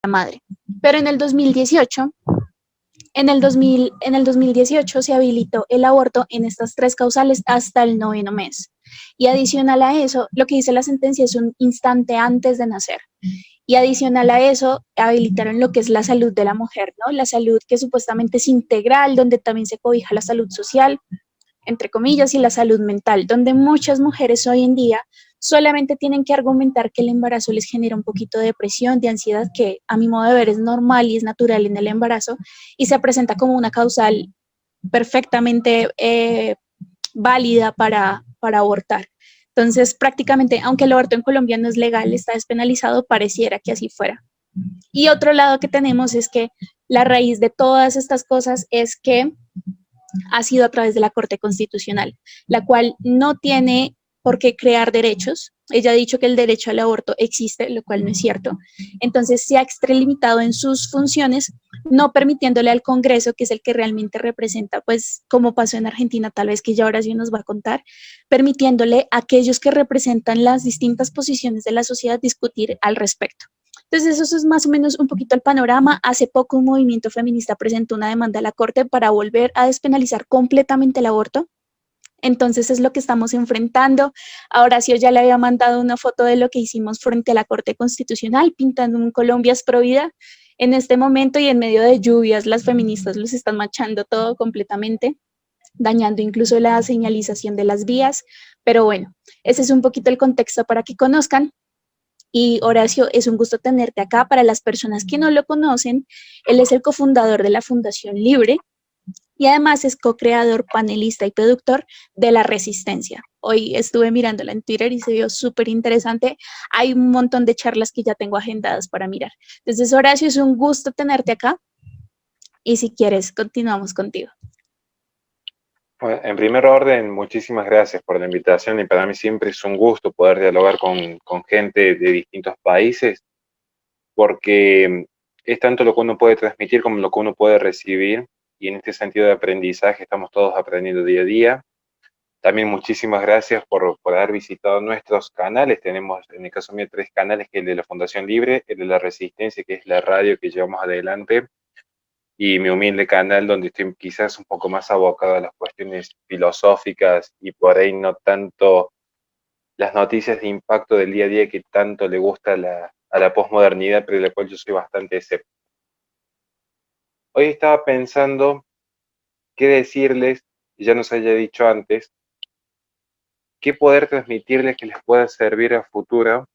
madre. Pero en el 2018 se habilitó el aborto en estas tres causales hasta el noveno mes. Y adicional a eso, lo que dice la sentencia es un instante antes de nacer. Y adicional a eso, habilitaron lo que es la salud de la mujer, ¿no? La salud que supuestamente es integral, donde también se cobija la salud social, entre comillas, y la salud mental, donde muchas mujeres hoy en día solamente tienen que argumentar que el embarazo les genera un poquito de depresión, de ansiedad, que a mi modo de ver es normal y es natural en el embarazo, y se presenta como una causal perfectamente válida para abortar. Entonces, prácticamente, aunque el aborto en Colombia no es legal, está despenalizado, pareciera que así fuera. Y otro lado que tenemos es que la raíz de todas estas cosas es que ha sido a través de la Corte Constitucional, la cual no tiene por qué crear derechos. Ella ha dicho que el derecho al aborto existe, lo cual no es cierto. Entonces se ha extralimitado en sus funciones, no permitiéndole al Congreso, que es el que realmente representa, pues como pasó en Argentina, tal vez que ya ahora sí nos va a contar, permitiéndole a aquellos que representan las distintas posiciones de la sociedad discutir al respecto. Entonces, eso es más o menos un poquito el panorama. Hace poco un movimiento feminista presentó una demanda a la Corte para volver a despenalizar completamente el aborto. Entonces es lo que estamos enfrentando. A Horacio ya le había mandado una foto de lo que hicimos frente a la Corte Constitucional, pintando un Colombia es pro vida. En este momento y en medio de lluvias, las feministas los están manchando todo completamente, dañando incluso la señalización de las vías. Pero bueno, ese es un poquito el contexto para que conozcan. Y Horacio, es un gusto tenerte acá. Para las personas que no lo conocen, él es el cofundador de la Fundación Libre y además es co-creador, panelista y productor de La Resistencia. Hoy estuve mirándola en Twitter y se vio súper interesante. Hay un montón de charlas que ya tengo agendadas para mirar. Entonces, Horacio, es un gusto tenerte acá y si quieres, continuamos contigo. Bueno, en primer orden, muchísimas gracias por la invitación y para mí siempre es un gusto poder dialogar con gente de distintos países porque es tanto lo que uno puede transmitir como lo que uno puede recibir y en este sentido de aprendizaje estamos todos aprendiendo día a día. También muchísimas gracias por haber visitado nuestros canales. Tenemos, en el caso mío, tres canales, que es el de la Fundación Libre, el de La Resistencia, que es la radio que llevamos adelante, y mi humilde canal donde estoy quizás un poco más abocado a las cuestiones filosóficas y por ahí no tanto las noticias de impacto del día a día que tanto le gusta a la posmodernidad, pero de la cual yo soy bastante escéptico. Hoy estaba pensando qué decirles, y ya nos haya dicho antes, qué poder transmitirles que les pueda servir a futuro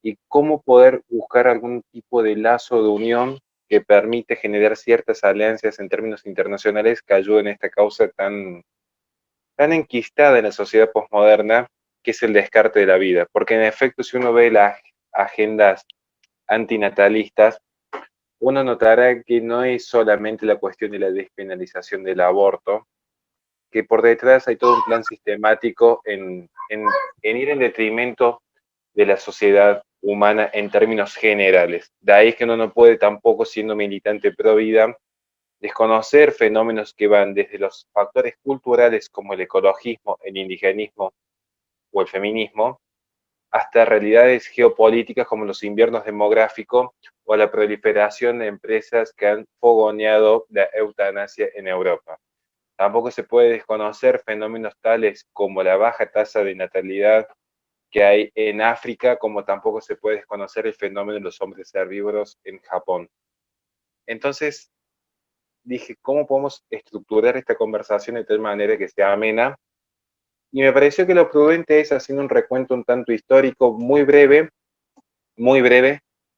y cómo poder buscar algún tipo de lazo de unión que permite generar ciertas alianzas en términos internacionales que ayuden a esta causa tan enquistada en la sociedad posmoderna, que es el descarte de la vida. Porque en efecto, si uno ve las agendas antinatalistas, uno notará que no es solamente la cuestión de la despenalización del aborto, que por detrás hay todo un plan sistemático en ir en detrimento de la sociedad humana en términos generales. De ahí es que uno no puede tampoco, siendo militante pro vida, desconocer fenómenos que van desde los factores culturales como el ecologismo, el indigenismo o el feminismo, hasta realidades geopolíticas como los inviernos demográficos o la proliferación de empresas que han fogoneado la eutanasia en Europa. Tampoco se puede desconocer fenómenos tales como la baja tasa de natalidad que hay en África, como tampoco se puede desconocer el fenómeno de los hombres herbívoros en Japón. Entonces dije, ¿cómo podemos estructurar esta conversación de tal manera que sea amena? Y me pareció que lo prudente es haciendo un recuento un tanto histórico muy breve,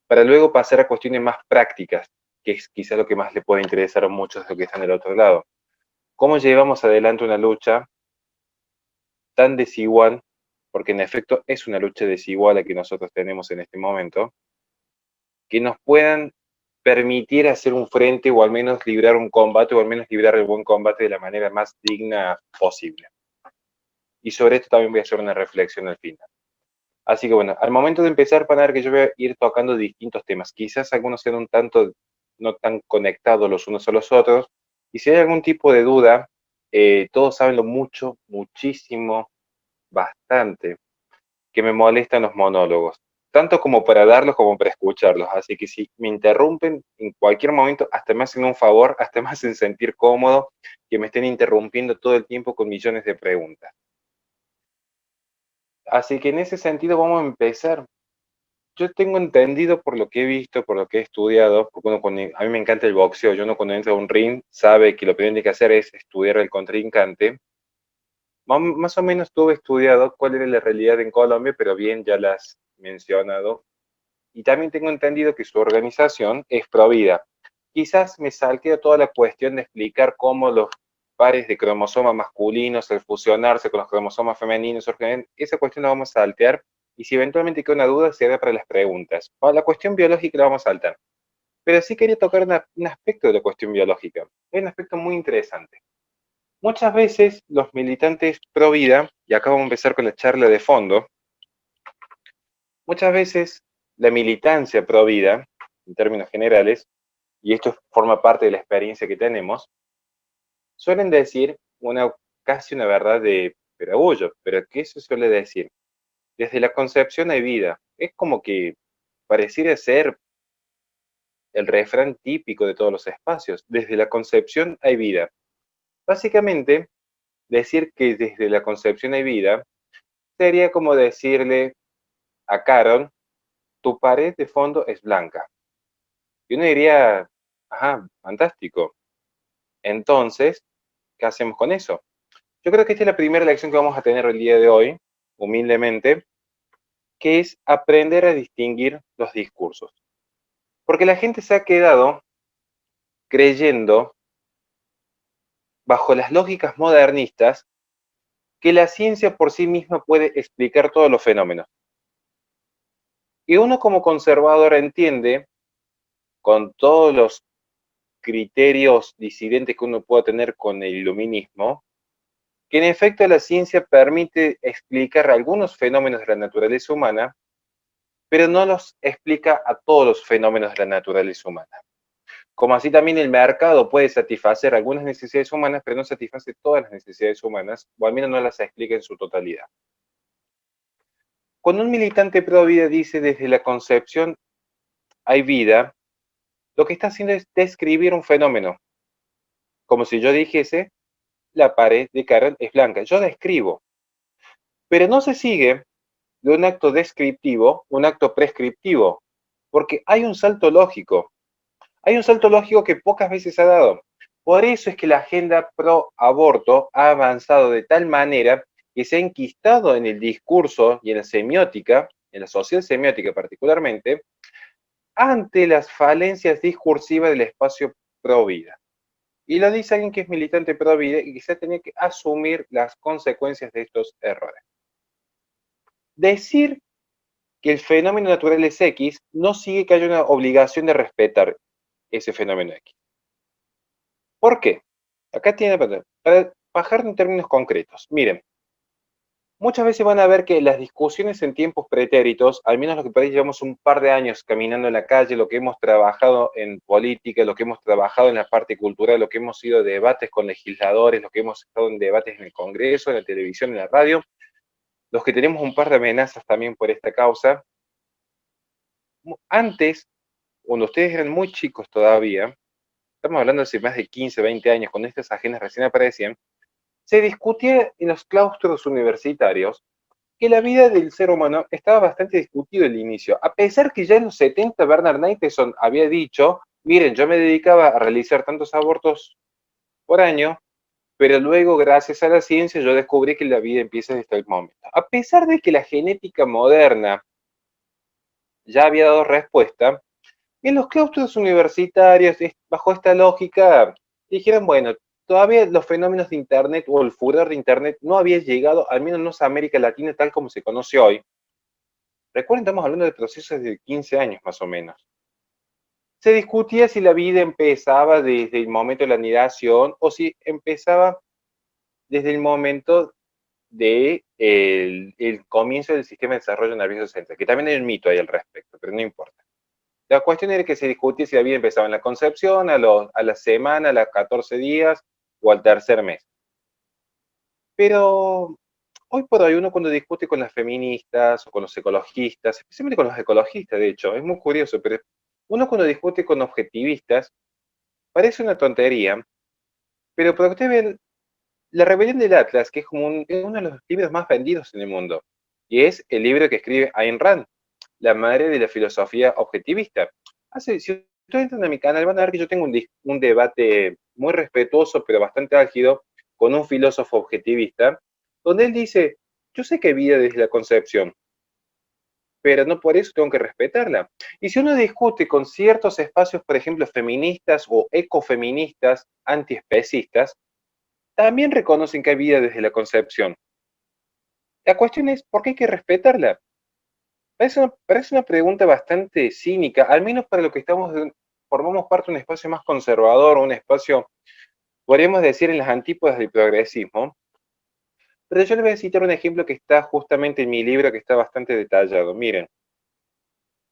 para luego pasar a cuestiones más prácticas, que es quizá lo que más le puede interesar a muchos de los que están del otro lado. ¿Cómo llevamos adelante una lucha tan desigual, porque en efecto es una lucha desigual la que nosotros tenemos en este momento, que nos puedan permitir hacer un frente o al menos librar un combate o al menos librar el buen combate de la manera más digna posible? Y sobre esto también voy a hacer una reflexión al final. Así que bueno, al momento de empezar van a ver que yo voy a ir tocando distintos temas. Quizás algunos sean un tanto no tan conectados los unos a los otros. Y si hay algún tipo de duda, todos saben lo muchísimo, bastante, que me molestan los monólogos. tanto como para darlos como para escucharlos. Así que si me interrumpen en cualquier momento, hasta me hacen un favor, hasta me hacen sentir cómodo que me estén interrumpiendo todo el tiempo con millones de preguntas. Así que en ese sentido vamos a empezar. Yo tengo entendido por lo que he visto, por lo que he estudiado, porque a mí me encanta el boxeo, yo uno cuando entra a un ring sabe que lo primero que tiene que hacer es estudiar el contrincante. Más o menos tuve estudiado cuál era la realidad en Colombia, pero bien, ya la has mencionado. Y también tengo entendido que su organización es provida. Quizás me saltea toda la cuestión de explicar cómo los pares de cromosomas masculinos al fusionarse con los cromosomas femeninos surgen. Esa cuestión la vamos a saltear y si eventualmente queda una duda, será para las preguntas. Para la cuestión biológica la vamos a saltar. Pero sí quería tocar un aspecto de la cuestión biológica. Es un aspecto muy interesante. Muchas veces los militantes pro vida, y acá vamos a empezar con la charla de fondo, muchas veces la militancia pro vida, en términos generales, y esto forma parte de la experiencia que tenemos, suelen decir casi una verdad de perogrullo, pero ¿qué se suele decir? Desde la concepción hay vida. Es como que pareciera ser el refrán típico de todos los espacios. Desde la concepción hay vida. Básicamente, decir que desde la concepción hay vida sería como decirle a Carol, tu pared de fondo es blanca. Y uno diría, ajá, fantástico. Entonces, ¿qué hacemos con eso? Yo creo que esta es la primera lección que vamos a tener el día de hoy, humildemente, que es aprender a distinguir los discursos. Porque la gente se ha quedado creyendo, bajo las lógicas modernistas, que la ciencia por sí misma puede explicar todos los fenómenos. Y uno como conservador entiende, con todos los criterios disidentes que uno pueda tener con el iluminismo, que en efecto la ciencia permite explicar algunos fenómenos de la naturaleza humana, pero no los explica a todos los fenómenos de la naturaleza humana. Como así también el mercado puede satisfacer algunas necesidades humanas, pero no satisface todas las necesidades humanas, o al menos no las explica en su totalidad. Cuando un militante pro vida dice desde la concepción hay vida, lo que está haciendo es describir un fenómeno. Como si yo dijese, la pared de Carol es blanca. Yo describo. Pero no se sigue de un acto descriptivo, un acto prescriptivo, porque hay un salto lógico. Hay un salto lógico que pocas veces se ha dado. Por eso es que la agenda pro aborto ha avanzado de tal manera que se ha enquistado en el discurso y en la semiótica, en la social semiótica particularmente, ante las falencias discursivas del espacio pro vida. Y lo dice alguien que es militante pro vida y que se tenía que asumir las consecuencias de estos errores. Decir que el fenómeno natural es X no sigue que haya una obligación de respetar ese fenómeno X. ¿Por qué? Acá tiene para bajar en términos concretos. Miren, muchas veces van a ver que las discusiones en tiempos pretéritos, al menos lo que por ahí llevamos un par de años caminando en la calle, lo que hemos trabajado en política, lo que hemos trabajado en la parte cultural, lo que hemos ido a debates con legisladores, lo que hemos estado en debates en el Congreso, en la televisión, en la radio, los que tenemos un par de amenazas también por esta causa. Antes, cuando ustedes eran muy chicos todavía, estamos hablando de hace más de 15, 20 años, cuando estas agendas recién aparecían, se discutía en los claustros universitarios que la vida del ser humano estaba bastante discutido al inicio, a pesar que ya en los 70 Bernard Knightson había dicho, miren, yo me dedicaba a realizar tantos abortos por año, pero luego gracias a la ciencia yo descubrí que la vida empieza desde el momento. A pesar de que la genética moderna ya había dado respuesta, en los claustros universitarios, bajo esta lógica, dijeron, bueno, todavía los fenómenos de Internet o el furor de Internet no había llegado, al menos no a América Latina tal como se conoce hoy. Recuerden, estamos hablando de procesos de 15 años más o menos. Se discutía si la vida empezaba desde el momento de la anidación o si empezaba desde el momento del el comienzo del sistema de desarrollo nervioso central, que también hay un mito ahí al respecto, pero no importa. La cuestión era que se discutía si la vida empezaba en la concepción, a la semana, a los 14 días o al tercer mes. Pero hoy por hoy uno cuando discute con las feministas o con los ecologistas, especialmente con los ecologistas, de hecho, es muy curioso, pero uno cuando discute con objetivistas, parece una tontería, pero para que usted vea, La rebelión del Atlas, que es como es uno de los libros más vendidos en el mundo, y es el libro que escribe Ayn Rand, la madre de la filosofía objetivista. Si ustedes entran a mi canal, van a ver que yo tengo un debate muy respetuoso, pero bastante álgido, con un filósofo objetivista, donde él dice, yo sé que hay vida desde la concepción, pero no por eso tengo que respetarla. Y si uno discute con ciertos espacios, por ejemplo, feministas o ecofeministas, antiespecistas, también reconocen que hay vida desde la concepción. La cuestión es, ¿por qué hay que respetarla? Parece una pregunta bastante cínica, al menos para lo que formamos parte de un espacio más conservador, un espacio, podríamos decir, en las antípodas del progresismo. Pero yo les voy a citar un ejemplo que está justamente en mi libro, que está bastante detallado. Miren,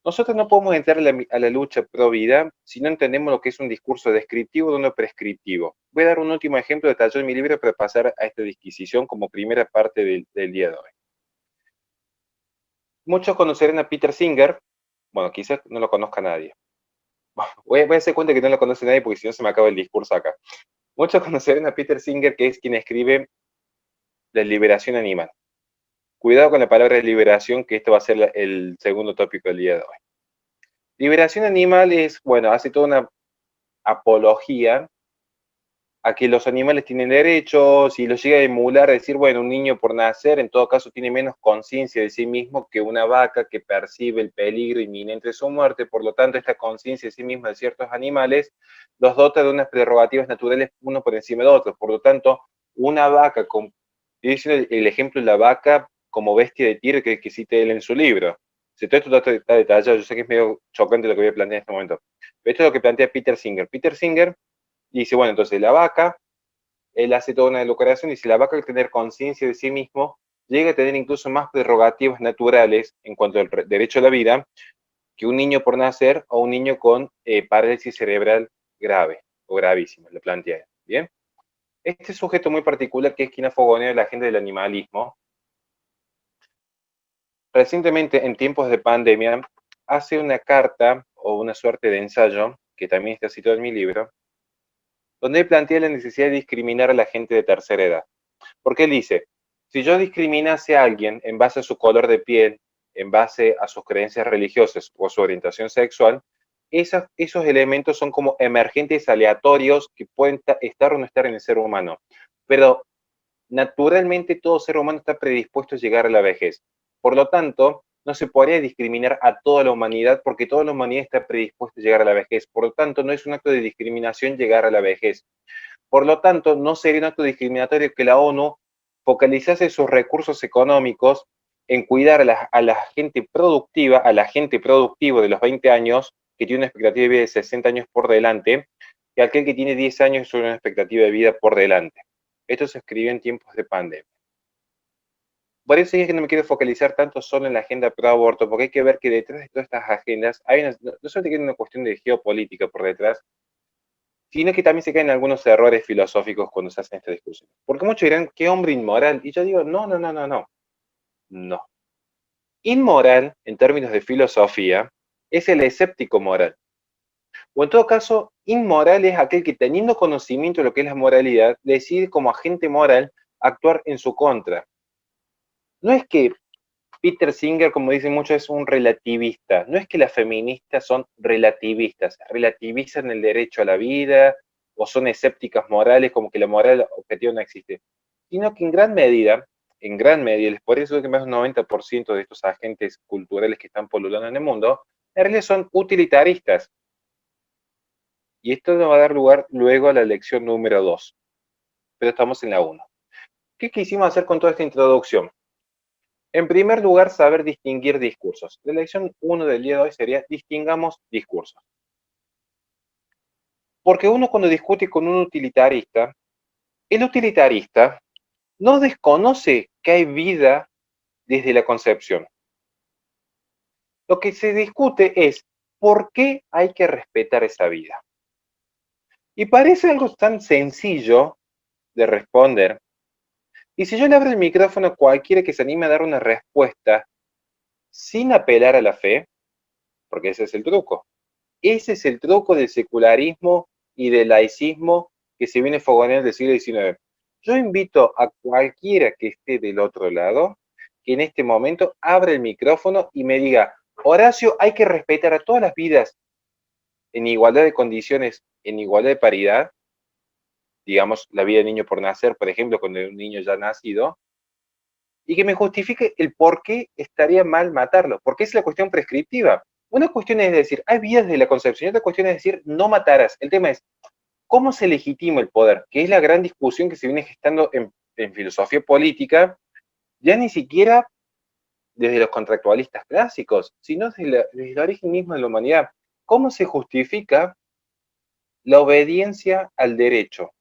nosotros no podemos entrar a la lucha pro vida si no entendemos lo que es un discurso descriptivo de uno prescriptivo. Voy a dar un último ejemplo detallado en mi libro para pasar a esta disquisición como primera parte del día de hoy. Muchos conocerán a Peter Singer, bueno, quizás no lo conozca nadie. Voy a hacer cuenta que no lo conoce nadie porque si no se me acaba el discurso acá. Muchos conocerán a Peter Singer, que es quien escribe La liberación animal. Cuidado con la palabra liberación, que esto va a ser el segundo tópico del día de hoy. Liberación animal es, bueno, hace toda una apología a que los animales tienen derechos y los llega a emular, a decir, bueno, un niño por nacer en todo caso tiene menos conciencia de sí mismo que una vaca que percibe el peligro inminente de su muerte, por lo tanto esta conciencia de sí misma de ciertos animales los dota de unas prerrogativas naturales uno por encima de otros, por lo tanto una vaca, yo hice el ejemplo de la vaca como bestia de tiro que cita él en su libro. Si todo esto está detallado, yo sé que es medio chocante lo que voy a plantear en este momento, pero esto es lo que plantea Peter Singer. Peter Singer dice, bueno, entonces la vaca, él hace toda una elucubración y si la vaca al tener conciencia de sí mismo, llega a tener incluso más prerrogativas naturales en cuanto al derecho a la vida que un niño por nacer o un niño con parálisis cerebral grave o gravísima, lo plantea. ¿Bien? Este sujeto muy particular, que es quien ha fogoneado la agenda del animalismo, recientemente, en tiempos de pandemia, hace una carta o una suerte de ensayo, que también está citado en mi libro, donde él plantea la necesidad de discriminar a la gente de tercera edad. Porque él dice, si yo discriminase a alguien en base a su color de piel, en base a sus creencias religiosas o a su orientación sexual, esos elementos son como emergentes aleatorios que pueden estar o no estar en el ser humano. Pero naturalmente todo ser humano está predispuesto a llegar a la vejez. Por lo tanto, no se podría discriminar a toda la humanidad porque toda la humanidad está predispuesta a llegar a la vejez. Por lo tanto, no es un acto de discriminación llegar a la vejez. Por lo tanto, no sería un acto discriminatorio que la ONU focalizase sus recursos económicos en cuidar a la gente productiva, a la gente productivo de los 20 años, que tiene una expectativa de vida de 60 años por delante, que aquel que tiene 10 años tiene una expectativa de vida por delante. Esto se escribió en tiempos de pandemia. Por eso es que no me quiero focalizar tanto solo en la agenda pro aborto, porque hay que ver que detrás de todas estas agendas no solamente hay una cuestión de geopolítica por detrás, sino que también se caen algunos errores filosóficos cuando se hacen esta discusión. Porque muchos dirán, qué hombre inmoral. Y yo digo, no, no, no, no, no. No. Inmoral, en términos de filosofía, es el escéptico moral. O en todo caso, inmoral es aquel que teniendo conocimiento de lo que es la moralidad, decide como agente moral actuar en su contra. No es que Peter Singer, como dicen muchos, es un relativista. No es que las feministas son relativistas, relativizan el derecho a la vida o son escépticas morales como que la moral objetiva no existe, sino que en gran medida, por eso es que más del 90% de estos agentes culturales que están polulando en el mundo, en realidad son utilitaristas. Y esto nos va a dar lugar luego a la lección número 2, pero estamos en la 1. ¿Qué quisimos hacer con toda esta introducción? En primer lugar, saber distinguir discursos. La lección 1 del día de hoy sería distingamos discursos. Porque uno cuando discute con un utilitarista, el utilitarista no desconoce que hay vida desde la concepción. Lo que se discute es por qué hay que respetar esa vida. Y parece algo tan sencillo de responder, Y si yo le abro el micrófono a cualquiera que se anime a dar una respuesta sin apelar a la fe, porque ese es el truco. Ese es el truco del secularismo y del laicismo que se viene fogoneando del siglo XIX. Yo invito a cualquiera que esté del otro lado, que en este momento abra el micrófono y me diga, Horacio, hay que respetar a todas las vidas en igualdad de condiciones, en igualdad de paridad, digamos, la vida del niño por nacer, por ejemplo, cuando un niño ya ha nacido, y que me justifique el por qué estaría mal matarlo, porque es la cuestión prescriptiva. Una cuestión es decir, hay vidas de la concepción, y otra cuestión es decir, no matarás. El tema es, ¿cómo se legitima el poder? Que es la gran discusión que se viene gestando en filosofía política, ya ni siquiera desde los contractualistas clásicos, sino desde el origen mismo de la humanidad. ¿Cómo se justifica la obediencia al derecho?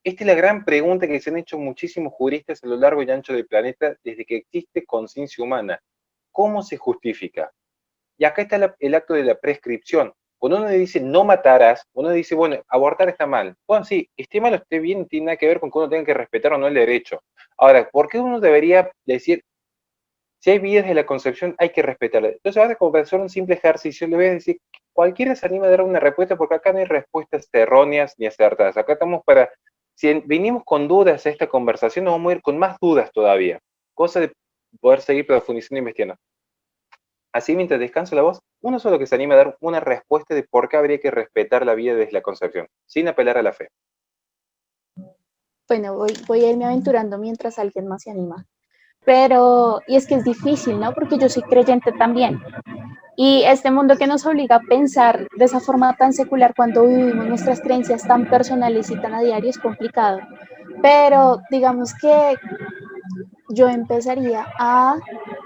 Esta es la gran pregunta que se han hecho muchísimos juristas a lo largo y ancho del planeta desde que existe conciencia humana. ¿Cómo se justifica? Y acá está el acto de la prescripción. Cuando uno dice no matarás, uno dice, bueno, abortar está mal. Bueno, sí, esté mal o esté bien, no tiene nada que ver con que uno tenga que respetar o no el derecho. Ahora, ¿por qué uno debería decir, si hay vidas de la concepción, hay que respetarla? Entonces, ahora como para hacer un simple ejercicio, le voy a decir, cualquiera se anima a dar una respuesta, porque acá no hay respuestas erróneas ni acertadas. Acá estamos para, si venimos con dudas a esta conversación, nos vamos a ir con más dudas todavía. Cosa de poder seguir profundizando e investigando. Así, mientras descansa la voz, uno solo que se anima a dar una respuesta de por qué habría que respetar la vida desde la concepción, sin apelar a la fe. Bueno, voy a irme aventurando mientras alguien más se anima. Pero, y es que es difícil, ¿no? Porque yo soy creyente también. Y este mundo que nos obliga a pensar de esa forma tan secular cuando vivimos nuestras creencias tan personales y tan a diario es complicado. Pero digamos que yo empezaría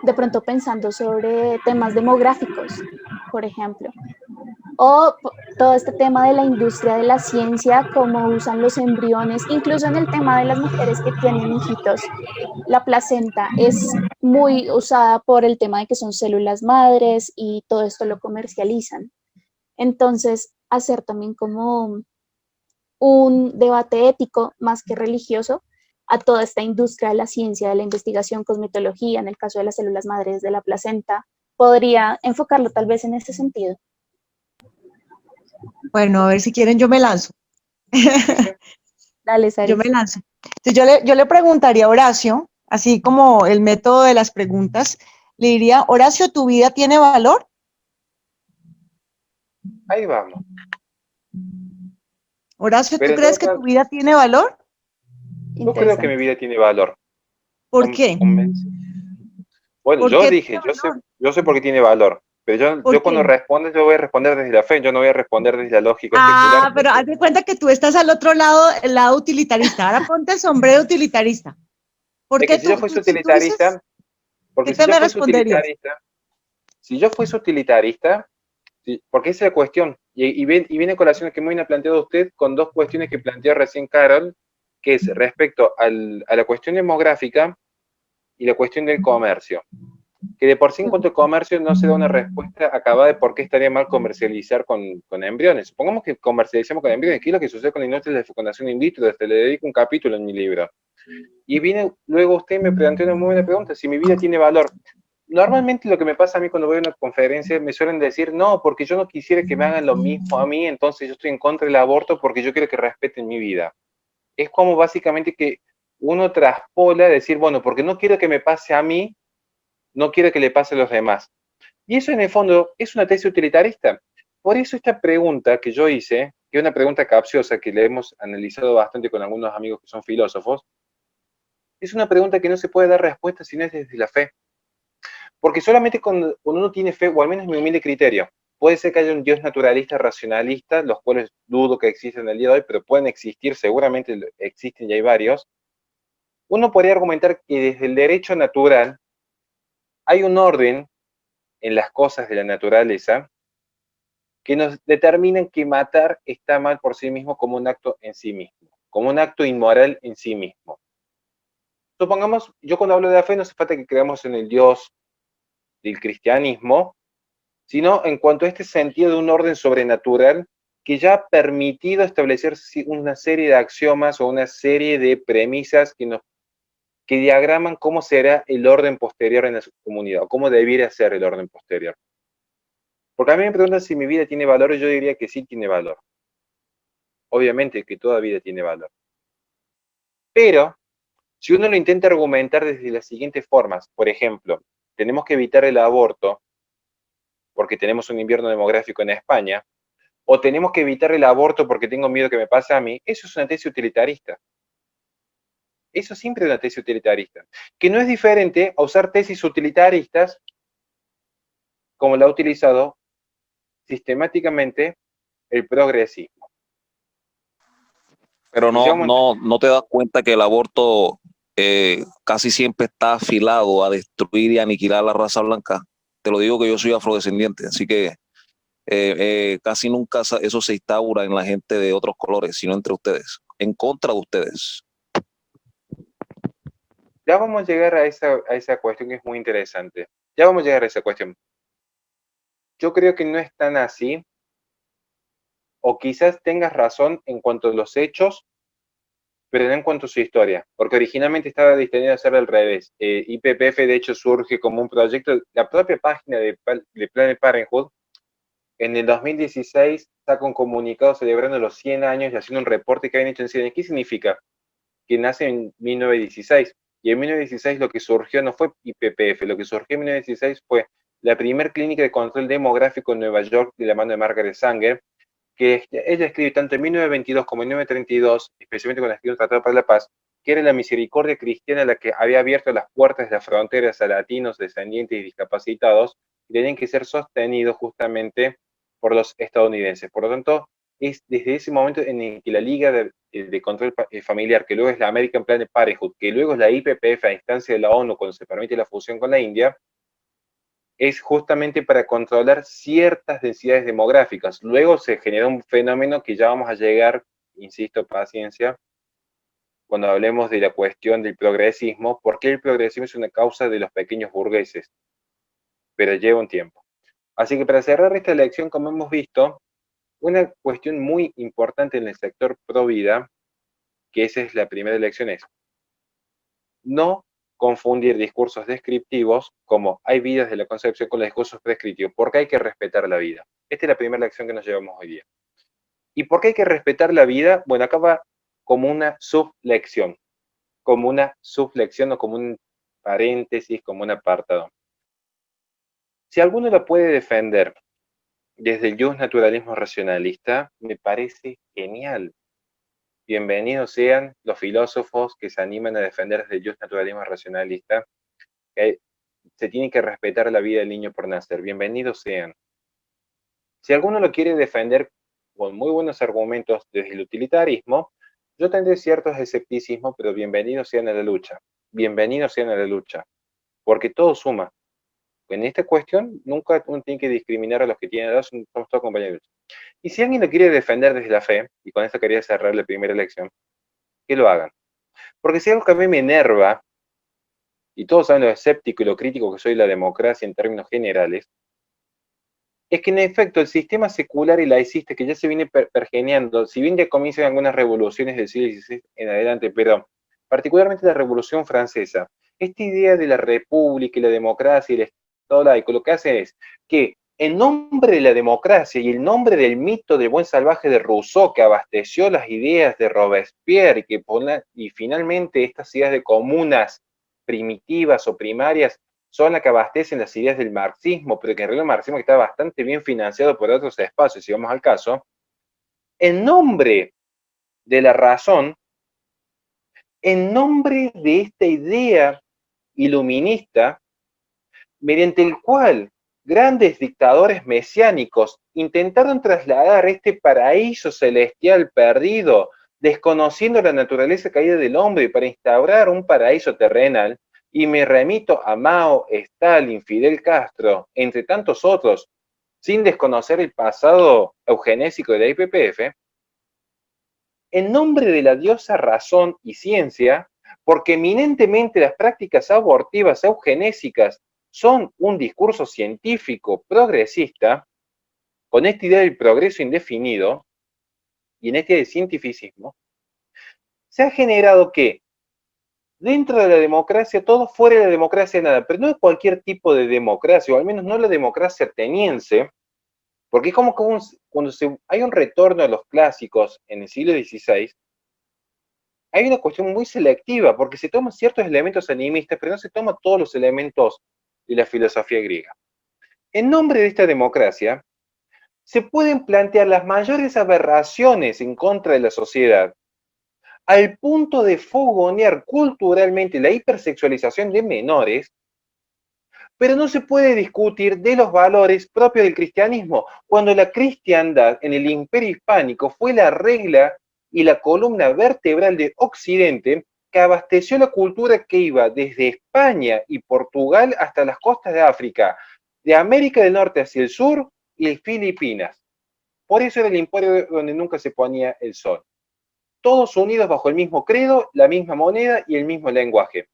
de pronto pensando sobre temas demográficos, por ejemplo, o todo este tema de la industria de la ciencia, cómo usan los embriones, incluso en el tema de las mujeres que tienen hijitos. La placenta es muy usada por el tema de que son células madres y todo esto lo comercializan. Entonces, hacer también como un debate ético más que religioso a toda esta industria de la ciencia, de la investigación, cosmetología, en el caso de las células madres de la placenta, podría enfocarlo tal vez en ese sentido. Bueno, a ver si quieren, yo me lanzo. Dale, Sari. Yo me lanzo. Entonces yo le preguntaría a Horacio, así como el método de las preguntas, le diría, Horacio, ¿tu vida tiene valor? Ahí vamos. Horacio, Pero ¿tú en crees todo que caso, tu vida tiene valor? yo creo que mi vida tiene valor. ¿Por qué? Bueno, ¿Por yo qué dije, tiene valor? yo sé por qué tiene valor, pero ¿Por yo cuando qué? respondo, yo voy a responder desde la fe, yo no voy a responder desde la lógica secular, Ah, pero porque haz de cuenta que tú estás al otro lado, el lado utilitarista. Ahora ponte el sombrero utilitarista. ¿Por es que qué si yo fuese si tú dices, utilitarista, porque qué si te yo me fuese responderías? utilitarista, si yo fuese utilitarista, sí, porque esa es la cuestión, y viene a colación que muy bien ha planteado usted con dos cuestiones que planteó recién Carol, que es respecto a la cuestión demográfica y la cuestión del comercio. Que de por sí en cuanto al comercio no se da una respuesta acabada de por qué estaría mal comercializar con embriones. Supongamos que comercializamos con embriones, ¿qué es lo que sucede con la industria de la fecundación in vitro? Hasta le dedico un capítulo en mi libro. Y viene luego usted y me planteó una muy buena pregunta, si mi vida tiene valor. Normalmente lo que me pasa a mí cuando voy a una conferencia me suelen decir, no, porque yo no quisiera que me hagan lo mismo a mí, entonces yo estoy en contra del aborto porque yo quiero que respeten mi vida. Es como básicamente que uno traspola decir, bueno, porque no quiero que me pase a mí, no quiero que le pase a los demás. Y eso en el fondo es una tesis utilitarista. Por eso esta pregunta que yo hice, que es una pregunta capciosa que le hemos analizado bastante con algunos amigos que son filósofos, es una pregunta que no se puede dar respuesta si no es desde la fe. Porque solamente cuando uno tiene fe, o al menos mi humilde criterio, puede ser que haya un Dios naturalista, racionalista, los cuales dudo que existen en el día de hoy, pero pueden existir, seguramente existen y hay varios. Uno podría argumentar que desde el derecho natural hay un orden en las cosas de la naturaleza que nos determinan que matar está mal por sí mismo como un acto en sí mismo, como un acto inmoral en sí mismo. Supongamos, yo cuando hablo de la fe no hace falta que creamos en el Dios del cristianismo, sino en cuanto a este sentido de un orden sobrenatural que ya ha permitido establecer una serie de axiomas o una serie de premisas que nos que diagraman cómo será el orden posterior en la comunidad, o cómo debiera ser el orden posterior. Porque a mí me preguntan si mi vida tiene valor, y yo diría que sí tiene valor. Obviamente que toda vida tiene valor. Pero, si uno lo intenta argumentar desde las siguientes formas, por ejemplo, tenemos que evitar el aborto porque tenemos un invierno demográfico en España, o tenemos que evitar el aborto porque tengo miedo que me pase a mí, eso es una tesis utilitarista. Eso siempre es una tesis utilitarista, que no es diferente a usar tesis utilitaristas como la ha utilizado sistemáticamente el progresismo. Pero no te das cuenta que el aborto casi siempre está afilado a destruir y aniquilar a la raza blanca. Te lo digo que yo soy afrodescendiente, así que casi nunca eso se instaura en la gente de otros colores, sino entre ustedes, en contra de ustedes. Ya vamos a llegar a esa cuestión que es muy interesante. Ya vamos a llegar a esa cuestión. Yo creo que no es tan así, o quizás tengas razón en cuanto a los hechos, pero no en cuanto a su historia, porque originalmente estaba destinado a ser al revés. IPPF de hecho surge como un proyecto, la propia página de Planned Parenthood, en el 2016 saca un comunicado celebrando los 100 años y haciendo un reporte que habían hecho en 100 años. ¿Qué significa? Que nace en 1916, y en 1916 lo que surgió no fue IPPF, lo que surgió en 1916 fue la primera clínica de control demográfico en Nueva York de la mano de Margaret Sanger, que ella escribe tanto en 1922 como en 1932, especialmente cuando escribió un tratado para la paz, que era la misericordia cristiana la que había abierto las puertas de las fronteras a latinos, descendientes y discapacitados, y tenían que ser sostenidos justamente por los estadounidenses. Por lo tanto, es desde ese momento en el que la Liga de Control Familiar, que luego es la American Planned Parenthood, que luego es la IPPF a instancia de la ONU cuando se permite la fusión con la India, es justamente para controlar ciertas densidades demográficas. Luego se genera un fenómeno que ya vamos a llegar, insisto, paciencia, cuando hablemos de la cuestión del progresismo, porque el progresismo es una causa de los pequeños burgueses, pero lleva un tiempo. Así que para cerrar esta lección, como hemos visto, una cuestión muy importante en el sector pro vida, que esa es la primera lección, es no confundir discursos descriptivos como hay vidas de la concepción con los discursos prescriptivos, porque hay que respetar la vida. Esta es la primera lección que nos llevamos hoy día. ¿Y por qué hay que respetar la vida? Bueno, acá va como una sublección o como un paréntesis, como un apartado. Si alguno la puede defender desde el naturalismo racionalista, me parece genial. Bienvenidos sean los filósofos que se animan a defender desde el naturalismo racionalista, que se tiene que respetar la vida del niño por nacer. Bienvenidos sean. Si alguno lo quiere defender con muy buenos argumentos desde el utilitarismo, yo tendré ciertos escepticismos, pero bienvenidos sean a la lucha. Bienvenidos sean a la lucha, porque todo suma. En esta cuestión, nunca uno tiene que discriminar a los que tienen edad, somos todos compañeros. Y si alguien lo quiere defender desde la fe, y con esto quería cerrar la primera lección, que lo hagan. Porque si algo que a mí me enerva, y todos saben lo escéptico y lo crítico que soy de la democracia en términos generales, es que en efecto el sistema secular y laicista que ya se viene pergeneando, si bien ya comienzan algunas revoluciones del siglo XVI en adelante, pero particularmente la Revolución Francesa, esta idea de la república y la democracia y el Estado laico, lo que hace es que en nombre de la democracia y en nombre del mito del buen salvaje de Rousseau, que abasteció las ideas de Robespierre y finalmente estas ideas de comunas primitivas o primarias son las que abastecen las ideas del marxismo, pero que en realidad el marxismo está bastante bien financiado por otros espacios, si vamos al caso, en nombre de la razón, en nombre de esta idea iluminista, mediante el cual grandes dictadores mesiánicos intentaron trasladar este paraíso celestial perdido, desconociendo la naturaleza caída del hombre para instaurar un paraíso terrenal, y me remito a Mao, Stalin, Fidel Castro, entre tantos otros, sin desconocer el pasado eugenésico de la IPPF, en nombre de la diosa razón y ciencia, porque eminentemente las prácticas abortivas eugenésicas son un discurso científico progresista, con esta idea del progreso indefinido, y en esta idea del cientificismo, se ha generado que dentro de la democracia todo, fuera de la democracia nada, pero no es cualquier tipo de democracia, o al menos no la democracia ateniense, porque es como que cuando hay un retorno a los clásicos en el siglo XVI, hay una cuestión muy selectiva, porque se toman ciertos elementos animistas, pero no se toman todos los elementos de la filosofía griega. En nombre de esta democracia, se pueden plantear las mayores aberraciones en contra de la sociedad, al punto de fogonear culturalmente la hipersexualización de menores, pero no se puede discutir de los valores propios del cristianismo, cuando la cristiandad en el imperio hispánico fue la regla y la columna vertebral de Occidente que abasteció la cultura que iba desde España y Portugal hasta las costas de África, de América del Norte hacia el sur y Filipinas. Por eso era el imperio donde nunca se ponía el sol. Todos unidos bajo el mismo credo, la misma moneda y el mismo lenguaje.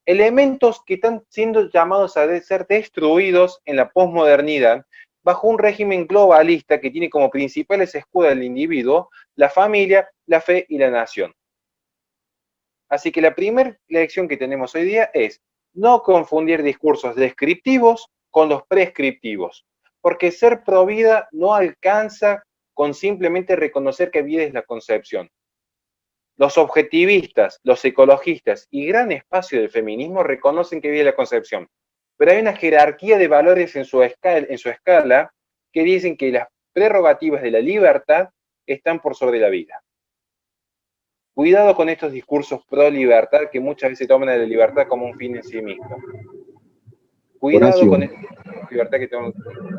Elementos que están siendo llamados a ser destruidos en la posmodernidad bajo un régimen globalista que tiene como principales escudos del individuo, la familia, la fe y la nación. Así que la primera lección que tenemos hoy día es no confundir discursos descriptivos con los prescriptivos, porque ser pro vida no alcanza con simplemente reconocer que vida es la concepción. Los objetivistas, los ecologistas y gran espacio del feminismo reconocen que vida es la concepción, pero hay una jerarquía de valores en su escala que dicen que las prerrogativas de la libertad están por sobre la vida. Cuidado con estos discursos pro libertad que muchas veces toman a la libertad como un fin en sí mismo. Cuidado Horacio, con esta libertad que tenemos.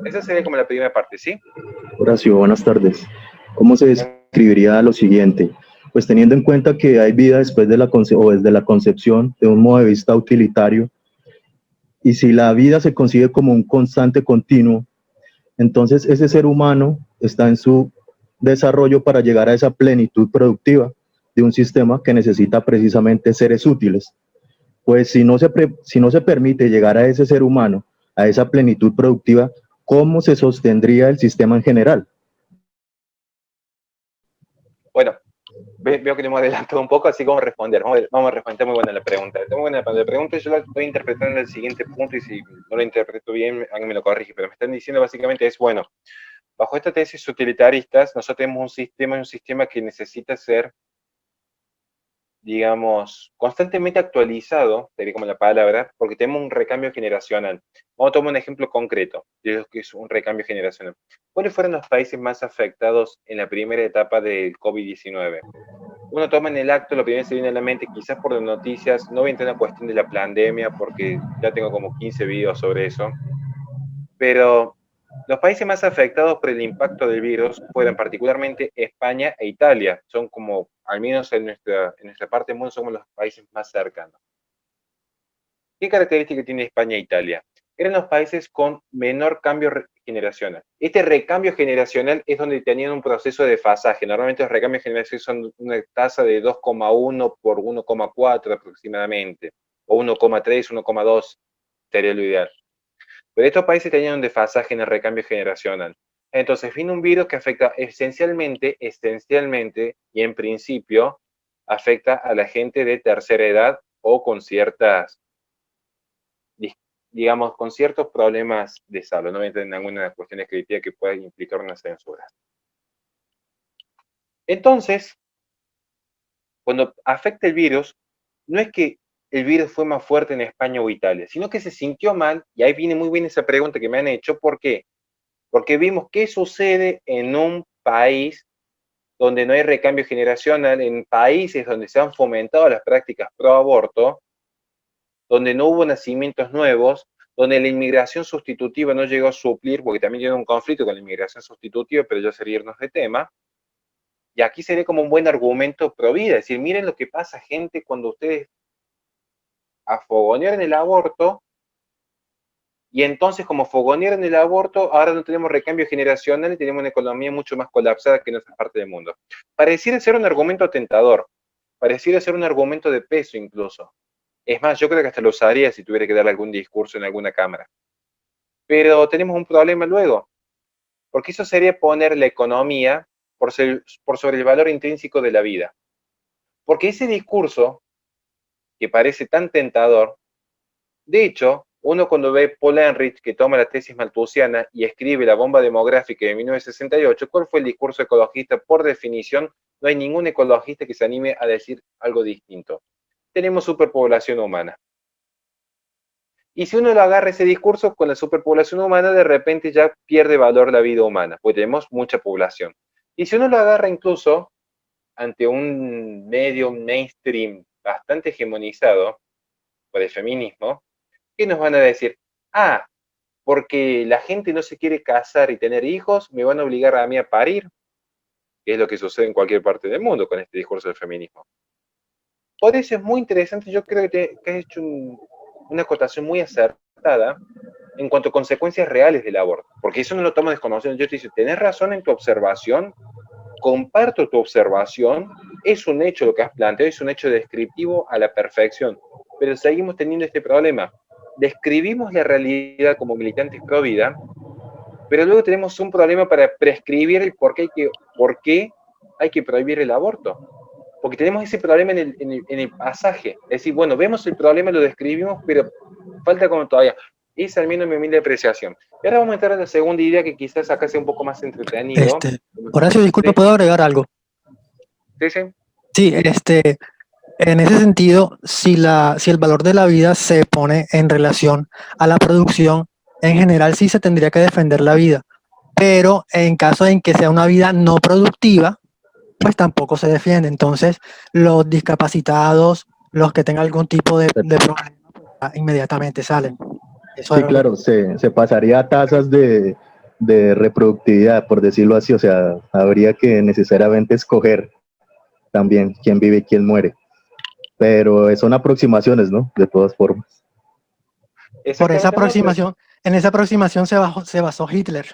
Esa sería como la primera parte, ¿sí? Horacio, buenas tardes. ¿Cómo se describiría lo siguiente? Pues teniendo en cuenta que hay vida después de desde la concepción de un modo de vista utilitario, y si la vida se concibe como un constante continuo, entonces ese ser humano está en su desarrollo para llegar a esa plenitud productiva de un sistema que necesita precisamente seres útiles. Pues si no se permite llegar a ese ser humano, a esa plenitud productiva, ¿cómo se sostendría el sistema en general? Bueno, veo que le hemos adelantado un poco, así como responder. Vamos a responder, está muy buena la pregunta. Está muy buena la pregunta, yo la estoy interpretando en el siguiente punto, y si no lo interpreto bien, alguien me lo corrige, pero me están diciendo básicamente es, bueno, bajo esta tesis utilitaristas, nosotros tenemos un sistema que necesita ser, digamos, constantemente actualizado, sería como la palabra, porque tenemos un recambio generacional. Vamos a tomar un ejemplo concreto de lo que es un recambio generacional. ¿Cuáles fueron los países más afectados en la primera etapa del COVID-19? Uno toma en el acto, lo primero que se viene a la mente, quizás por las noticias, no voy a entrar en la cuestión de la pandemia, porque ya tengo como 15 videos sobre eso, pero los países más afectados por el impacto del virus fueron particularmente España e Italia. Son como, al menos en nuestra parte del mundo, somos los países más cercanos. ¿Qué característica tiene España e Italia? Eran los países con menor cambio generacional. Este recambio generacional es donde tenían un proceso de desfasaje. Normalmente los recambios generacionales son una tasa de 2,1 por 1,4 aproximadamente, o 1,3, 1,2 sería lo ideal. Pero estos países tenían un desfasaje en el recambio generacional. Entonces vino un virus que afecta esencialmente y en principio afecta a la gente de tercera edad o con ciertas, digamos, con ciertos problemas de salud. No voy a entrar en alguna cuestión descriptiva que pueda implicar una censura. Entonces, cuando afecta el virus, no es que el virus fue más fuerte en España o Italia, sino que se sintió mal, y ahí viene muy bien esa pregunta que me han hecho. ¿Por qué? Porque vimos qué sucede en un país donde no hay recambio generacional, en países donde se han fomentado las prácticas pro aborto, donde no hubo nacimientos nuevos, donde la inmigración sustitutiva no llegó a suplir, porque también tiene un conflicto con la inmigración sustitutiva, pero ya sería irnos de tema. Y aquí sería como un buen argumento pro vida, es decir, miren lo que pasa, gente, cuando ustedes afogonearon el aborto, y entonces como fogonearon el aborto, ahora no tenemos recambio generacional y tenemos una economía mucho más colapsada que en nuestra parte del mundo. Pareciera ser un argumento tentador, pareciera ser un argumento de peso incluso. Es más, yo creo que hasta lo usaría si tuviera que dar algún discurso en alguna cámara. Pero tenemos un problema luego, porque eso sería poner la economía por sobre el valor intrínseco de la vida. Porque ese discurso que parece tan tentador. De hecho, uno cuando ve Paul Ehrlich, que toma la tesis malthusiana y escribe La bomba demográfica de 1968, ¿cuál fue el discurso ecologista? Por definición, no hay ningún ecologista que se anime a decir algo distinto. Tenemos superpoblación humana. Y si uno lo agarra ese discurso con la superpoblación humana, de repente ya pierde valor la vida humana, pues tenemos mucha población. Y si uno lo agarra incluso ante un medio mainstream bastante hegemonizado por el feminismo, ¿qué nos van a decir? Ah, porque la gente no se quiere casar y tener hijos, me van a obligar a mí a parir, que es lo que sucede en cualquier parte del mundo con este discurso del feminismo. Por eso es muy interesante, yo creo que has hecho una acotación muy acertada en cuanto a consecuencias reales del aborto, porque eso no lo tomo desconocido. Yo te digo, tenés razón en tu observación, comparto tu observación, es un hecho lo que has planteado, es un hecho descriptivo a la perfección, pero seguimos teniendo este problema. Describimos la realidad como militantes pro vida, pero luego tenemos un problema para prescribir el por qué hay que prohibir el aborto. Porque tenemos ese problema en el pasaje. Es decir, bueno, vemos el problema, lo describimos, pero falta como todavía. Esa al menos mi humilde apreciación. Y ahora vamos a entrar a la segunda idea que quizás acá sea un poco más entretenido. Horacio, disculpa, Sí. ¿puedo agregar algo? Sí, sí. Sí, en ese sentido, si el valor de la vida se pone en relación a la producción, en general sí se tendría que defender la vida, pero en caso en que sea una vida no productiva, pues tampoco se defiende. Entonces, los discapacitados, los que tengan algún tipo de problema, pues, inmediatamente salen. Eso Sí, era claro, se pasaría a tasas de reproductividad, por decirlo así, o sea, habría que necesariamente escoger también quién vive y quién muere. Pero son aproximaciones, ¿no? De todas formas. Por esa Exactamente, no, aproximación, en esa aproximación se basó Hitler.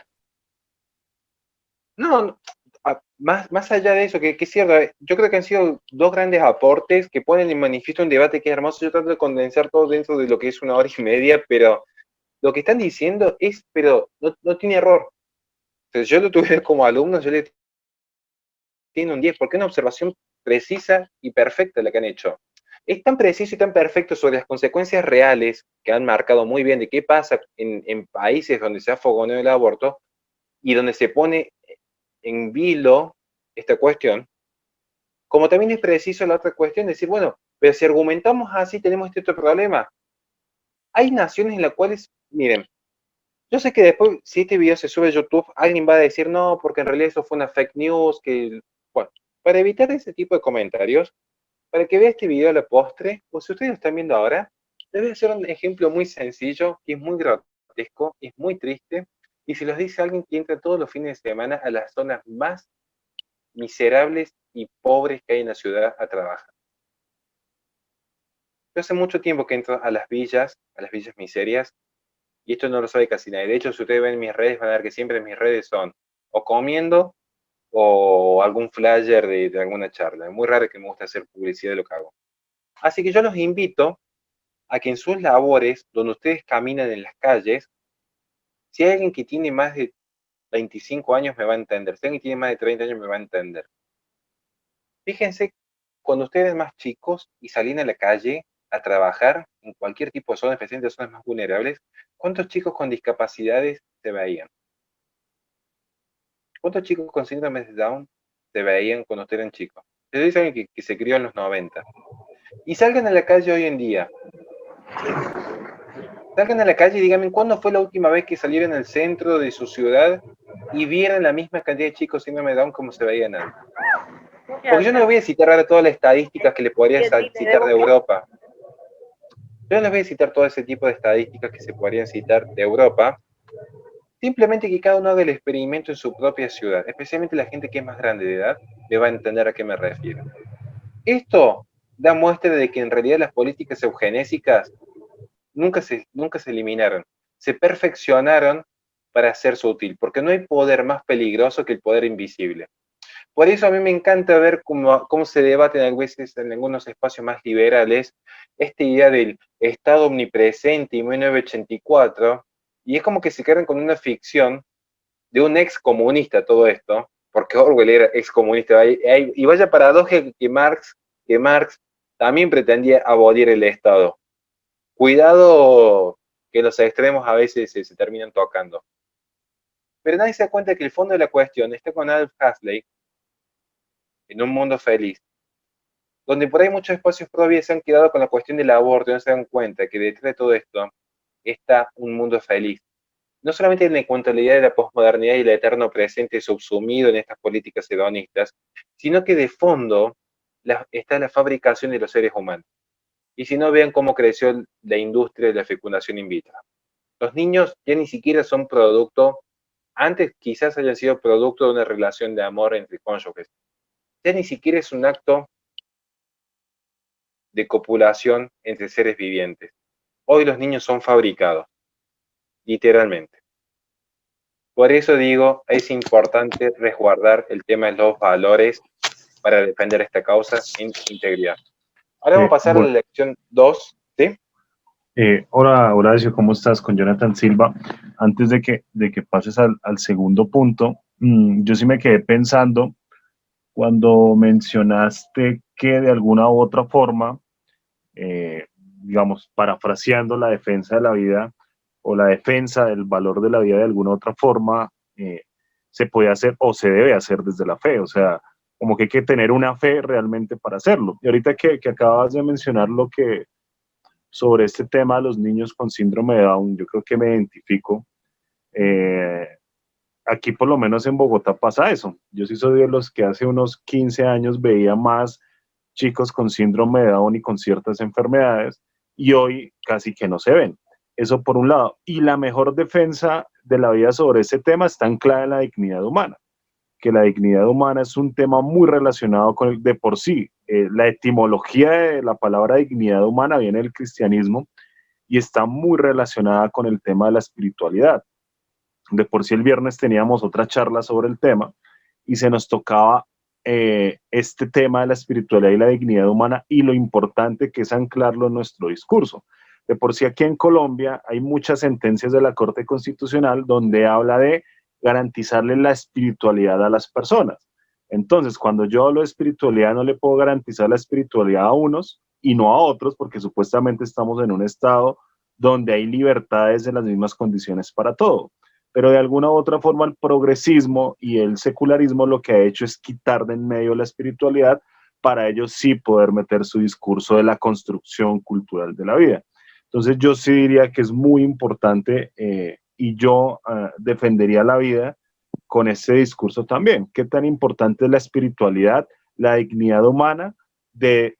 no, más allá de eso, que es cierto, yo creo que han sido dos grandes aportes que ponen en manifiesto un debate que es hermoso. Yo trato de condensar todo dentro de lo que es 1 hora y media, pero lo que están diciendo pero no tiene error. Entonces, yo lo tuve como alumno, yo le tiene un 10, porque es una observación precisa y perfecta la que han hecho. Es tan preciso y tan perfecto sobre las consecuencias reales que han marcado muy bien de qué pasa en países donde se ha fogoneado el aborto y donde se pone en vilo esta cuestión, como también es preciso la otra cuestión, decir, bueno, pero si argumentamos así tenemos este otro problema. Hay naciones en las cuales, miren, yo sé que después, si este video se sube a YouTube, alguien va a decir, no, porque en realidad eso fue una fake news, que, bueno, para evitar ese tipo de comentarios, para que vea este video a la postre, o si ustedes lo están viendo ahora, les voy a hacer un ejemplo muy sencillo, que es muy grotesco, es muy triste, y se los dice alguien que entra todos los fines de semana a las zonas más miserables y pobres que hay en la ciudad a trabajar. Yo hace mucho tiempo que entro a las villas miserias, y esto no lo sabe casi nadie. De hecho, si ustedes ven mis redes, van a ver que siempre mis redes son o comiendo o algún flyer de alguna charla. Es muy raro que me guste hacer publicidad de lo que hago. Así que yo los invito a que en sus labores, donde ustedes caminan en las calles, si hay alguien que tiene más de 25 años me va a entender, si alguien tiene más de 30 años me va a entender. Fíjense, cuando ustedes más chicos y salían a la calle a trabajar en cualquier tipo de zona, especialmente en zonas más vulnerables, ¿cuántos chicos con discapacidades se veían? ¿Cuántos chicos con síndrome de Down se veían cuando ustedes eran chicos? Les dice alguien que se crió en los 90. Y salgan a la calle hoy en día. Salgan a la calle y díganme cuándo fue la última vez que salieron al centro de su ciudad y vieron la misma cantidad de chicos síndrome de Down como se veían antes. Porque yo no les voy a citar ahora todas las estadísticas que le podría citar de Europa. Yo no les voy a citar todo ese tipo de estadísticas que se podrían citar de Europa. Simplemente que cada uno haga el experimento en su propia ciudad, especialmente la gente que es más grande de edad, me va a entender a qué me refiero. Esto da muestra de que en realidad las políticas eugenésicas nunca se eliminaron, se perfeccionaron para hacerse útil, porque no hay poder más peligroso que el poder invisible. Por eso a mí me encanta ver cómo se debate a veces en algunos espacios más liberales esta idea del Estado omnipresente y 1984, y es como que se quedan con una ficción de un ex comunista todo esto, porque Orwell era ex comunista, y vaya paradoja que Marx también pretendía abolir el Estado. Cuidado que los extremos a veces se terminan tocando. Pero nadie se da cuenta que el fondo de la cuestión está con Aldous Huxley en Un Mundo Feliz, donde por ahí muchos espacios pro vida se han quedado con la cuestión del aborto y no se dan cuenta que detrás de todo esto está un mundo feliz. No solamente en cuanto a la idea de la posmodernidad y el eterno presente subsumido en estas políticas hedonistas, sino que de fondo está la fabricación de los seres humanos. Y si no, vean cómo creció la industria de la fecundación in vitro. Los niños ya ni siquiera son producto, antes quizás hayan sido producto de una relación de amor entre cónyuges. Ya ni siquiera es un acto de copulación entre seres vivientes. Hoy los niños son fabricados, literalmente. Por eso digo, es importante resguardar el tema de los valores para defender esta causa en integridad. Ahora vamos a pasar a la lección 2, ¿sí? Hola Horacio, ¿cómo estás? Con Jonathan Silva. Antes de que pases al segundo punto, yo sí me quedé pensando cuando mencionaste que de alguna u otra forma, digamos, parafraseando la defensa de la vida o la defensa del valor de la vida de alguna otra forma, se puede hacer o se debe hacer desde la fe, o sea, como que hay que tener una fe realmente para hacerlo. Y ahorita que acabas de mencionar lo que sobre este tema de los niños con síndrome de Down, yo creo que me identifico. Aquí por lo menos en Bogotá pasa eso. Yo sí soy de los que hace unos 15 años veía más chicos con síndrome de Down y con ciertas enfermedades, y hoy casi que no se ven. Eso por un lado. Y la mejor defensa de la vida sobre ese tema está anclada en la dignidad humana, que la dignidad humana es un tema muy relacionado con el de por sí. La etimología de la palabra dignidad humana viene del cristianismo y está muy relacionada con el tema de la espiritualidad. De por sí el viernes teníamos otra charla sobre el tema y se nos tocaba este tema de la espiritualidad y la dignidad humana y lo importante que es anclarlo en nuestro discurso. De por sí aquí en Colombia hay muchas sentencias de la Corte Constitucional donde habla de garantizarle la espiritualidad a las personas. Entonces, cuando yo hablo de espiritualidad, no le puedo garantizar la espiritualidad a unos y no a otros, porque supuestamente estamos en un estado donde hay libertades en las mismas condiciones para todo. Pero de alguna u otra forma el progresismo y el secularismo lo que ha hecho es quitar de en medio la espiritualidad para ellos sí poder meter su discurso de la construcción cultural de la vida. Entonces yo sí diría que es muy importante y yo defendería la vida con ese discurso también. ¿Qué tan importante es la espiritualidad, la dignidad humana desde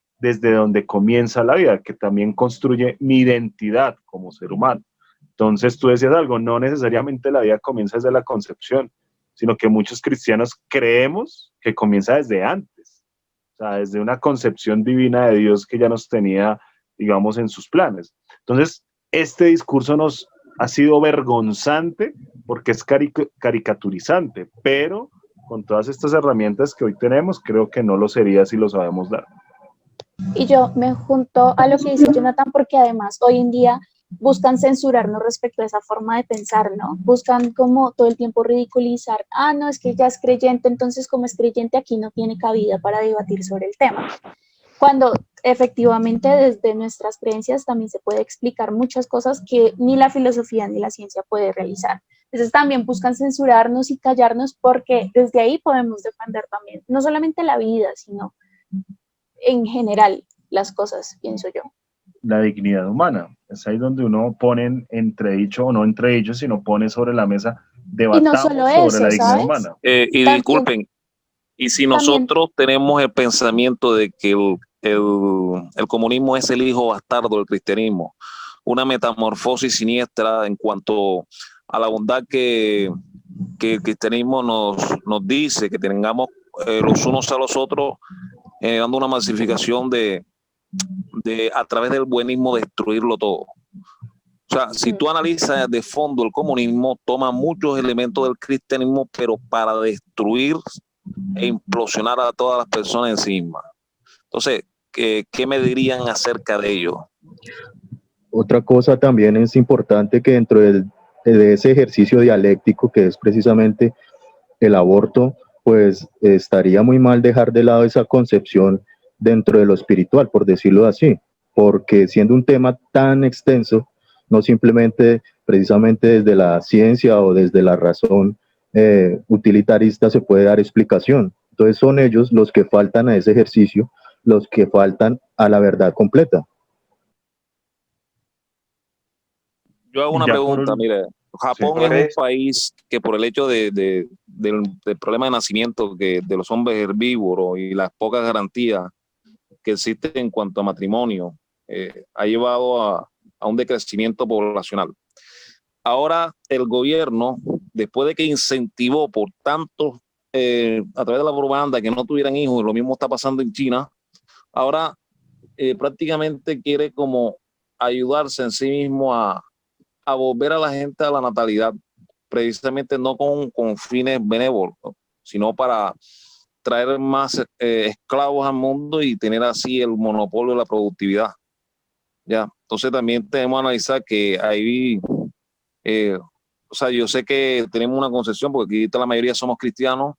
donde comienza la vida, que también construye mi identidad como ser humano? Entonces tú decías algo, no necesariamente la vida comienza desde la concepción, sino que muchos cristianos creemos que comienza desde antes, o sea, desde una concepción divina de Dios que ya nos tenía, digamos, en sus planes. Entonces, este discurso nos ha sido vergonzante porque es caricaturizante, pero con todas estas herramientas que hoy tenemos, creo que no lo sería si lo sabemos dar. Y yo me junto a lo que dice Jonathan porque además hoy en día buscan censurarnos respecto a esa forma de pensar, ¿no? Buscan como todo el tiempo ridiculizar, no, es que ya es creyente, entonces como es creyente aquí no tiene cabida para debatir sobre el tema. Cuando efectivamente desde nuestras creencias también se puede explicar muchas cosas que ni la filosofía ni la ciencia puede realizar. Entonces también buscan censurarnos y callarnos porque desde ahí podemos defender también, no solamente la vida, sino en general las cosas, pienso yo. La dignidad humana, es ahí donde uno pone en entredicho, o no entredicho, sino pone sobre la mesa, debatamos no solo sobre eso, la dignidad ¿sabes? humana. Y También, disculpen, y si nosotros tenemos el pensamiento de que el comunismo es el hijo bastardo del cristianismo, una metamorfosis siniestra en cuanto a la bondad que el cristianismo nos dice, que tengamos los unos a los otros, dando una masificación de a través del buenismo destruirlo todo. O sea, si tú analizas de fondo el comunismo, toma muchos elementos del cristianismo, pero para destruir e implosionar a todas las personas encima. Entonces, ¿qué me dirían acerca de ello? Otra cosa también es importante que dentro de ese ejercicio dialéctico que es precisamente el aborto, pues estaría muy mal dejar de lado esa concepción dentro de lo espiritual, por decirlo así, porque siendo un tema tan extenso, no simplemente precisamente desde la ciencia o desde la razón utilitarista se puede dar explicación. Entonces son ellos los que faltan a ese ejercicio, los que faltan a la verdad completa. Yo hago una Ya por pregunta, mire, Japón es un país que por el hecho del problema de nacimiento de los hombres herbívoros y las pocas garantías que existen en cuanto a matrimonio, ha llevado a un decrecimiento poblacional. Ahora el gobierno, después de que incentivó por tanto a través de la propaganda que no tuvieran hijos, lo mismo está pasando en China, ahora prácticamente quiere como ayudarse en sí mismo a volver a la gente a la natalidad, precisamente no con fines benévolos, sino para traer más esclavos al mundo y tener así el monopolio de la productividad. ¿Ya? Entonces también tenemos que analizar que ahí, o sea, yo sé que tenemos una concepción, porque aquí la mayoría somos cristianos,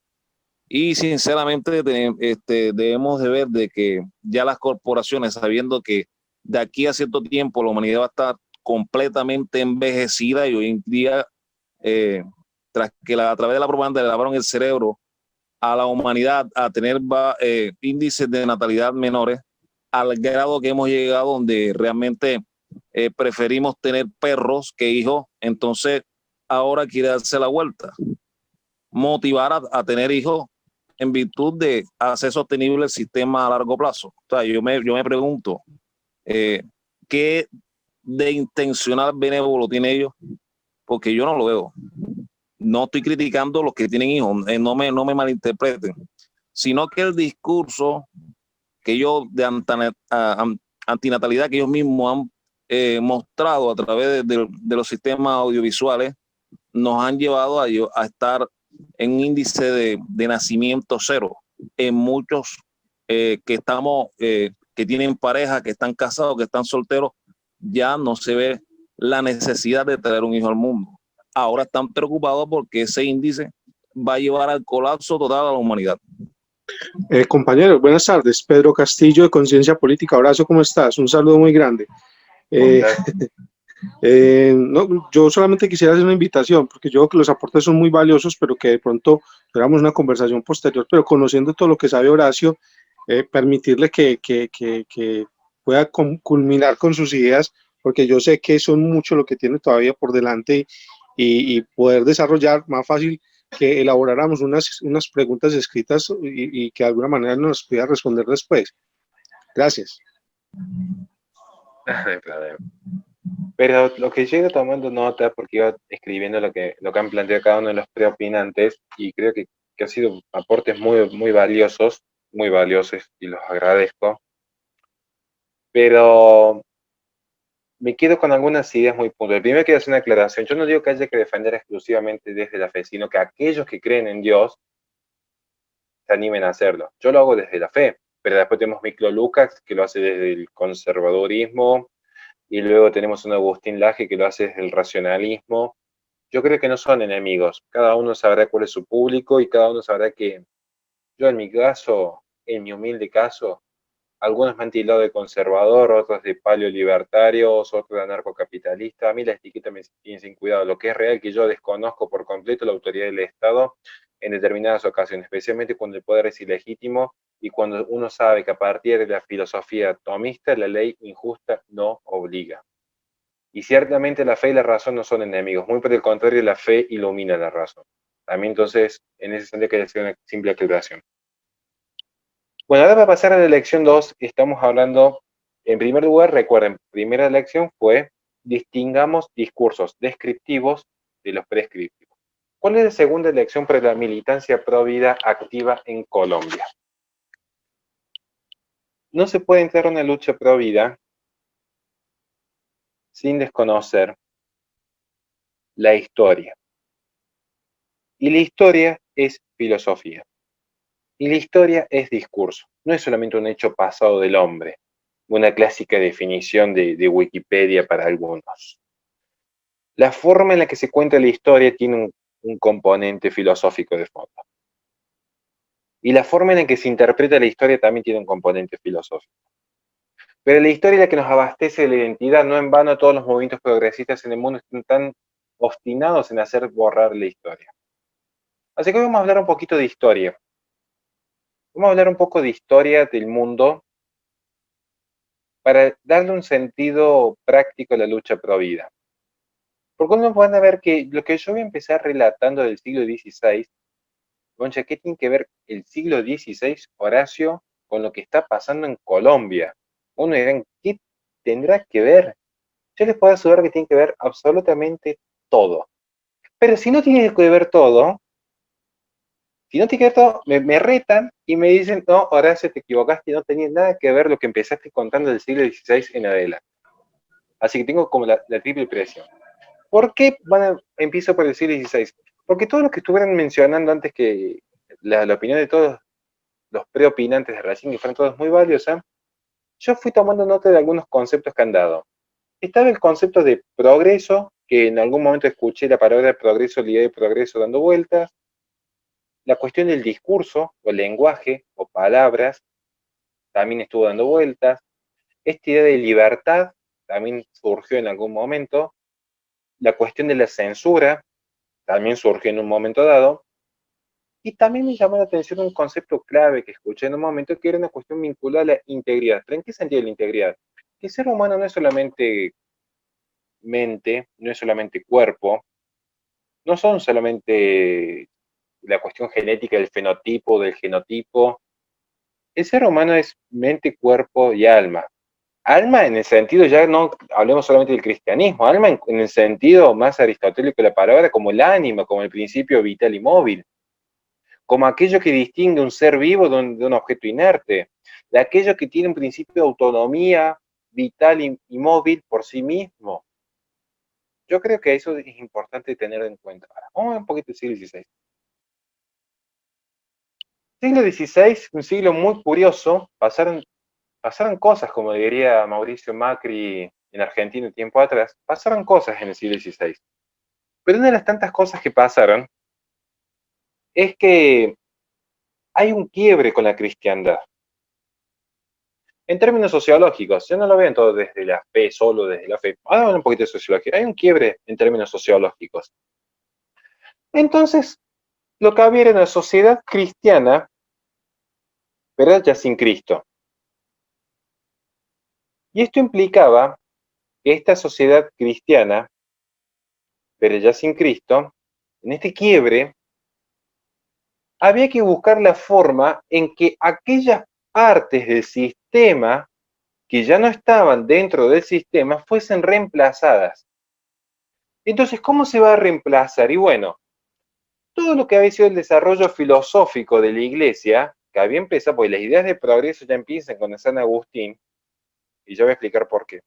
y sinceramente debemos de ver de que ya las corporaciones, sabiendo que de aquí a cierto tiempo la humanidad va a estar completamente envejecida, y hoy en día, tras que a través de la propaganda le lavaron el cerebro a la humanidad a tener índices de natalidad menores, al grado que hemos llegado donde realmente preferimos tener perros que hijos. Entonces ahora quiere darse la vuelta, motivar a tener hijos en virtud de hacer sostenible el sistema a largo plazo. O sea, yo me pregunto, ¿qué de intencional benévolo tiene ellos? Porque yo no lo veo. No estoy criticando a los que tienen hijos, no me malinterpreten, sino que el discurso que ellos de antinatalidad que ellos mismos han mostrado a través de los sistemas audiovisuales nos han llevado a estar en un índice de nacimiento cero en muchos que tienen pareja, que están casados, que están solteros. Ya no se ve la necesidad de traer un hijo al mundo. Ahora están preocupados porque ese índice va a llevar al colapso total a la humanidad. Compañeros, buenas tardes. Pedro Castillo, de Conciencia Política. Horacio, ¿cómo estás? Un saludo muy grande. No, yo solamente quisiera hacer una invitación, porque yo creo que los aportes son muy valiosos, pero que de pronto tuviéramos una conversación posterior, pero conociendo todo lo que sabe Horacio, permitirle que pueda culminar con sus ideas, porque yo sé que son mucho lo que tiene todavía por delante, y poder desarrollar más fácil que elaboráramos unas preguntas escritas y que de alguna manera nos pudiera responder después. Gracias. Pero lo que yo he ido tomando nota, porque iba escribiendo lo que han planteado cada uno de los preopinantes, y creo que han sido aportes muy valiosos, y los agradezco. Pero me quedo con algunas ideas muy puntuales. Primero quiero hacer una aclaración. Yo no digo que haya que defender exclusivamente desde la fe, sino que aquellos que creen en Dios se animen a hacerlo. Yo lo hago desde la fe, pero después tenemos Miklo Lukács, que lo hace desde el conservadurismo, y luego tenemos un Agustín Laje que lo hace desde el racionalismo. Yo creo que no son enemigos. Cada uno sabrá cuál es su público, y cada uno sabrá que yo en mi caso, en mi humilde caso, algunos me han tildado de conservador, otros de paleolibertarios, otros de anarcocapitalista. A mí la etiqueta me tiene sin cuidado. Lo que es real es que yo desconozco por completo la autoridad del Estado en determinadas ocasiones, especialmente cuando el poder es ilegítimo y cuando uno sabe que a partir de la filosofía tomista la ley injusta no obliga. Y ciertamente la fe y la razón no son enemigos, muy por el contrario, la fe ilumina la razón. También entonces, en ese sentido, quería hacer una simple aclaración. Bueno, ahora va a pasar a la lección 2, estamos hablando, en primer lugar, recuerden, primera lección fue, distingamos discursos descriptivos de los prescriptivos. ¿Cuál es la segunda lección para la militancia pro vida activa en Colombia? No se puede entrar a una lucha pro vida sin desconocer la historia. Y la historia es filosofía. Y la historia es discurso. No es solamente un hecho pasado del hombre, una clásica definición de Wikipedia para algunos. La forma en la que se cuenta la historia tiene un componente filosófico de fondo. Y la forma en la que se interpreta la historia también tiene un componente filosófico. Pero la historia es la que nos abastece de la identidad. No en vano todos los movimientos progresistas en el mundo están tan obstinados en hacer borrar la historia. Así que hoy vamos a hablar un poquito de historia. Vamos a hablar un poco de historia del mundo para darle un sentido práctico a la lucha pro vida. Porque uno van a ver que lo que yo voy a empezar relatando del siglo XVI, concha, ¿qué tiene que ver el siglo XVI, Horacio, con lo que está pasando en Colombia? Uno dirá, ¿qué tendrá que ver? Yo les puedo asegurar que tiene que ver absolutamente todo. Pero si no tiene que ver todo, si no tiene que ver todo, me retan y me dicen, no, Horacio, te equivocaste, no tenía nada que ver lo que empezaste contando del siglo XVI en adelante. Así que tengo como la triple presión. ¿Por qué empiezo por el siglo XVI? Porque todos los que estuvieron mencionando antes, que la opinión de todos los preopinantes de Racing, que fueron todos muy valiosos, yo fui tomando nota de algunos conceptos que han dado. Estaba el concepto de progreso, que en algún momento escuché la palabra progreso, la idea de progreso dando vueltas. La cuestión del discurso, o lenguaje, o palabras, también estuvo dando vueltas. Esta idea de libertad también surgió en algún momento. La cuestión de la censura también surgió en un momento dado. Y también me llamó la atención un concepto clave que escuché en un momento, que era una cuestión vinculada a la integridad. ¿Pero en qué sentido la integridad? Que el ser humano no es solamente mente, no es solamente cuerpo, no son solamente la cuestión genética del fenotipo, del genotipo. El ser humano es mente, cuerpo y alma. Alma en el sentido, ya no hablemos solamente del cristianismo, alma en el sentido más aristotélico de la palabra, como el ánima, como el principio vital y móvil, como aquello que distingue un ser vivo de un objeto inerte, de aquello que tiene un principio de autonomía vital y móvil por sí mismo. Yo creo que eso es importante tener en cuenta. Ahora, vamos a ver un poquito del siglo XVI. Siglo XVI, un siglo muy curioso, pasaron cosas, como diría Mauricio Macri en Argentina un tiempo atrás, pasaron cosas en el siglo XVI. Pero una de las tantas cosas que pasaron es que hay un quiebre con la cristiandad. En términos sociológicos, yo no lo veo todo desde la fe, solo desde la fe. Vamos a hablar un poquito de sociología. Hay un quiebre en términos sociológicos. Entonces, lo que había era una sociedad cristiana, pero ya sin Cristo. Y esto implicaba que esta sociedad cristiana, pero ya sin Cristo, en este quiebre, había que buscar la forma en que aquellas partes del sistema que ya no estaban dentro del sistema fuesen reemplazadas. Entonces, ¿cómo se va a reemplazar? Y bueno, todo lo que había sido el desarrollo filosófico de la Iglesia, que había empezado, porque las ideas de progreso ya empiezan con San Agustín, y yo voy a explicar por qué.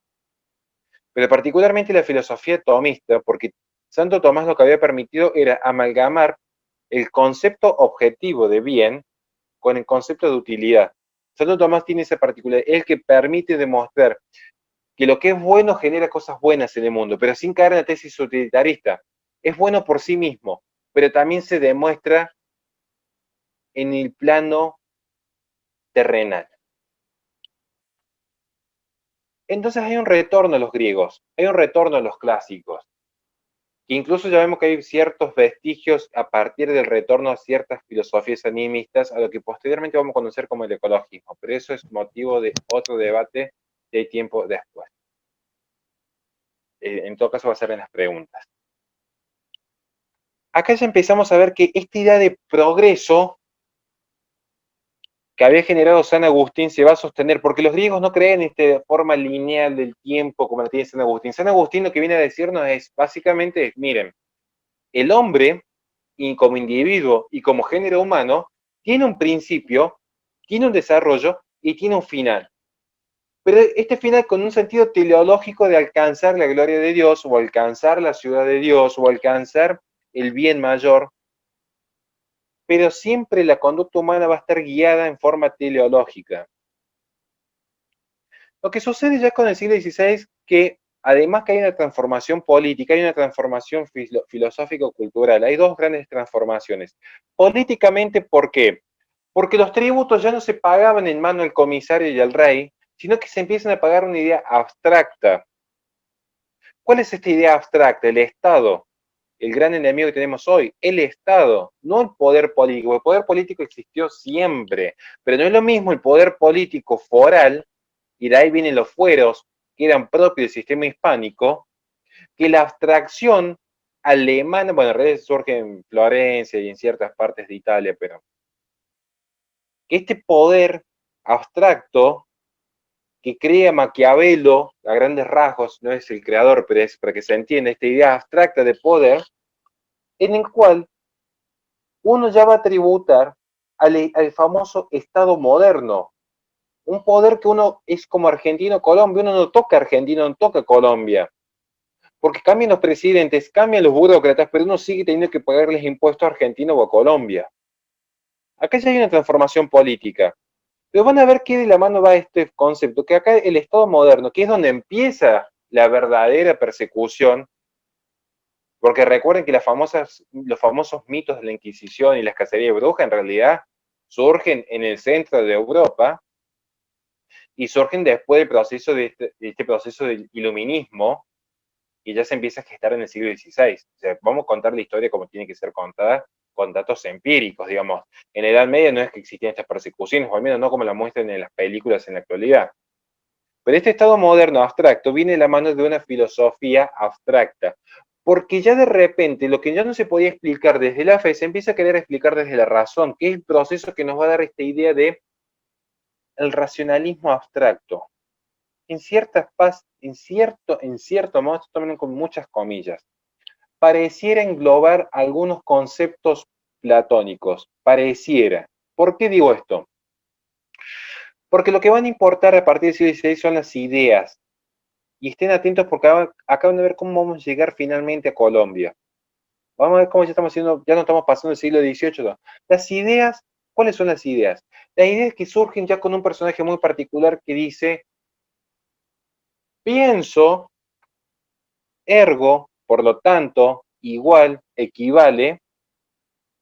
Pero particularmente la filosofía tomista, porque Santo Tomás lo que había permitido era amalgamar el concepto objetivo de bien con el concepto de utilidad. Santo Tomás tiene esa particularidad, es el que permite demostrar que lo que es bueno genera cosas buenas en el mundo, pero sin caer en la tesis utilitarista. Es bueno por sí mismo, pero también se demuestra en el plano terrenal. Entonces hay un retorno a los griegos, hay un retorno a los clásicos, que incluso ya vemos que hay ciertos vestigios a partir del retorno a ciertas filosofías animistas, a lo que posteriormente vamos a conocer como el ecologismo, pero eso es motivo de otro debate de tiempo después. En todo caso va a ser en las preguntas. Acá ya empezamos a ver que esta idea de progreso que había generado San Agustín se va a sostener, porque los griegos no creen en esta forma lineal del tiempo como la tiene San Agustín. San Agustín lo que viene a decirnos es, básicamente, miren, el hombre, y como individuo y como género humano, tiene un principio, tiene un desarrollo y tiene un final. Pero este final con un sentido teleológico de alcanzar la gloria de Dios, o alcanzar la ciudad de Dios, o alcanzar el bien mayor, pero siempre la conducta humana va a estar guiada en forma teleológica. Lo que sucede ya con el siglo XVI, que además que hay una transformación política, hay una transformación filosófico-cultural, hay dos grandes transformaciones. Políticamente, ¿por qué? Porque los tributos ya no se pagaban en mano al comisario y al rey, sino que se empiezan a pagar una idea abstracta. ¿Cuál es esta idea abstracta? El Estado. El gran enemigo que tenemos hoy, el Estado, no el poder político. El poder político existió siempre, pero no es lo mismo el poder político foral, y de ahí vienen los fueros que eran propios del sistema hispánico, que la abstracción alemana, bueno, en realidad surge en Florencia y en ciertas partes de Italia, pero que este poder abstracto que crea Maquiavelo, a grandes rasgos, no es el creador, pero es para que se entienda esta idea abstracta de poder, en el cual uno ya va a tributar al famoso Estado moderno, un poder que uno es como argentino Colombia, uno no toca Argentina, no toca Colombia, porque cambian los presidentes, cambian los burócratas, pero uno sigue teniendo que pagarles impuestos a Argentina o a Colombia. Acá ya hay una transformación política, pero van a ver que de la mano va este concepto, que acá el Estado moderno, que es donde empieza la verdadera persecución, porque recuerden que los famosos mitos de la Inquisición y las cacerías de brujas en realidad surgen en el centro de Europa y surgen después del proceso de este proceso del iluminismo, y ya se empieza a gestar en el siglo XVI. O sea, vamos a contar la historia como tiene que ser contada, con datos empíricos, digamos. En la Edad Media no es que existían estas persecuciones, o al menos no como la muestran en las películas en la actualidad. Pero este Estado moderno abstracto viene de la mano de una filosofía abstracta, porque ya de repente lo que ya no se podía explicar desde la fe se empieza a querer explicar desde la razón, que es el proceso que nos va a dar esta idea de el racionalismo abstracto. En cierto modo, esto también con muchas comillas, pareciera englobar algunos conceptos platónicos, pareciera. ¿Por qué digo esto? Porque lo que van a importar a partir del siglo XVI son las ideas, y estén atentos porque acaban de ver cómo vamos a llegar finalmente a Colombia. Vamos a ver cómo ya estamos haciendo, ya no estamos pasando el siglo XVIII. No. Las ideas, ¿cuáles son las ideas? Las ideas que surgen ya con un personaje muy particular que dice, pienso, ergo, por lo tanto, igual, equivale,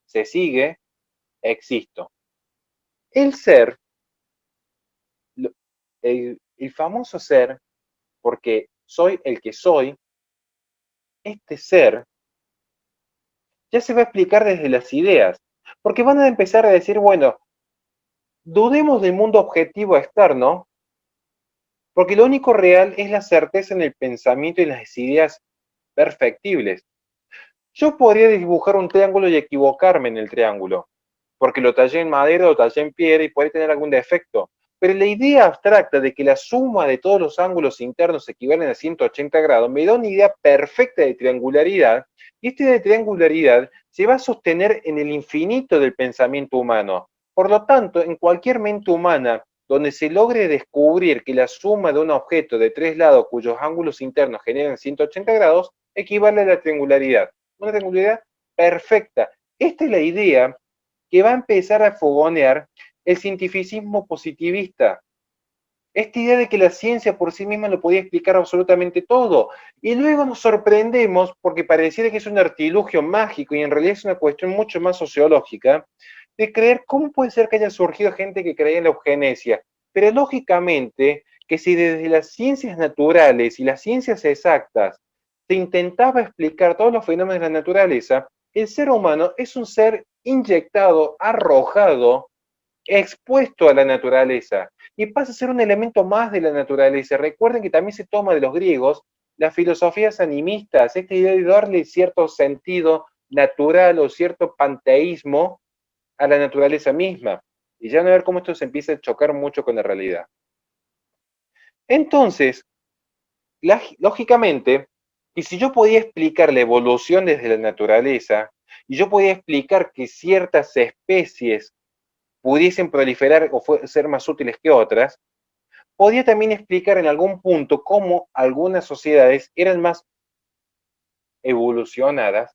se sigue, existo. El ser, el famoso ser, porque soy el que soy, este ser ya se va a explicar desde las ideas, porque van a empezar a decir, bueno, dudemos del mundo objetivo externo, porque lo único real es la certeza en el pensamiento y las ideas perfectibles. Yo podría dibujar un triángulo y equivocarme en el triángulo, porque lo tallé en madera, lo tallé en piedra y puede tener algún defecto. Pero la idea abstracta de que la suma de todos los ángulos internos equivalen a 180 grados me da una idea perfecta de triangularidad, y esta idea de triangularidad se va a sostener en el infinito del pensamiento humano. Por lo tanto, en cualquier mente humana donde se logre descubrir que la suma de un objeto de tres lados cuyos ángulos internos generan 180 grados equivale a la triangularidad. Una triangularidad perfecta. Esta es la idea que va a empezar a fogonear el cientificismo positivista. Esta idea de que la ciencia por sí misma lo podía explicar absolutamente todo. Y luego nos sorprendemos porque pareciera que es un artilugio mágico y en realidad es una cuestión mucho más sociológica de creer cómo puede ser que haya surgido gente que creía en la eugenesia. Pero lógicamente que si desde las ciencias naturales y las ciencias exactas se intentaba explicar todos los fenómenos de la naturaleza, el ser humano es un ser inyectado, arrojado, expuesto a la naturaleza y pasa a ser un elemento más de la naturaleza. Recuerden que también se toma de los griegos las filosofías animistas, esta idea de darle cierto sentido natural o cierto panteísmo a la naturaleza misma. Y ya van a ver cómo esto se empieza a chocar mucho con la realidad. Entonces, lógicamente, y si yo podía explicar la evolución desde la naturaleza, y yo podía explicar que ciertas especies pudiesen proliferar o ser más útiles que otras, podía también explicar en algún punto cómo algunas sociedades eran más evolucionadas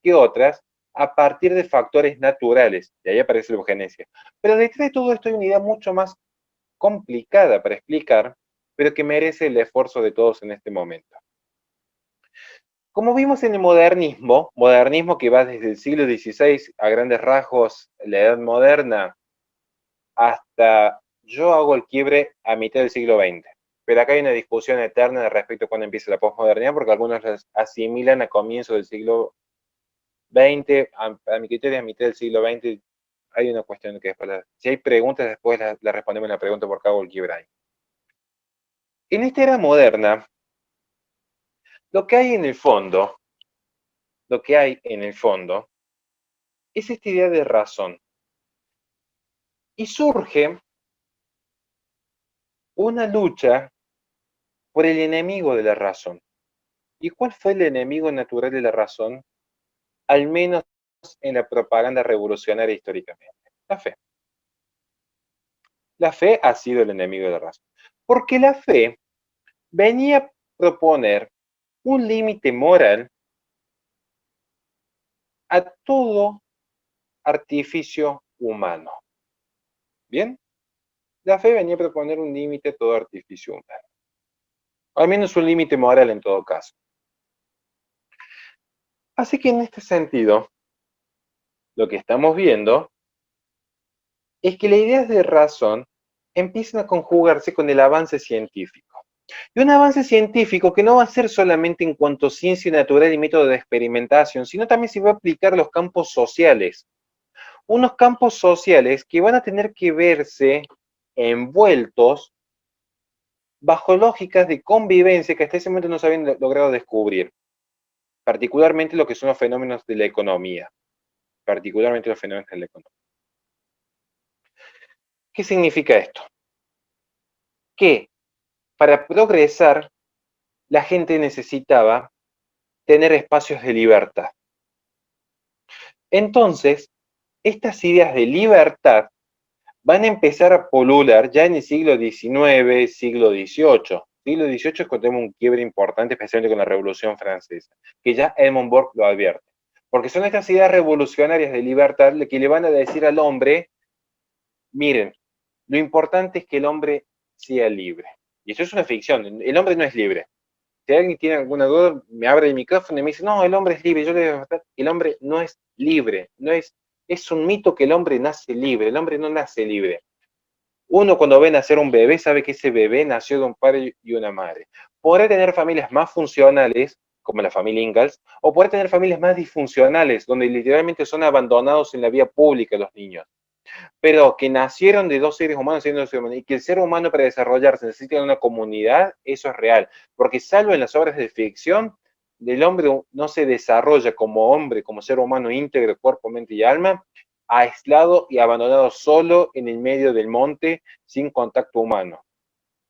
que otras a partir de factores naturales, y ahí aparece la eugenesia. Pero detrás de todo esto hay una idea mucho más complicada para explicar, pero que merece el esfuerzo de todos en este momento. Como vimos en el modernismo que va desde el siglo XVI a grandes rasgos, la Edad Moderna, hasta yo hago el quiebre a mitad del siglo XX. Pero acá hay una discusión eterna respecto a cuándo empieza la posmodernidad, porque algunos las asimilan a comienzos del siglo XX, a mi criterio a mitad del siglo XX. Hay una cuestión que después, si hay preguntas, después la respondemos en la pregunta por qué hago el quiebre ahí. En esta era moderna, lo que hay en el fondo, es esta idea de razón. Y surge una lucha por el enemigo de la razón. ¿Y cuál fue el enemigo natural de la razón? Al menos en la propaganda revolucionaria históricamente. La fe. La fe ha sido el enemigo de la razón. Porque la fe venía a proponer un límite moral a todo artificio humano. ¿Bien? La fe venía a proponer un límite a todo artificio humano. Al menos un límite moral en todo caso. Así que en este sentido, lo que estamos viendo es que las ideas de razón empiezan a conjugarse con el avance científico. Y un avance científico que no va a ser solamente en cuanto a ciencia natural y método de experimentación, sino también se va a aplicar a los campos sociales. Unos campos sociales que van a tener que verse envueltos bajo lógicas de convivencia que hasta ese momento no se habían logrado descubrir. Particularmente lo que son los fenómenos de la economía. ¿Qué significa esto? Que para progresar la gente necesitaba tener espacios de libertad. Entonces, estas ideas de libertad van a empezar a pulular ya en el siglo XIX, siglo XVIII. Siglo XVIII es cuando tenemos un quiebre importante, especialmente con la Revolución Francesa, que ya Edmund Burke lo advierte. Porque son estas ideas revolucionarias de libertad que le van a decir al hombre, miren, lo importante es que el hombre sea libre. Y eso es una ficción, el hombre no es libre. Si alguien tiene alguna duda, me abre el micrófono y me dice, no, el hombre es libre. Yo le digo, el hombre no es libre, es un mito que el hombre nace libre, el hombre no nace libre. Uno cuando ve nacer un bebé sabe que ese bebé nació de un padre y una madre. Podrá tener familias más funcionales, como la familia Ingalls, o podrá tener familias más disfuncionales, donde literalmente son abandonados en la vía pública los niños. Pero que nacieron de dos seres humanos y que el ser humano para desarrollarse necesita una comunidad, eso es real. Porque salvo en las obras de ficción, el hombre no se desarrolla como hombre, como ser humano íntegro, cuerpo, mente y alma, aislado y abandonado solo en el medio del monte, sin contacto humano.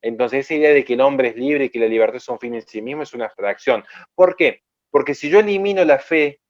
Entonces esa idea de que el hombre es libre y que la libertad es un fin en sí mismo es una abstracción. ¿Por qué? Porque si yo elimino la fe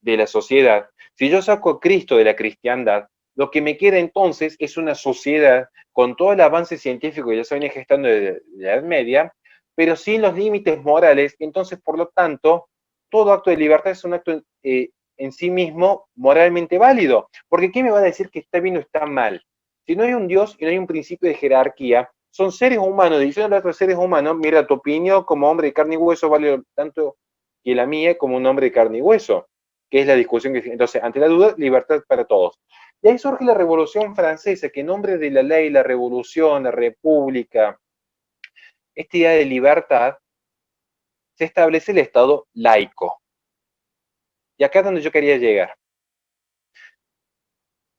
de la sociedad, si yo saco a Cristo de la cristiandad, lo que me queda entonces es una sociedad con todo el avance científico que ya se venía gestando desde la Edad Media, pero sin los límites morales. Entonces, por lo tanto, todo acto de libertad es un acto en sí mismo moralmente válido. Porque ¿quién me va a decir que está bien o está mal? Si no hay un Dios y no hay un principio de jerarquía, son seres humanos, diciendo a otros seres humanos, mira, tu opinión como hombre de carne y hueso vale tanto que la mía como un hombre de carne y hueso, que es la discusión que... Entonces, ante la duda, libertad para todos. Y ahí surge la Revolución Francesa, que en nombre de la ley, la revolución, la república, esta idea de libertad, se establece el Estado laico. Y acá es donde yo quería llegar.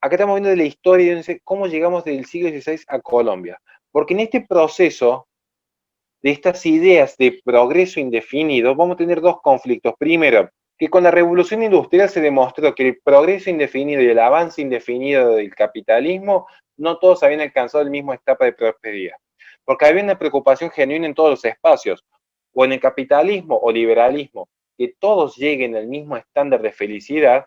Acá estamos viendo de la historia de cómo llegamos del siglo XVI a Colombia. Porque en este proceso de estas ideas de progreso indefinido, vamos a tener dos conflictos. Primero, que con la revolución industrial se demostró que el progreso indefinido y el avance indefinido del capitalismo, no todos habían alcanzado la misma etapa de prosperidad. Porque había una preocupación genuina en todos los espacios, o en el capitalismo o liberalismo, que todos lleguen al mismo estándar de felicidad,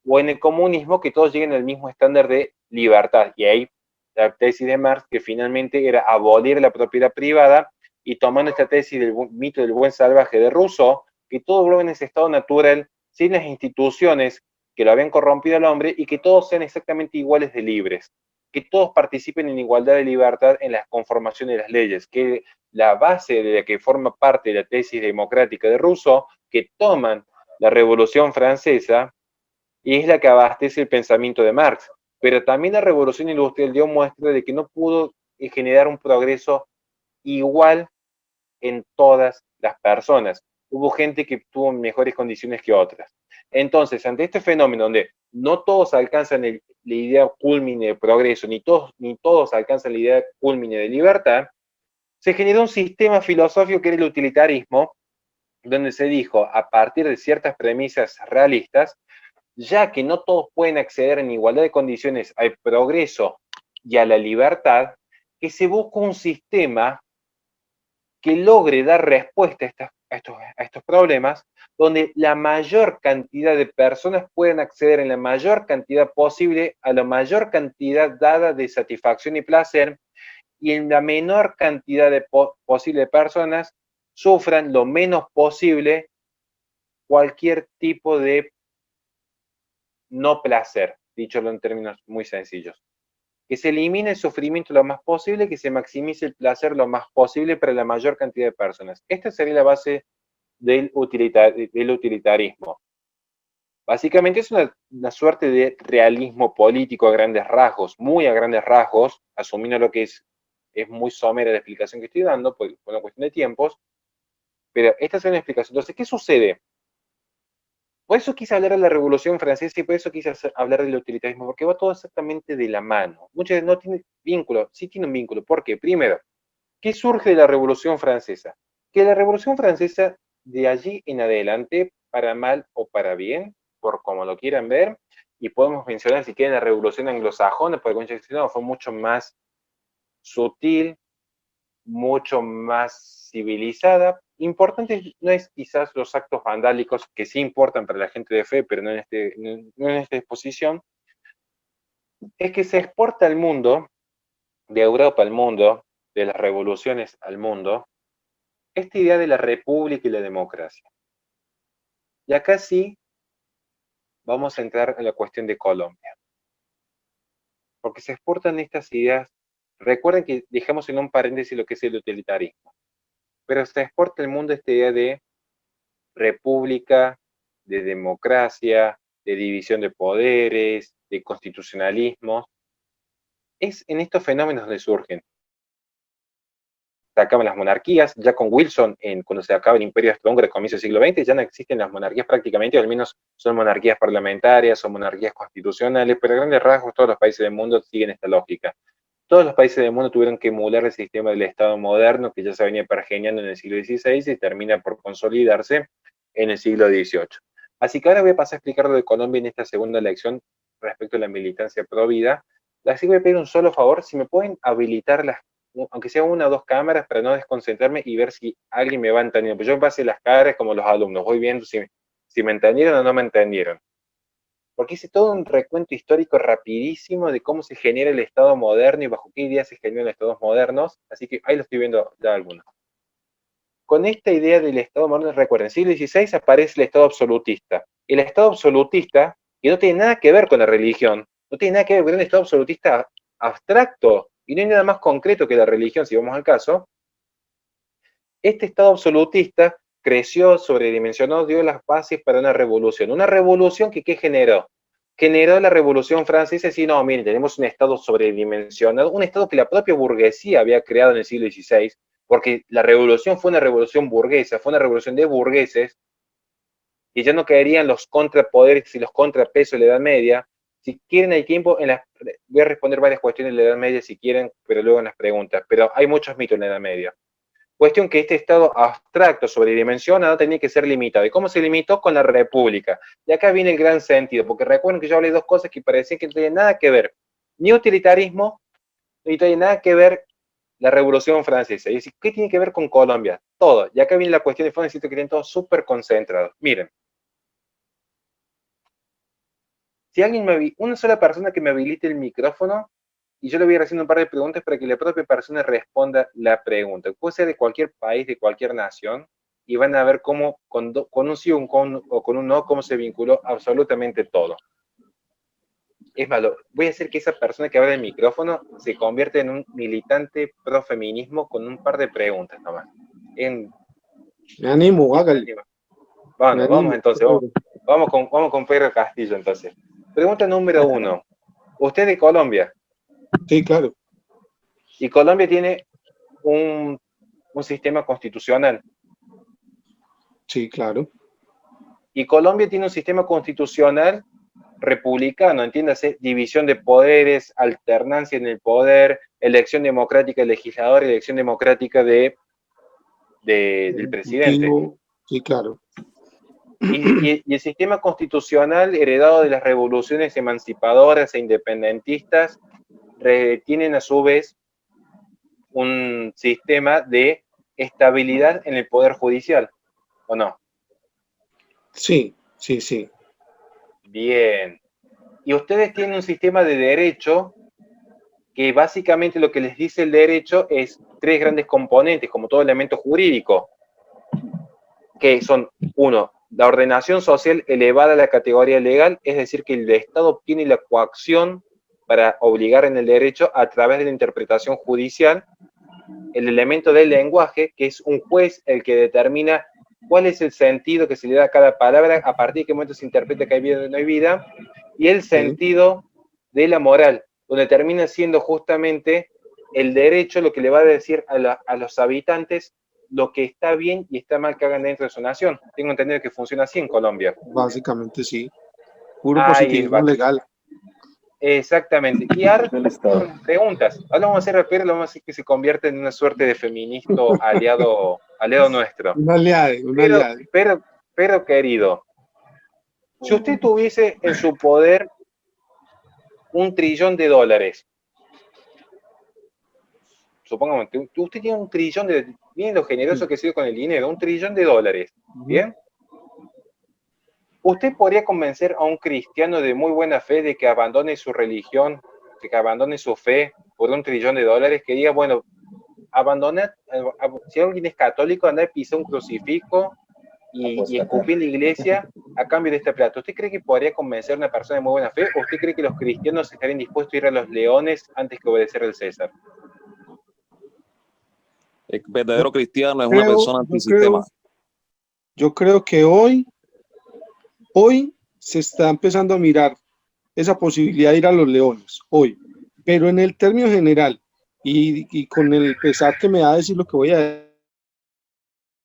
o en el comunismo, que todos lleguen al mismo estándar de libertad. Y ahí la tesis de Marx, que finalmente era abolir la propiedad privada, y tomando esta tesis del mito del buen salvaje de Rousseau, que todo vuelva en ese estado natural, sin las instituciones que lo habían corrompido al hombre, y que todos sean exactamente iguales de libres, que todos participen en igualdad de libertad en la conformación de las leyes, que la base de la que forma parte de la tesis democrática de Rousseau, que toman la Revolución Francesa, y es la que abastece el pensamiento de Marx. Pero también la revolución industrial dio muestra de que no pudo generar un progreso igual en todas las personas. Hubo gente que tuvo mejores condiciones que otras. Entonces, ante este fenómeno donde no todos alcanzan la idea culmine de progreso, ni todos alcanzan la idea culmine de libertad, se generó un sistema filosófico que era el utilitarismo, donde se dijo, a partir de ciertas premisas realistas, ya que no todos pueden acceder en igualdad de condiciones al progreso y a la libertad, que se busca un sistema que logre dar respuesta a estos problemas, donde la mayor cantidad de personas puedan acceder en la mayor cantidad posible a la mayor cantidad dada de satisfacción y placer, y en la menor cantidad de posible de personas sufran lo menos posible cualquier tipo de no placer, dicho en términos muy sencillos. Que se elimine el sufrimiento lo más posible, que se maximice el placer lo más posible para la mayor cantidad de personas. Esta sería la base del utilitarismo. Básicamente es una suerte de realismo político a grandes rasgos, muy a grandes rasgos, asumiendo lo que es muy somera la explicación que estoy dando, por una cuestión de tiempos, pero esta es una explicación. Entonces, ¿qué sucede? Por eso quise hablar de la Revolución Francesa y por eso quise hablar del utilitarismo, porque va todo exactamente de la mano. Muchas veces no tiene vínculo, sí tiene un vínculo. ¿Por qué? Primero, ¿qué surge de la Revolución Francesa? Que la Revolución Francesa, de allí en adelante, para mal o para bien, por como lo quieran ver, y podemos mencionar si quieren la Revolución Anglosajona, porque fue mucho más sutil, mucho más civilizada. Importante no es quizás los actos vandálicos, que sí importan para la gente de fe, pero no en esta exposición, es que se exporta al mundo, de Europa al mundo, de las revoluciones al mundo, esta idea de la república y la democracia. Y acá sí vamos a entrar en la cuestión de Colombia. Porque se exportan estas ideas, recuerden que dejamos en un paréntesis lo que es el utilitarismo, pero se exporta al mundo esta idea de república, de democracia, de división de poderes, de constitucionalismo. Es en estos fenómenos donde surgen. Se acaban las monarquías, ya con Wilson, cuando se acaba el Imperio Austrohúngaro a comienzos del siglo XX, ya no existen las monarquías prácticamente, o al menos son monarquías parlamentarias, son monarquías constitucionales, pero a grandes rasgos todos los países del mundo siguen esta lógica. Todos los países del mundo tuvieron que emular el sistema del Estado moderno, que ya se venía pergeñando en el siglo XVI y termina por consolidarse en el siglo XVIII. Así que ahora voy a pasar a explicar lo de Colombia en esta segunda lección respecto a la militancia pro vida. Así que voy a pedir un solo favor, si me pueden habilitar aunque sea una o dos cámaras, para no desconcentrarme y ver si alguien me va entendiendo. Pues yo base las caras como los alumnos, voy viendo si me entendieron o no me entendieron. Porque hice todo un recuento histórico rapidísimo de cómo se genera el Estado moderno y bajo qué ideas se generan los Estados modernos, así que ahí lo estoy viendo ya algunos. Con esta idea del Estado moderno, recuerden, en el siglo XVI aparece el Estado absolutista. El Estado absolutista, que no tiene nada que ver con la religión, no tiene nada que ver con un Estado absolutista abstracto, y no hay nada más concreto que la religión, si vamos al caso. Este Estado absolutista creció, sobredimensionó, dio las bases para una revolución que ¿qué generó? Generó la Revolución Francesa y decir, no, miren, tenemos un Estado sobredimensionado, un Estado que la propia burguesía había creado en el siglo XVI, porque la revolución fue una revolución burguesa, fue una revolución de burgueses, y ya no caerían los contrapoderes y los contrapesos de la Edad Media. Si quieren, hay tiempo, voy a responder varias cuestiones de la Edad Media si quieren, pero luego en las preguntas, pero hay muchos mitos en la Edad Media. Cuestión que este Estado abstracto, sobredimensionado, tenía que ser limitado. ¿Y cómo se limitó? Con la República. Y acá viene el gran sentido, porque recuerden que yo hablé de dos cosas que parecían que no tenían nada que ver, ni utilitarismo, ni tiene nada que ver la Revolución Francesa. Y decir, ¿qué tiene que ver con Colombia? Todo. Y acá viene la cuestión de fondo, necesito que estén todos súper concentrados. Miren. Si alguien una sola persona que me habilite el micrófono, y yo le voy a ir haciendo un par de preguntas para que la propia persona responda la pregunta. Puede ser de cualquier país, de cualquier nación, y van a ver cómo con un sí o con un no, cómo se vinculó absolutamente todo. Es malo, voy a hacer que esa persona que abra el micrófono se convierta en un militante pro feminismo con un par de preguntas nomás. Me animo, hágale. Bueno, vamos entonces, vamos con Pedro Castillo entonces. Pregunta número 1. Usted es de Colombia. Sí, claro. Y Colombia tiene un sistema constitucional. Sí, claro. Y Colombia tiene un sistema constitucional republicano, entiéndase, división de poderes, alternancia en el poder, elección democrática del legislador, elección democrática del presidente. Sí, claro. Y el sistema constitucional heredado de las revoluciones emancipadoras e independentistas tienen a su vez un sistema de estabilidad en el poder judicial, ¿o no? Sí, sí, sí. Bien. Y ustedes tienen un sistema de derecho que básicamente lo que les dice el derecho es tres grandes componentes, como todo elemento jurídico, que son, uno, la ordenación social elevada a la categoría legal, es decir, que el Estado obtiene la coacción para obligar en el derecho a través de la interpretación judicial. El elemento del lenguaje, que es un juez el que determina cuál es el sentido que se le da a cada palabra, a partir de qué momento se interpreta que hay vida o no hay vida, y el sentido de la moral, donde termina siendo justamente el derecho lo que le va a decir a los habitantes lo que está bien y está mal que hagan dentro de su nación. Tengo entendido que funciona así en Colombia. Básicamente sí. Puro positivismo legal. Exactamente. Y ahora preguntas. Ahora vamos a hacer rápido, vamos a hacer que se convierta en una suerte de feminista aliado nuestro. Un aliado. Pero querido, si usted tuviese en su poder $1 trillón, supongamos, usted tiene $1 trillón, miren lo generoso que ha sido con el dinero, $1 trillón, ¿bien? ¿Usted podría convencer a un cristiano de muy buena fe de que abandone su religión, de que abandone su fe por $1 trillón, que diga, bueno, abandona, si alguien es católico, anda a pisar un crucifijo y escupir la iglesia a cambio de esta plata? ¿Usted cree que podría convencer a una persona de muy buena fe? ¿O usted cree que los cristianos estarían dispuestos a ir a los leones antes que obedecer al César? El verdadero cristiano es una persona antisistema. Yo creo que hoy se está empezando a mirar esa posibilidad de ir a los leones, hoy. Pero en el término general, y con el pesar que me da decir lo que voy a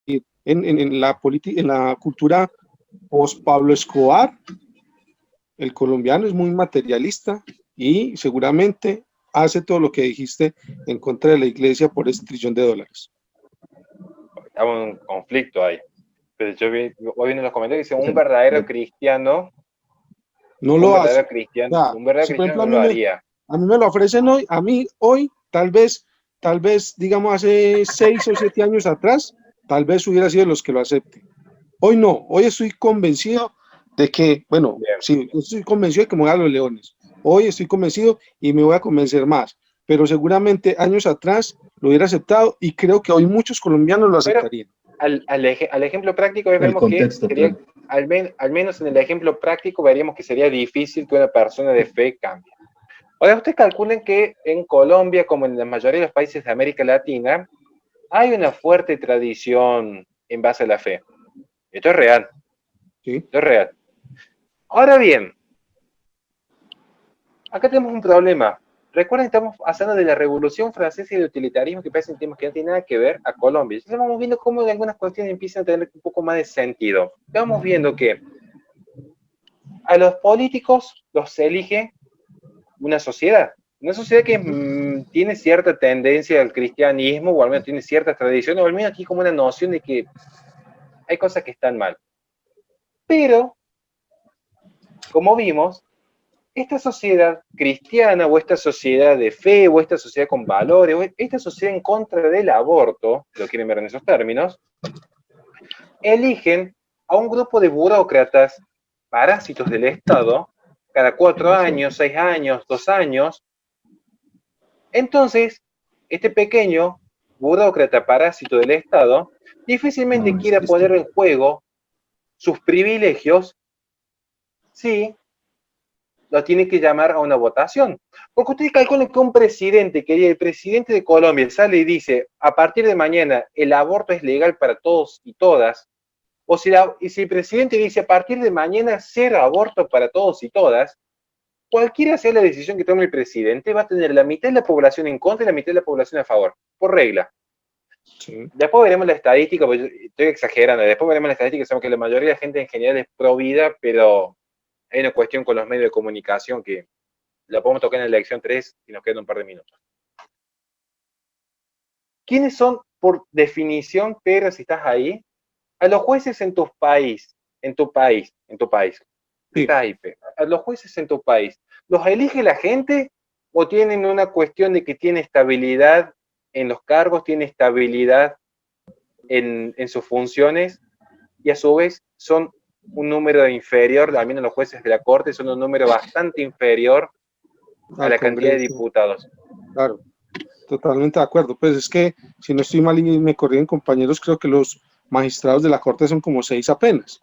decir, en la cultura post Pablo Escobar, el colombiano es muy materialista y seguramente hace todo lo que dijiste en contra de la iglesia por ese $1 trillón. Estamos en un conflicto ahí. Pero yo hoy en los comentarios dice un verdadero cristiano no lo hace. Un verdadero cristiano no lo haría. A mí me lo ofrecen hoy, hoy, tal vez, digamos, hace 6 o 7 años atrás, tal vez hubiera sido los que lo acepten. Hoy no, hoy estoy convencido de que, bueno, sí, estoy convencido de que me voy a los leones. Hoy estoy convencido y me voy a convencer más. Pero seguramente años atrás lo hubiera aceptado y creo que hoy muchos colombianos lo aceptarían. Al ejemplo práctico vemos que sería, al menos en el ejemplo práctico veríamos que sería difícil que una persona de fe cambie. Ahora, ustedes calculen que en Colombia, como en la mayoría de los países de América Latina, hay una fuerte tradición en base a la fe. Esto es real. Sí. Esto es real. Ahora bien, acá tenemos un problema. Recuerden que estamos hablando de la Revolución Francesa y del utilitarismo, que parecen temas que no tienen nada que ver a Colombia. Entonces vamos viendo cómo algunas cuestiones empiezan a tener un poco más de sentido. Estamos viendo que a los políticos los elige una sociedad que tiene cierta tendencia al cristianismo, o al menos tiene ciertas tradiciones, o al menos aquí como una noción de que hay cosas que están mal. Pero, como vimos, esta sociedad cristiana, o esta sociedad de fe, o esta sociedad con valores, o esta sociedad en contra del aborto, lo quieren ver en esos términos, eligen a un grupo de burócratas, parásitos del Estado, cada 4 años, 6 años, 2 años. Entonces, este pequeño burócrata parásito del Estado difícilmente quiera poner en juego sus privilegios si lo tiene que llamar a una votación. Porque ustedes calculan que un presidente, que el presidente de Colombia sale y dice, a partir de mañana el aborto es legal para todos y todas, y si el presidente dice, a partir de mañana cero aborto para todos y todas, cualquiera sea la decisión que tome el presidente, va a tener la mitad de la población en contra y la mitad de la población a favor, por regla. Sí. Después veremos la estadística, porque estoy exagerando, después veremos la estadística, sabemos que la mayoría de la gente en general es pro vida, pero hay una cuestión con los medios de comunicación que la podemos tocar en la elección 3 y nos quedan un par de minutos. ¿Quiénes son, por definición, Pedro, si estás ahí, a los jueces en tu país? Sí. Estás ahí, Pedro. A los jueces en tu país, ¿los elige la gente o tienen una cuestión de que tiene estabilidad en los cargos, tiene estabilidad en sus funciones y a su vez son un número inferior, al menos los jueces de la Corte son un número bastante inferior a la cantidad de diputados? Claro, totalmente de acuerdo. Pues es que, si no estoy mal y me corrigen compañeros, creo que los magistrados de la Corte son como 6 apenas,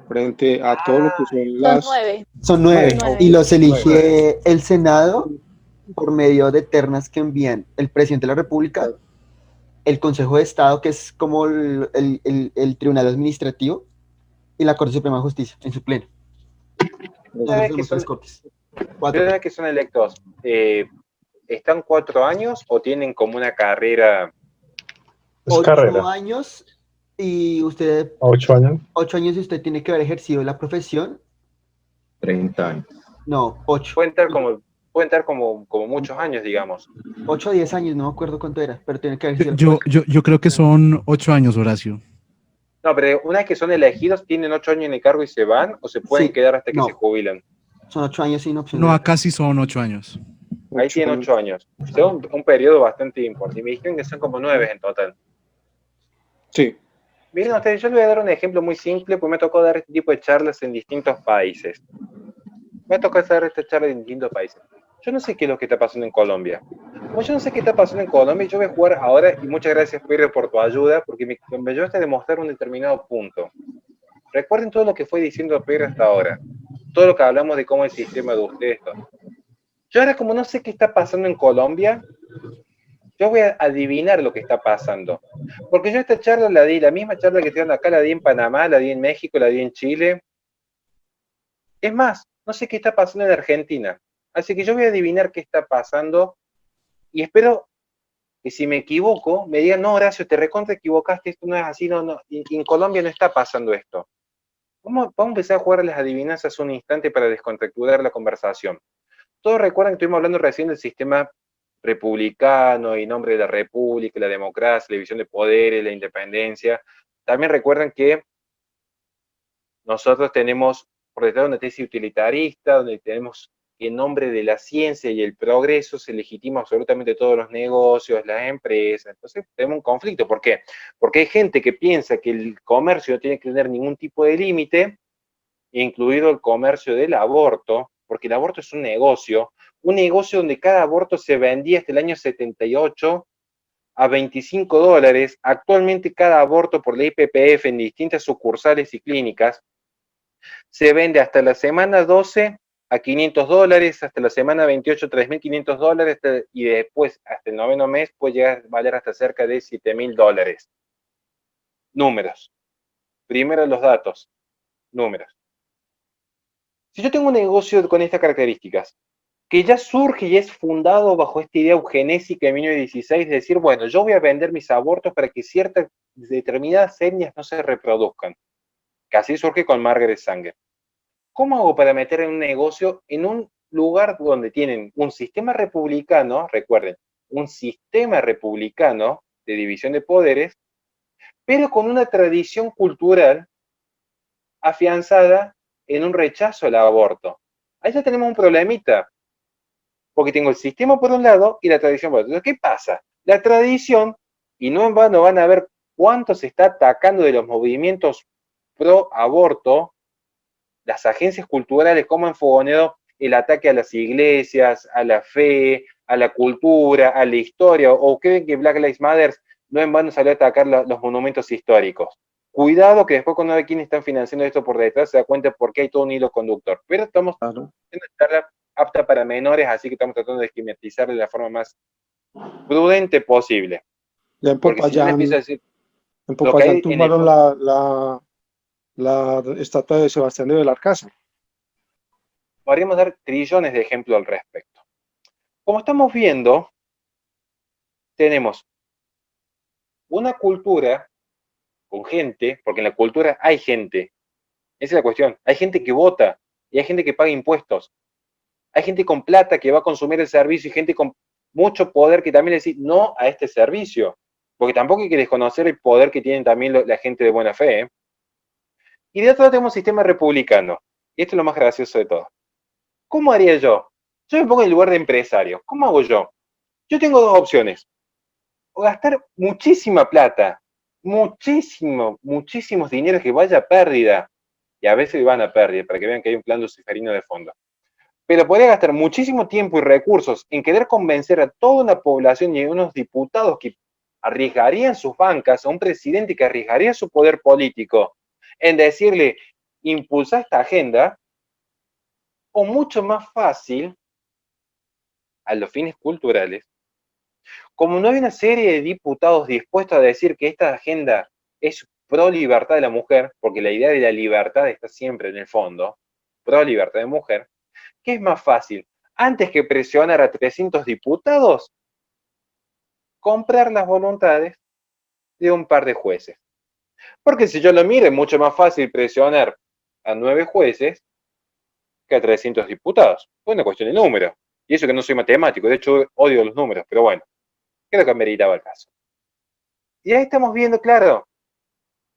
frente a todo lo que son las... Son 9. Son 9 9. y los elige el Senado por medio de ternas que envían el presidente de la República, el Consejo de Estado, que es como el Tribunal Administrativo, y la Corte Suprema de Justicia en su pleno. Una vez que son electos, ¿están 4 años o tienen como una carrera? 8 años y usted... 8 años. 8 años y usted tiene que haber ejercido la profesión. 30 años. No, 8. Pueden estar como muchos años, digamos. 8 o 10 años, no me acuerdo cuánto era, pero tiene que haber sido. Yo creo que son 8 años, Horacio. No, pero una vez que son elegidos, ¿tienen 8 años en el cargo y se van o se pueden quedar hasta que se jubilan? Son 8 años sin opción. No, acá sí son 8 años. Ahí tienen 8 años. Son un periodo bastante importante. Y me dijeron que son como 9 en total. Sí. Miren ustedes, yo les voy a dar un ejemplo muy simple, pues me tocó dar este tipo de charlas en distintos países. Me tocó dar esta charla en distintos países. Yo no sé qué es lo que está pasando en Colombia. Como yo no sé qué está pasando en Colombia, yo voy a jugar ahora, y muchas gracias, Pedro, por tu ayuda, porque me ayudaste a demostrar un determinado punto. Recuerden todo lo que fue diciendo Pedro hasta ahora. Todo lo que hablamos de cómo el sistema de ustedes. Yo ahora, como no sé qué está pasando en Colombia, yo voy a adivinar lo que está pasando. Porque yo esta charla la di, la misma charla que estoy dando acá, la di en Panamá, la di en México, la di en Chile. Es más, no sé qué está pasando en Argentina. Así que yo voy a adivinar qué está pasando y espero que si me equivoco, me digan, no, Horacio, te recontra equivocaste, esto no es así, no, y en Colombia no está pasando esto. Vamos a empezar a jugar a las adivinanzas un instante para descontracturar la conversación. Todos recuerdan que estuvimos hablando recién del sistema republicano y nombre de la república, la democracia, la división de poderes, la independencia. También recuerdan que nosotros tenemos por detrás una tesis utilitarista, donde tenemos que en nombre de la ciencia y el progreso se legitima absolutamente todos los negocios, las empresas. Entonces tenemos un conflicto. ¿Por qué? Porque hay gente que piensa que el comercio no tiene que tener ningún tipo de límite, incluido el comercio del aborto, porque el aborto es un negocio donde cada aborto se vendía hasta el año 78 a $25. Actualmente cada aborto por la IPPF en distintas sucursales y clínicas se vende hasta la semana 12 a $500, hasta la semana 28 $3.500 y después hasta el 9º mes puede llegar a valer hasta cerca de $7.000. Números. Primero los datos. Números. Si yo tengo un negocio con estas características, que ya surge y es fundado bajo esta idea eugenésica de 1916, de decir, bueno, yo voy a vender mis abortos para que ciertas determinadas etnias no se reproduzcan. Que así surge con Margaret Sanger. ¿Cómo hago para meter en un negocio en un lugar donde tienen un sistema republicano, recuerden, un sistema republicano de división de poderes, pero con una tradición cultural afianzada en un rechazo al aborto? Ahí ya tenemos un problemita, porque tengo el sistema por un lado y la tradición por otro. Entonces, ¿qué pasa? La tradición, y no en vano van a ver cuánto se está atacando de los movimientos pro aborto, las agencias culturales, cómo han fogoneado el ataque a las iglesias, a la fe, a la cultura, a la historia, o creen que Black Lives Matter no en vano salió a atacar los monumentos históricos. Cuidado que después cuando ve quiénes están financiando esto por detrás se da cuenta por qué hay todo un hilo conductor. Pero estamos en una charla apta para menores, así que estamos tratando de esquematizar de la forma más prudente posible. Ya en Porque si yo les Popayán, empiezo a decir, en Popayán tumbaron la estatua de Sebastián de Belalcázar. podríamos dar trillones de ejemplos al respecto. Como estamos viendo, tenemos una cultura con gente, porque en la cultura hay gente, esa es la cuestión, hay gente que vota y hay gente que paga impuestos, hay gente con plata que va a consumir el servicio y gente con mucho poder que también le dice no a este servicio, porque tampoco hay que desconocer el poder que tienen también la gente de buena fe, ¿eh? Y de otro lado tenemos un sistema republicano, y esto es lo más gracioso de todo. ¿Cómo haría yo? Yo me pongo en el lugar de empresario, ¿cómo hago yo? Yo tengo dos opciones, o gastar muchísima plata, muchísimos dineros que vaya a pérdida, y a veces van a pérdida, para que vean que hay un plan luciferino de fondo. Pero podría gastar muchísimo tiempo y recursos en querer convencer a toda una población y a unos diputados que arriesgarían sus bancas, a un presidente que arriesgaría su poder político, en decirle, impulsa esta agenda, o mucho más fácil, a los fines culturales, como no hay una serie de diputados dispuestos a decir que esta agenda es pro libertad de la mujer, porque la idea de la libertad está siempre en el fondo, pro libertad de mujer, ¿qué es más fácil? Antes que presionar a 300 diputados, comprar las voluntades de un par de jueces. Porque si yo lo miro, es mucho más fácil presionar a 9 jueces que a 300 diputados. Es una cuestión de número. Y eso que no soy matemático, de hecho odio los números, pero bueno, creo que ameritaba el caso. Y ahí estamos viendo, claro,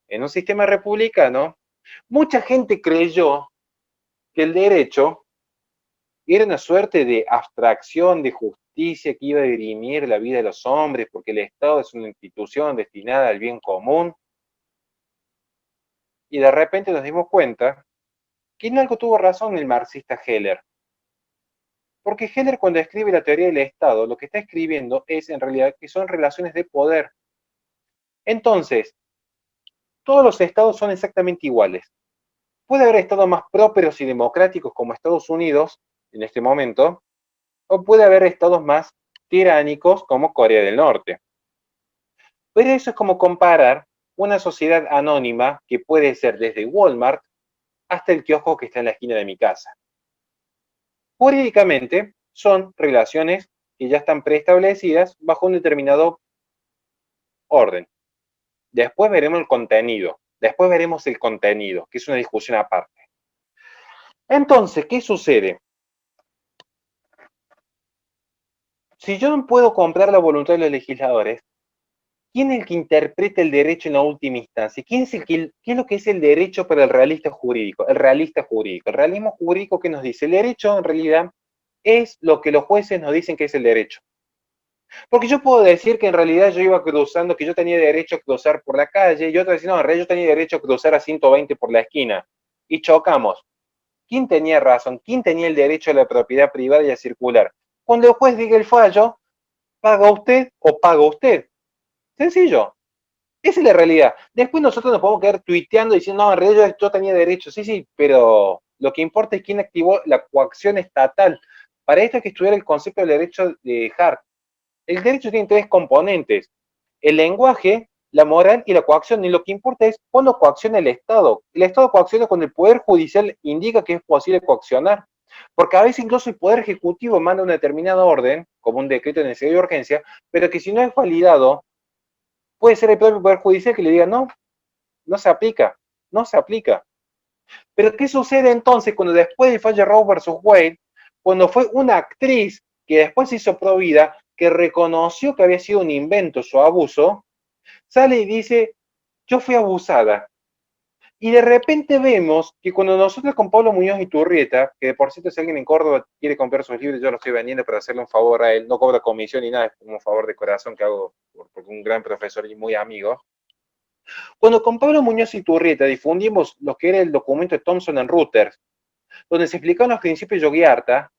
en un sistema republicano, mucha gente creyó que el derecho era una suerte de abstracción de justicia que iba a dirimir la vida de los hombres, porque el Estado es una institución destinada al bien común. Y de repente nos dimos cuenta que en algo tuvo razón el marxista Heller. Porque Heller, cuando escribe la teoría del Estado, lo que está escribiendo es en realidad que son relaciones de poder. Entonces, todos los estados son exactamente iguales. Puede haber estados más prósperos y democráticos como Estados Unidos en este momento, o puede haber estados más tiránicos como Corea del Norte. Pero eso es como comparar una sociedad anónima que puede ser desde Walmart hasta el kiosco que está en la esquina de mi casa. Jurídicamente son relaciones que ya están preestablecidas bajo un determinado orden. Después veremos el contenido, que es una discusión aparte. Entonces, ¿qué sucede? Si yo no puedo comprar la voluntad de los legisladores, ¿quién es el que interpreta el derecho en la última instancia? ¿Qué es lo que es el derecho para el realista jurídico? El realista jurídico. El realismo jurídico, ¿qué nos dice? El derecho, en realidad, es lo que los jueces nos dicen que es el derecho. Porque yo puedo decir que en realidad yo iba cruzando, que yo tenía derecho a cruzar por la calle, y otro decir, no, en realidad yo tenía derecho a cruzar a 120 por la esquina. Y chocamos. ¿Quién tenía razón? ¿Quién tenía el derecho a la propiedad privada y a circular? Cuando el juez diga el fallo, ¿paga usted o paga usted? Sencillo. Esa es la realidad. Después nosotros nos podemos quedar tuiteando diciendo, no, en realidad yo tenía derecho. Sí, pero lo que importa es quién activó la coacción estatal. Para esto hay que estudiar el concepto del derecho de Hart. El derecho tiene tres componentes: el lenguaje, la moral y la coacción. Y lo que importa es cuándo coacciona el Estado. El Estado coacciona cuando el Poder Judicial indica que es posible coaccionar. Porque a veces incluso el Poder Ejecutivo manda una determinada orden, como un decreto de necesidad y urgencia, pero que si no es validado, puede ser el propio Poder Judicial que le diga, no, no se aplica. Pero ¿qué sucede entonces cuando después del fallo Roe versus Wade, cuando fue una actriz que después se hizo provida, que reconoció que había sido un invento su abuso, sale y dice, yo fui abusada? Y de repente vemos que cuando nosotros con Pablo Muñoz Iturrieta, que de por cierto si alguien en Córdoba quiere comprar sus libros, yo lo estoy vendiendo para hacerle un favor a él, no cobra comisión ni nada, es como un favor de corazón que hago por un gran profesor y muy amigo. Cuando con Pablo Muñoz Iturrieta difundimos lo que era el documento de Thomson and Reuters, donde se explicaban los principios de Yogyakarta,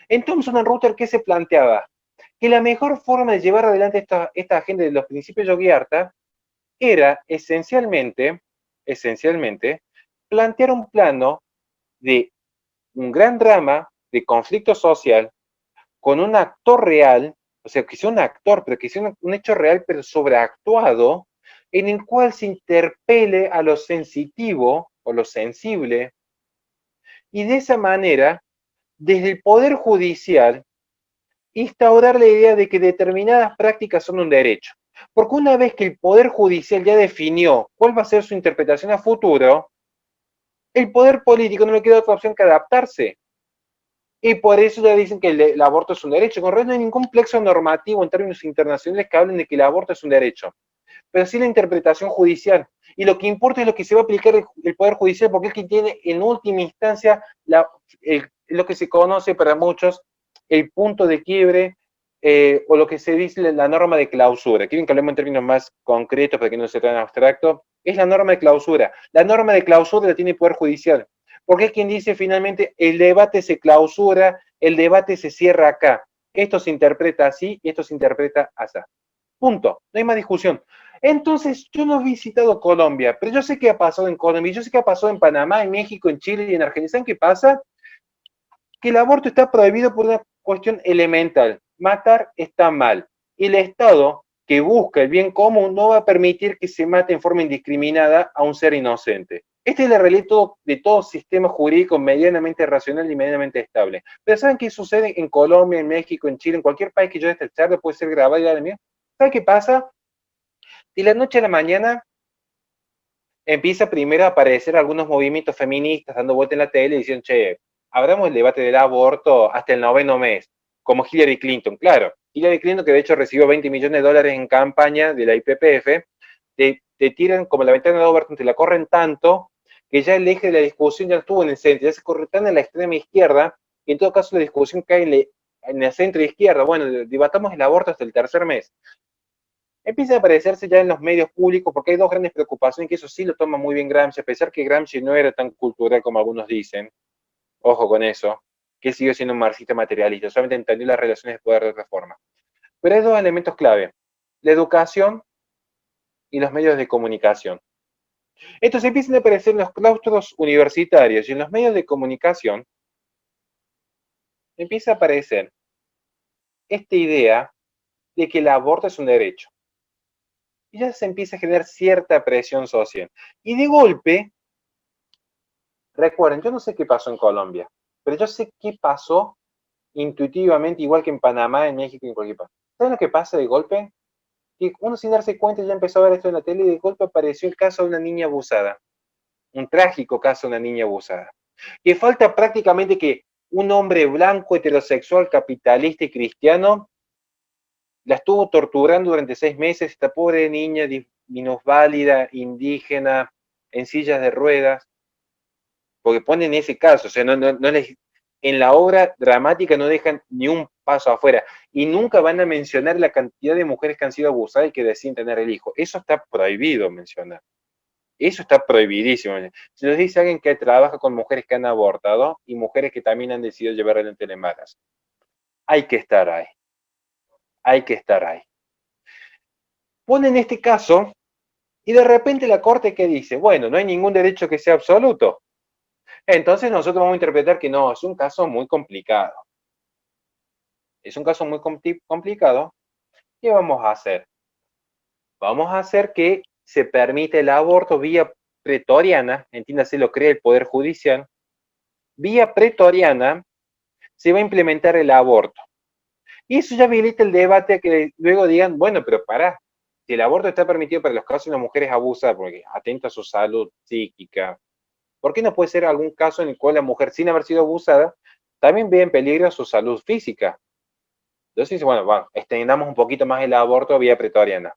en Thomson and Reuters, ¿qué se planteaba? Que la mejor forma de llevar adelante esta agenda de los principios de Yogyakarta era esencialmente plantear un plano de un gran drama de conflicto social con un actor real, o sea, que sea un actor, pero que sea un hecho real, pero sobreactuado, en el cual se interpele a lo sensitivo o lo sensible y de esa manera, desde el Poder Judicial, instaurar la idea de que determinadas prácticas son un derecho. Porque una vez que el Poder Judicial ya definió cuál va a ser su interpretación a futuro, el Poder Político no le queda otra opción que adaptarse. Y por eso ya dicen que el aborto es un derecho. Con realidad no hay ningún plexo normativo en términos internacionales que hablen de que el aborto es un derecho. Pero sí la interpretación judicial. Y lo que importa es lo que se va a aplicar el Poder Judicial, porque es quien tiene en última instancia lo que se conoce para muchos el punto de quiebre o lo que se dice la norma de clausura. Quieren que hablemos en términos más concretos para que no sea tan abstracto. Es la norma de clausura. La norma de clausura la tiene el Poder Judicial, porque es quien dice finalmente el debate se clausura, el debate se cierra acá. Esto se interpreta así y esto se interpreta así. Punto. No hay más discusión. Entonces, yo no he visitado Colombia, pero yo sé qué ha pasado en Colombia, yo sé qué ha pasado en Panamá, en México, en Chile y en Argentina. ¿Saben qué pasa? Que el aborto está prohibido por una cuestión elemental. Matar está mal. Y el Estado, que busca el bien común, no va a permitir que se mate en forma indiscriminada a un ser inocente. Esta es la realidad de todo sistema jurídico medianamente racional y medianamente estable. Pero ¿saben qué sucede en Colombia, en México, en Chile, en cualquier país que yo esté charla puede ser grabado y de mí? ¿Saben qué pasa? De la noche a la mañana empieza primero a aparecer algunos movimientos feministas dando vuelta en la tele y diciendo, che, abramos el debate del aborto hasta el 9º mes, como Hillary Clinton. Claro, Hillary Clinton, que de hecho recibió $20 millones en campaña de la IPPF, te tiran como la ventana de Overton, te la corren tanto que ya el eje de la discusión ya no estuvo en el centro, ya se corre tan en la extrema izquierda, y en todo caso la discusión cae en la centro izquierda. Bueno, debatamos el aborto hasta el 3er mes. Empieza a aparecerse ya en los medios públicos porque hay dos grandes preocupaciones, que eso sí lo toma muy bien Gramsci, a pesar que Gramsci no era tan cultural como algunos dicen, ojo con eso, que él siguió siendo un marxista materialista, solamente entendió las relaciones de poder de otra forma. Pero hay dos elementos clave, la educación y los medios de comunicación. Entonces empiezan a aparecer en los claustros universitarios y en los medios de comunicación, empieza a aparecer esta idea de que el aborto es un derecho. Y ya se empieza a generar cierta presión social. Y de golpe, recuerden, yo no sé qué pasó en Colombia, pero yo sé qué pasó intuitivamente, igual que en Panamá, en México y en cualquier parte. ¿Saben lo que pasa de golpe? Que uno sin darse cuenta ya empezó a ver esto en la tele y de golpe apareció el caso de una niña abusada. Un trágico caso de una niña abusada. Que falta prácticamente que un hombre blanco, heterosexual, capitalista y cristiano la estuvo torturando durante 6 meses, esta pobre niña minusválida, indígena, en sillas de ruedas, porque ponen ese caso, o sea, en la obra dramática no dejan ni un paso afuera, y nunca van a mencionar la cantidad de mujeres que han sido abusadas y que deciden tener el hijo. Eso está prohibido mencionar. Eso está prohibidísimo. Se nos dice alguien que trabaja con mujeres que han abortado y mujeres que también han decidido llevar adelante el embarazo. Hay que estar ahí. Hay que estar ahí. Ponen este caso y de repente la corte que dice, bueno, no hay ningún derecho que sea absoluto. Entonces nosotros vamos a interpretar que no, es un caso muy complicado. Es un caso muy complicado. ¿Qué vamos a hacer? Vamos a hacer que se permite el aborto vía pretoriana, entiéndase, lo crea el Poder Judicial. Vía pretoriana se va a implementar el aborto. Y eso ya habilita el debate a que luego digan, bueno, pero pará, si el aborto está permitido para los casos de las mujeres abusadas porque atenta a su salud psíquica, ¿por qué no puede ser algún caso en el cual la mujer, sin haber sido abusada, también ve en peligro su salud física? Entonces, bueno, extendamos un poquito más el aborto vía pretoriana.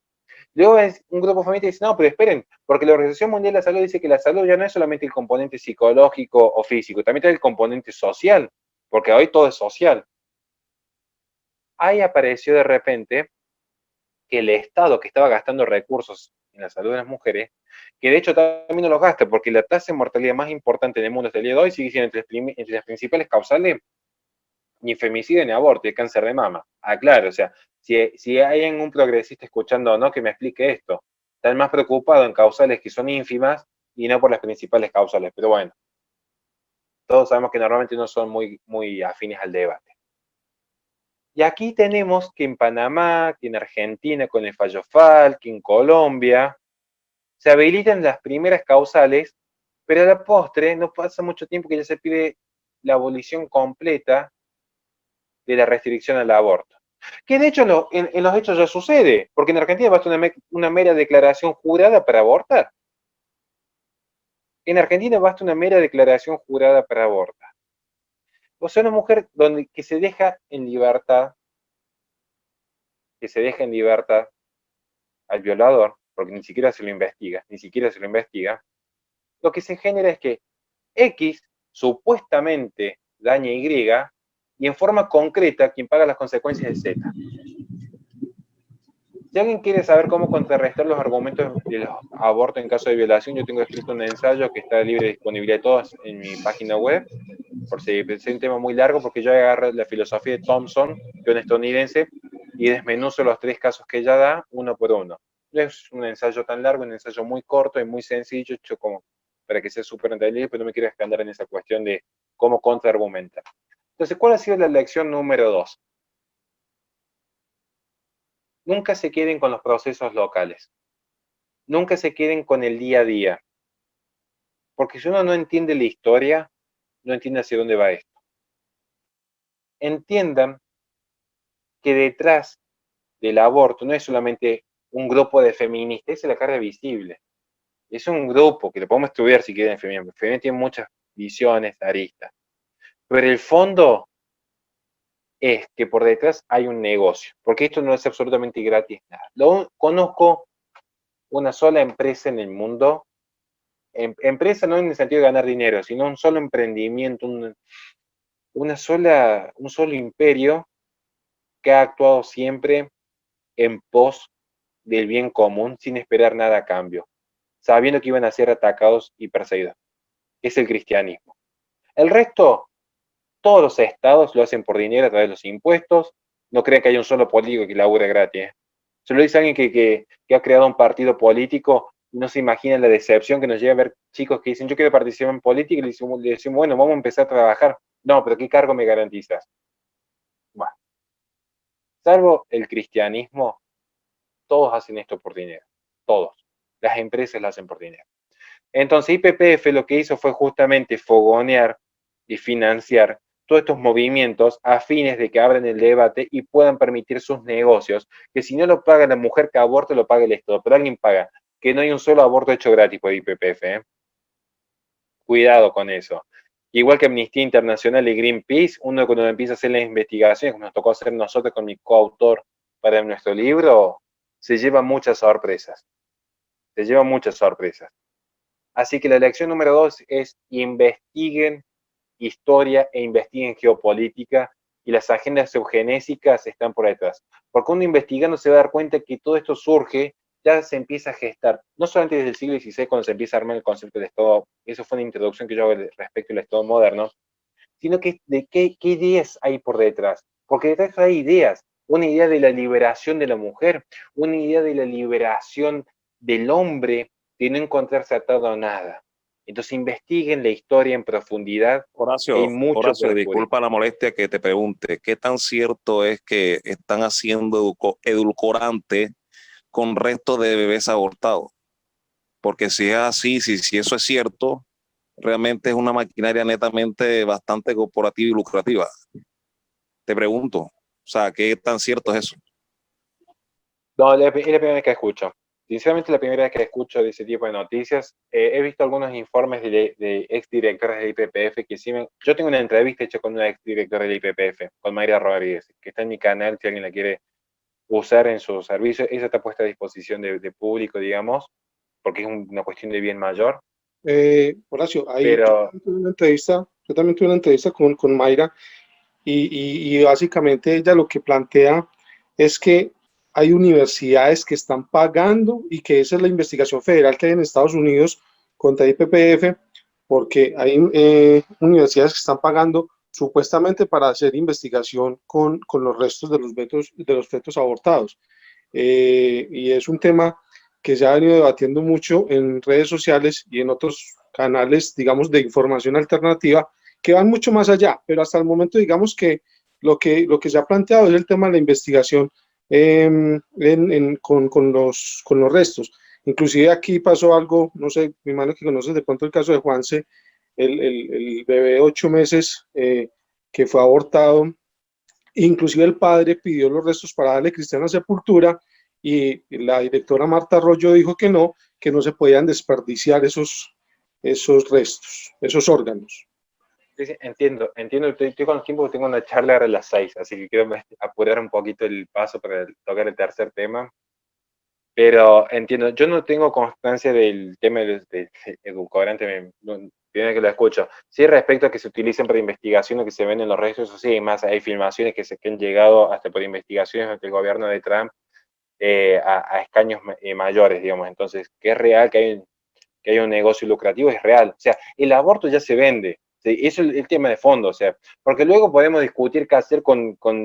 Luego un grupo feminista dice, no, pero esperen, porque la Organización Mundial de la Salud dice que la salud ya no es solamente el componente psicológico o físico, también tiene el componente social, porque hoy todo es social. Ahí apareció de repente que el Estado, que estaba gastando recursos en la salud de las mujeres, que de hecho también no los gasta, porque la tasa de mortalidad más importante en el mundo hasta el día de hoy sigue siendo entre las principales causales ni femicidio ni aborto, y cáncer de mama. Ah, claro, o sea, si hay un progresista escuchando o no, que me explique esto. Están más preocupados en causales que son ínfimas y no por las principales causales, pero bueno, todos sabemos que normalmente no son muy afines al debate. Y aquí tenemos que en Panamá, que en Argentina con el fallo FAL, que en Colombia, se habilitan las primeras causales, pero a la postre no pasa mucho tiempo que ya se pide la abolición completa de la restricción al aborto. Que de hecho en los hechos ya sucede, porque en Argentina basta una mera declaración jurada para abortar. En Argentina basta una mera declaración jurada para abortar. O sea, una mujer que se deja en libertad, al violador, porque ni siquiera se lo investiga, lo que se genera es que X supuestamente daña Y y en forma concreta quien paga las consecuencias es Z. Si alguien quiere saber cómo contrarrestar los argumentos de los abortos en caso de violación, yo tengo escrito un ensayo que está libre de disponibilidad de todos en mi página web, por si es un tema muy largo, porque yo agarro la filosofía de Thompson, que es un estadounidense, y desmenuzo los 3 casos que ella da, uno por uno. No es un ensayo tan largo, un ensayo muy corto y muy sencillo, hecho como para que sea súper entendible, pero no me quiero escandar en esa cuestión de cómo contraargumentar. Entonces, ¿cuál ha sido la lección número 2? Nunca se queden con los procesos locales. Nunca se queden con el día a día. Porque si uno no entiende la historia, no entiende hacia dónde va esto. Entiendan que detrás del aborto no es solamente un grupo de feministas, es la cara visible. Es un grupo que lo podemos estudiar si quieren. El feminismo tiene muchas visiones, aristas. Pero el fondo es que por detrás hay un negocio, porque esto no es absolutamente gratis nada. Conozco una sola empresa en el mundo, empresa no en el sentido de ganar dinero, sino un solo emprendimiento, un solo imperio que ha actuado siempre en pos del bien común sin esperar nada a cambio, sabiendo que iban a ser atacados y perseguidos. Es el cristianismo. El resto, todos los estados lo hacen por dinero a través de los impuestos. No crean que hay un solo político que labure gratis. Se lo dice alguien que ha creado un partido político y no se imagina la decepción que nos llega a ver chicos que dicen, yo quiero participar en política, y le decimos, bueno, vamos a empezar a trabajar. No, pero ¿qué cargo me garantizas? Bueno, salvo el cristianismo, todos hacen esto por dinero. Todos. Las empresas lo hacen por dinero. Entonces YPF lo que hizo fue justamente fogonear y financiar todos estos movimientos a fines de que abran el debate y puedan permitir sus negocios, que si no lo paga la mujer que aborte, lo paga el Estado, pero alguien paga, que no hay un solo aborto hecho gratis por YPF, ¿eh? Cuidado con eso. Igual que Amnistía Internacional y Greenpeace, uno cuando empieza a hacer las investigaciones, como nos tocó hacer nosotros con mi coautor para nuestro libro, se lleva muchas sorpresas. Así que la lección número 2 es investiguen historia e investiguen geopolítica, y las agendas eugenésicas están por detrás. Porque uno investigando se va a dar cuenta que todo esto surge, ya se empieza a gestar, no solamente desde el siglo XVI cuando se empieza a armar el concepto del Estado, eso fue una introducción que yo hago respecto al Estado moderno, sino que de qué ideas hay por detrás. Porque detrás hay ideas, una idea de la liberación de la mujer, una idea de la liberación del hombre, de no encontrarse atado a nada. Entonces investiguen la historia en profundidad. Horacio, disculpa la molestia que te pregunte, ¿qué tan cierto es que están haciendo edulcorante con restos de bebés abortados? Porque si es así, si eso es cierto, realmente es una maquinaria netamente bastante corporativa y lucrativa. Te pregunto, o sea, ¿qué tan cierto es eso? No, es la primera vez que escucho. Sinceramente, la primera vez que escucho de ese tipo de noticias. He visto algunos informes de exdirectores de YPF que sí yo tengo una entrevista hecha con una exdirectora de YPF, con Mayra Rodríguez, que está en mi canal, si alguien la quiere usar en su servicio. Esa está puesta a disposición de público, digamos, porque es una cuestión de bien mayor. Horacio, ahí yo también tuve una entrevista con Mayra, y básicamente ella lo que plantea es que hay universidades que están pagando, y que esa es la investigación federal que hay en Estados Unidos contra YPF, porque hay universidades que están pagando supuestamente para hacer investigación con los restos de los fetos abortados. Y es un tema que se ha venido debatiendo mucho en redes sociales y en otros canales, digamos, de información alternativa, que van mucho más allá, pero hasta el momento, digamos que lo que se ha planteado es el tema de la investigación con los restos. Inclusive aquí pasó algo, no sé, mi hermano que conoces de pronto el caso de Juanse, el bebé de 8 meses que fue abortado. Inclusive el padre pidió los restos para darle cristiana sepultura y la directora Marta Arroyo dijo que no se podían desperdiciar esos restos, esos órganos. Sí, sí, entiendo, estoy con el tiempo, tengo una charla ahora a las 6, así que quiero apurar un poquito el paso para tocar el tercer tema. Pero entiendo, yo no tengo constancia del tema del edulcorante, primero que lo escucho. Sí, respecto a que se utilicen para investigación o que se ven en los restos, eso sí, más hay filmaciones que han llegado hasta por investigaciones del gobierno de Trump a escaños mayores, digamos. Entonces, que es real que hay un negocio lucrativo, es real. O sea, el aborto ya se vende. ¿Sí? Eso es el tema de fondo, o sea, porque luego podemos discutir qué hacer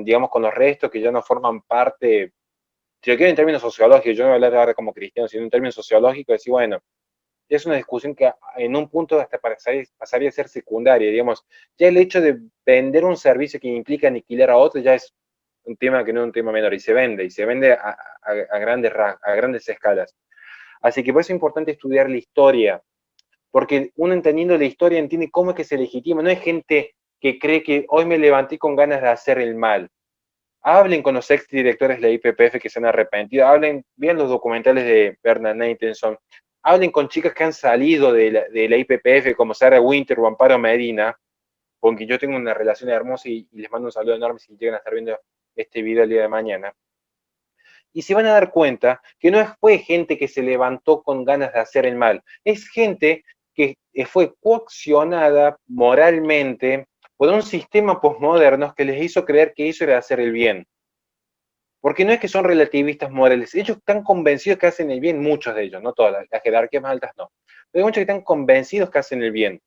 digamos, con los restos que ya no forman parte. Si lo quiero en términos sociológicos, yo no voy a hablar ahora como cristiano, sino en términos sociológicos, decir, bueno, es una discusión que en un punto hasta pasaría a ser secundaria, digamos, ya el hecho de vender un servicio que implica aniquilar a otro ya es un tema que no es un tema menor, y se vende a grandes escalas. Así que por eso es importante estudiar la historia, porque uno entendiendo la historia entiende cómo es que se legitima, no hay gente que cree que hoy me levanté con ganas de hacer el mal. Hablen con los ex directores de la IPPF que se han arrepentido, vean los documentales de Bernard Nathanson, hablen con chicas que han salido de la IPPF como Sarah Winter o Amparo Medina, con quien yo tengo una relación hermosa y les mando un saludo enorme si llegan a estar viendo este video el día de mañana. Y se van a dar cuenta que no fue gente que se levantó con ganas de hacer el mal, es gente que fue coaccionada moralmente por un sistema postmoderno que les hizo creer que eso era hacer el bien. Porque no es que son relativistas morales, ellos están convencidos que hacen el bien, muchos de ellos, no todas, las jerarquías más altas no, pero hay muchos que están convencidos que hacen el bien.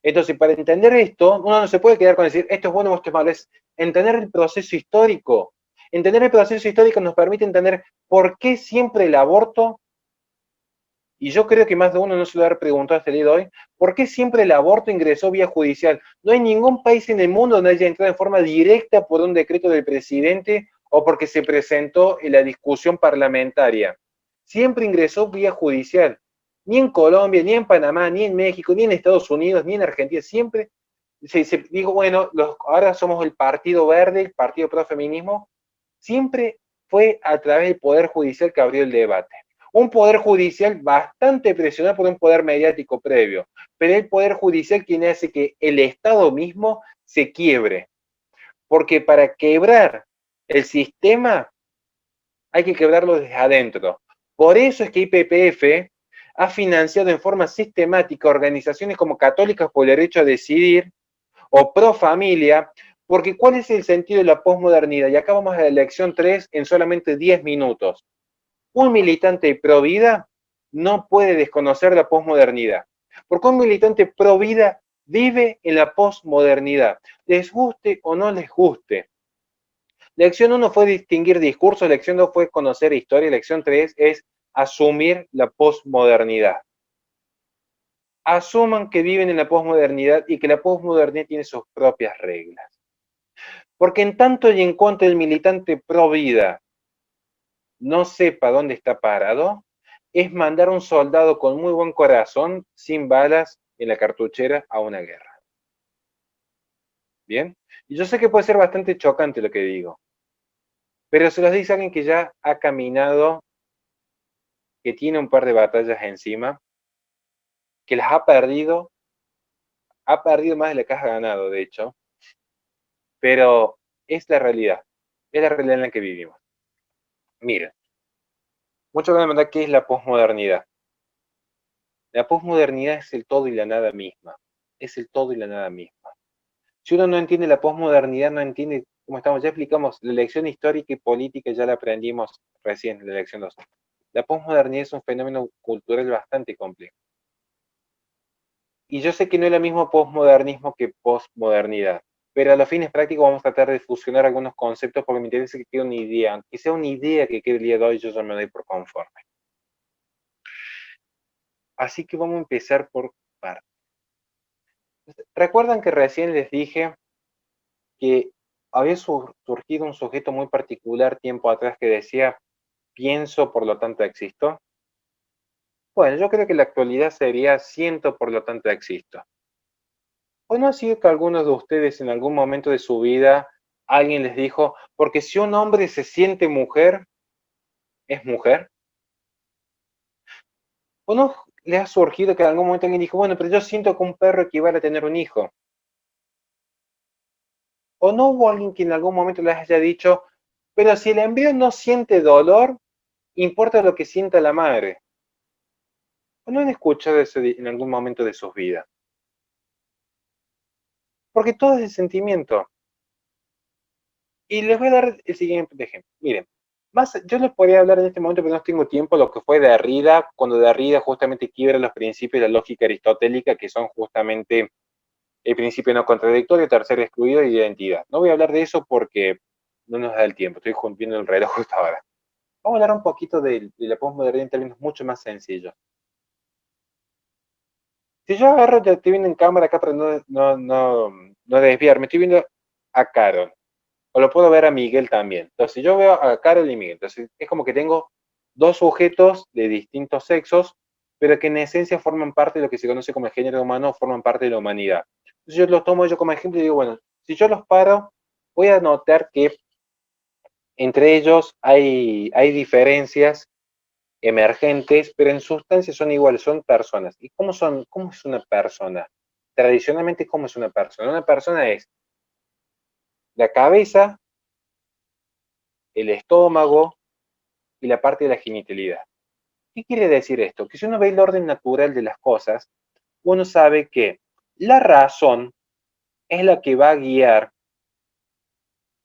Entonces, para entender esto, uno no se puede quedar con decir esto es bueno o esto es malo, es entender el proceso histórico. Entender el proceso histórico nos permite entender por qué siempre el aborto, y yo creo que más de uno no se lo ha preguntado hasta el día de hoy, ¿por qué siempre el aborto ingresó vía judicial? No hay ningún país en el mundo donde haya entrado en forma directa por un decreto del presidente o porque se presentó en la discusión parlamentaria. Siempre ingresó vía judicial. Ni en Colombia, ni en Panamá, ni en México, ni en Estados Unidos, ni en Argentina. Siempre digo, bueno, ahora somos el Partido Verde, el Partido Pro Feminismo. Siempre fue a través del Poder Judicial que abrió el debate. Un Poder Judicial bastante presionado por un poder mediático previo, pero el Poder Judicial quien hace que el Estado mismo se quiebre. Porque para quebrar el sistema hay que quebrarlo desde adentro. Por eso es que IPPF ha financiado en forma sistemática organizaciones como Católicas por el Derecho a Decidir o Pro Familia, porque ¿cuál es el sentido de la posmodernidad? Y acá vamos a la lección 3 en solamente 10 minutos. Un militante pro vida no puede desconocer la posmodernidad, porque un militante pro vida vive en la posmodernidad, les guste o no les guste. Lección 1 fue distinguir discursos, lección 2 fue conocer historia, lección 3 es asumir la posmodernidad. Asuman que viven en la posmodernidad y que la posmodernidad tiene sus propias reglas. Porque en tanto y en cuanto el militante pro vida no sepa dónde está parado, es mandar a un soldado con muy buen corazón, sin balas en la cartuchera, a una guerra. ¿Bien? Y yo sé que puede ser bastante chocante lo que digo, pero se los dice alguien que ya ha caminado, que tiene un par de batallas encima, que las ha perdido más de la que ha ganado, de hecho, pero es la realidad en la que vivimos. Miren, muchos van a preguntar qué es la posmodernidad. La posmodernidad es el todo y la nada misma. Es el todo y la nada misma. Si uno no entiende la posmodernidad, no entiende cómo estamos. Ya explicamos, la lección histórica y política ya la aprendimos recién en la lección 2. La posmodernidad es un fenómeno cultural bastante complejo. Y yo sé que no es lo mismo posmodernismo que posmodernidad, pero a los fines prácticos vamos a tratar de fusionar algunos conceptos porque me interesa que quede una idea. Aunque sea una idea que quede el día de hoy, yo ya me doy por conforme. Así que vamos a empezar por partes. ¿Recuerdan que recién les dije que había surgido un sujeto muy particular tiempo atrás que decía, pienso, por lo tanto existo? Bueno, yo creo que la actualidad sería siento, por lo tanto existo. ¿O no ha sido que algunos de ustedes en algún momento de su vida alguien les dijo, porque si un hombre se siente mujer, es mujer? ¿O no les ha surgido que en algún momento alguien dijo, bueno, pero yo siento que un perro equivale a tener un hijo? ¿O no hubo alguien que en algún momento les haya dicho, pero si el embrión no siente dolor, importa lo que sienta la madre? ¿O no han escuchado eso en algún momento de sus vidas? Porque todo es el sentimiento. Y les voy a dar el siguiente ejemplo. Miren, yo les podría hablar en este momento, pero no tengo tiempo, lo que fue Derrida, cuando Derrida justamente quiebra los principios de la lógica aristotélica, que son justamente el principio no contradictorio, tercero excluido y identidad. No voy a hablar de eso porque no nos da el tiempo, estoy cumpliendo el reloj justo ahora. Vamos a hablar un poquito de la posmodernidad en términos mucho más sencillos. Si yo agarro, ya estoy viendo en cámara acá para no desviarme, estoy viendo a Carol. O lo puedo ver a Miguel también. Entonces, yo veo a Carol y Miguel. Entonces, es como que tengo dos sujetos de distintos sexos, pero que en esencia forman parte de lo que se conoce como el género humano, o forman parte de la humanidad. Entonces, yo los tomo yo como ejemplo y digo, bueno, si yo los paro, voy a notar que entre ellos hay diferencias emergentes, pero en sustancia son iguales, son personas. ¿Y cómo es una persona? Tradicionalmente, ¿cómo es una persona? Una persona es la cabeza, el estómago y la parte de la genitalidad. ¿Qué quiere decir esto? Que si uno ve el orden natural de las cosas, uno sabe que la razón es la que va a guiar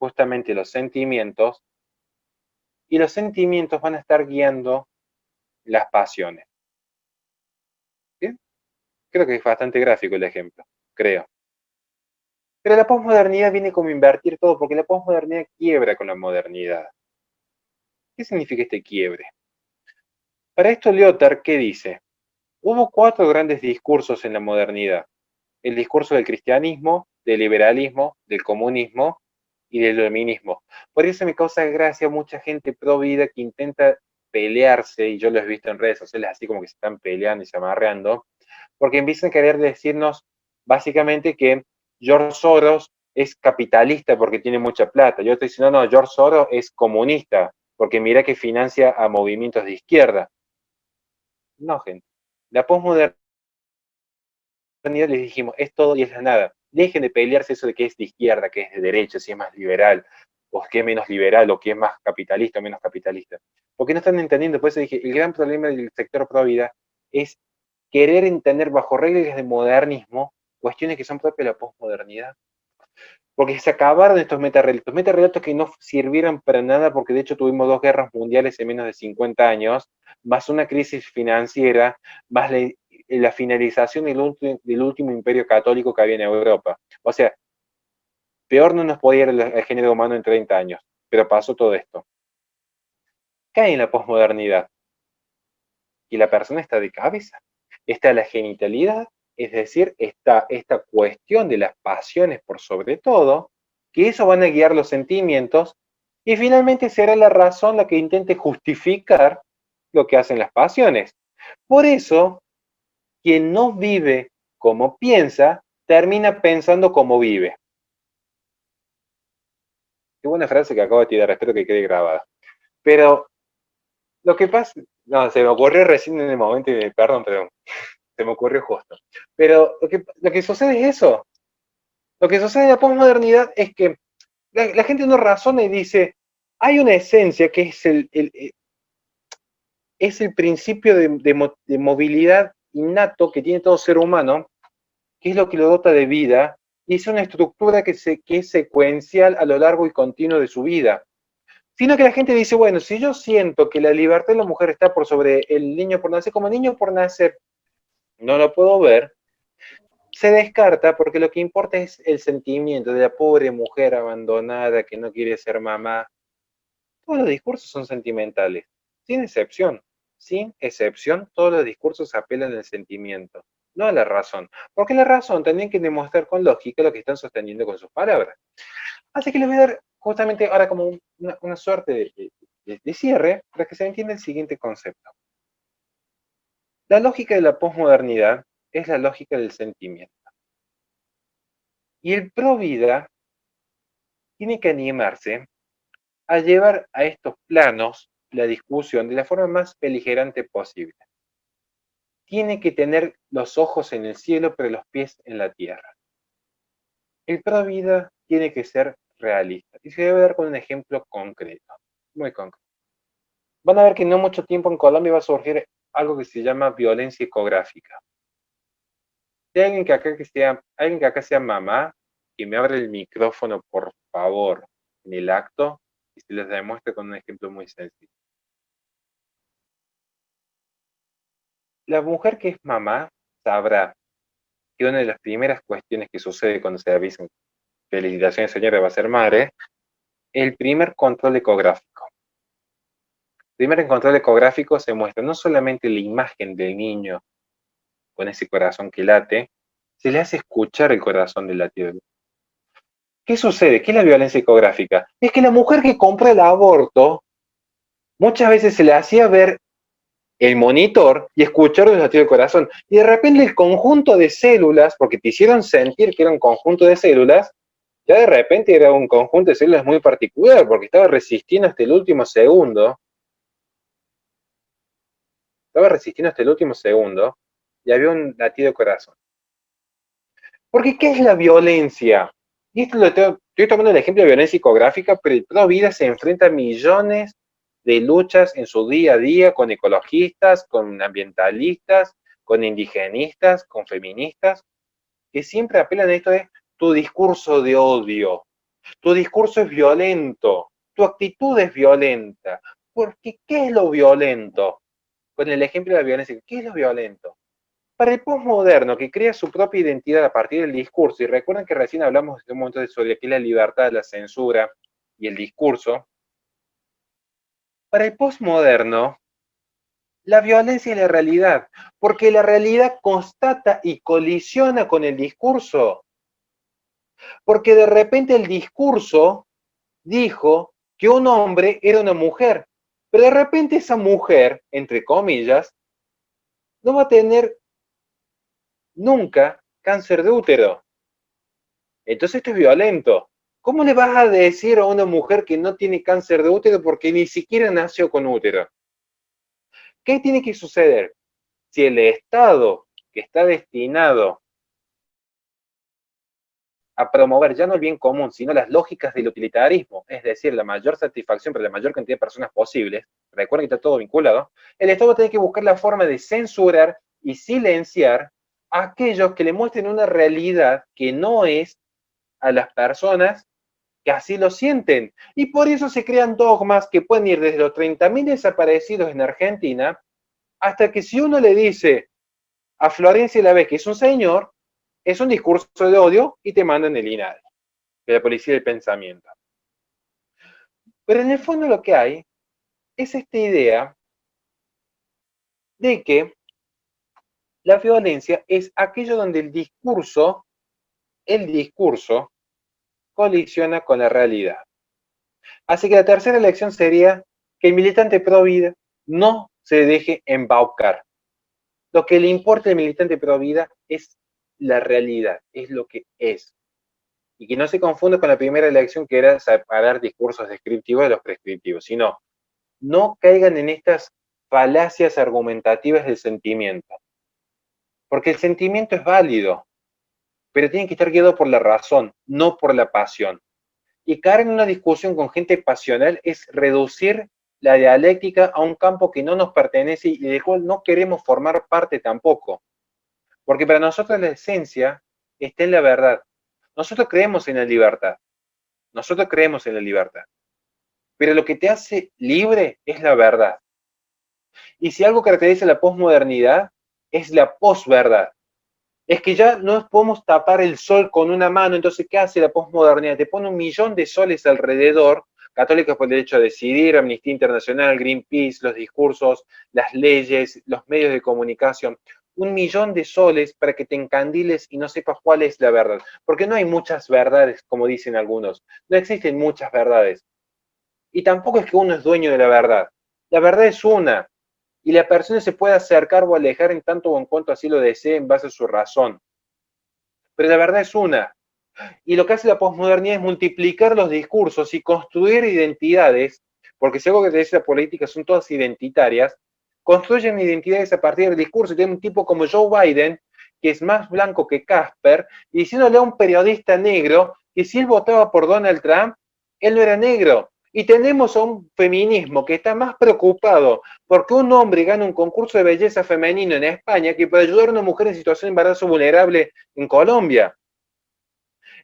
justamente los sentimientos, y los sentimientos van a estar guiando las pasiones. ¿Bien? Creo que es bastante gráfico el ejemplo, creo. Pero la posmodernidad viene como invertir todo, porque la posmodernidad quiebra con la modernidad. ¿Qué significa este quiebre? Para esto Lyotard, ¿qué dice? Hubo 4 grandes discursos en la modernidad. El discurso del cristianismo, del liberalismo, del comunismo y del iluminismo. Por eso me causa gracia mucha gente pro vida que intenta pelearse, y yo lo he visto en redes sociales así como que se están peleando y se amarreando, porque empiezan a querer decirnos básicamente que George Soros es capitalista porque tiene mucha plata. Yo estoy diciendo, no, George Soros es comunista porque mira que financia a movimientos de izquierda. No, gente. La posmodernidad, les dijimos, es todo y es la nada. Dejen de pelearse eso de que es de izquierda, que es de derecha, si es más liberal, o que es menos liberal, o que es más capitalista o menos capitalista. Porque no están entendiendo. Por eso dije, el gran problema del sector pro vida es querer entender bajo reglas de modernismo cuestiones que son propias de la posmodernidad. Porque se acabaron estos metarrelatos que no sirvieron para nada, porque de hecho tuvimos 2 guerras mundiales en menos de 50 años, más una crisis financiera, más la finalización del último imperio católico que había en Europa. O sea, peor no nos podía ir el género humano en 30 años, pero pasó todo esto. ¿Qué hay en la posmodernidad? Y la persona está de cabeza. Está la genitalidad, es decir, está esta cuestión de las pasiones por sobre todo, que eso van a guiar los sentimientos, y finalmente será la razón la que intente justificar lo que hacen las pasiones. Por eso, quien no vive como piensa, termina pensando como vive. Qué buena frase que acabo de tirar, espero que quede grabada. Pero lo que pasa, no, se me ocurrió recién en el momento, y perdón, pero se me ocurrió justo. Pero lo que sucede es eso. Lo que sucede en la posmodernidad es que la gente no razona y dice, hay una esencia que es el principio de movilidad innato que tiene todo ser humano, que es lo que lo dota de vida, y es una estructura que es secuencial a lo largo y continuo de su vida. Sino que la gente dice, bueno, si yo siento que la libertad de la mujer está por sobre el niño por nacer, como niño por nacer no lo puedo ver, se descarta porque lo que importa es el sentimiento de la pobre mujer abandonada que no quiere ser mamá. Todos los discursos son sentimentales, sin excepción. Sin excepción, todos los discursos apelan al sentimiento, no a la razón. Porque la razón tendrían que demostrar con lógica lo que están sosteniendo con sus palabras. Así que les voy a dar justamente ahora como una suerte de cierre para que se entienda el siguiente concepto. La lógica de la posmodernidad es la lógica del sentimiento. Y el pro vida tiene que animarse a llevar a estos planos la discusión de la forma más beligerante posible. Tiene que tener los ojos en el cielo, pero los pies en la tierra. El pro vida tiene que ser realista. Y se debe dar con un ejemplo concreto, muy concreto. Van a ver que en no mucho tiempo en Colombia va a surgir algo que se llama violencia ecográfica. Si hay alguien que acá sea mamá, que me abre el micrófono, por favor, en el acto, y se les demuestre con un ejemplo muy sencillo. La mujer que es mamá sabrá que una de las primeras cuestiones que sucede cuando se avisan, felicitaciones señora, va a ser madre, el primer control ecográfico. El primer control ecográfico se muestra no solamente la imagen del niño con ese corazón que late, se le hace escuchar el corazón del latido. ¿Qué sucede? ¿Qué es la violencia ecográfica? Es que la mujer que compra el aborto, muchas veces se le hacía ver el monitor y escuchar los latidos del corazón. Y de repente el conjunto de células, porque te hicieron sentir que era un conjunto de células, ya de repente era un conjunto de células muy particular, porque estaba resistiendo hasta el último segundo. Estaba resistiendo hasta el último segundo y había un latido de corazón. Porque, ¿qué es la violencia? Y esto estoy tomando el ejemplo de violencia ecográfica, pero el Pro Vida se enfrenta a millones de luchas en su día a día con ecologistas, con ambientalistas, con indigenistas, con feministas, que siempre apelan a esto de tu discurso de odio, tu discurso es violento, tu actitud es violenta. Porque, ¿qué es lo violento? Con el ejemplo de la violencia, ¿qué es lo violento? Para el posmoderno, que crea su propia identidad a partir del discurso, y recuerden que recién hablamos de un momento sobre qué es la libertad, la censura y el discurso, para el posmoderno, la violencia es la realidad, porque la realidad constata y colisiona con el discurso, porque de repente el discurso dijo que un hombre era una mujer, pero de repente esa mujer, entre comillas, no va a tener nunca cáncer de útero. Entonces esto es violento. ¿Cómo le vas a decir a una mujer que no tiene cáncer de útero porque ni siquiera nació con útero? ¿Qué tiene que suceder? Si el Estado, que está destinado a promover ya no el bien común, sino las lógicas del utilitarismo, es decir, la mayor satisfacción para la mayor cantidad de personas posibles, recuerden que está todo vinculado, el Estado tiene que buscar la forma de censurar y silenciar a aquellos que le muestren una realidad que no es a las personas que así lo sienten. Y por eso se crean dogmas que pueden ir desde los 30.000 desaparecidos en Argentina hasta que si uno le dice a Florencia la vez que es un señor, es un discurso de odio y te mandan el INADI, de la policía del pensamiento. Pero en el fondo lo que hay es esta idea de que la violencia es aquello donde el discurso colisiona con la realidad. Así que la tercera elección sería que el militante pro vida no se deje embaucar. Lo que le importa al militante pro vida es la realidad, es lo que es. Y que no se confunda con la primera elección, que era separar discursos descriptivos de los prescriptivos, sino no caigan en estas falacias argumentativas del sentimiento. Porque el sentimiento es válido, pero tiene que estar guiado por la razón, no por la pasión. Y caer en una discusión con gente pasional es reducir la dialéctica a un campo que no nos pertenece y del cual no queremos formar parte tampoco. Porque para nosotros la esencia está en la verdad. Nosotros creemos en la libertad. Nosotros creemos en la libertad. Pero lo que te hace libre es la verdad. Y si algo caracteriza la posmodernidad, es la posverdad. Es que ya no podemos tapar el sol con una mano, entonces ¿qué hace la posmodernidad? Te pone 1.000.000 de soles alrededor, Católicos por el Derecho a Decidir, Amnistía Internacional, Greenpeace, los discursos, las leyes, los medios de comunicación, 1.000.000 de soles para que te encandiles y no sepas cuál es la verdad. Porque no hay muchas verdades, como dicen algunos. No existen muchas verdades. Y tampoco es que uno es dueño de la verdad. La verdad es una. y la persona se puede acercar o alejar en tanto o en cuanto así lo desee en base a su razón. Pero la verdad es una. Y lo que hace la posmodernidad es multiplicar los discursos y construir identidades, porque si algo que te dice la política son todas identitarias, construyen identidades a partir del discurso. Y tiene un tipo como Joe Biden, que es más blanco que Casper, y diciéndole a un periodista negro que si él votaba por Donald Trump, él no era negro. Y tenemos a un feminismo que está más preocupado porque un hombre gana un concurso de belleza femenino en España que por ayudar a una mujer en situación de embarazo vulnerable en Colombia.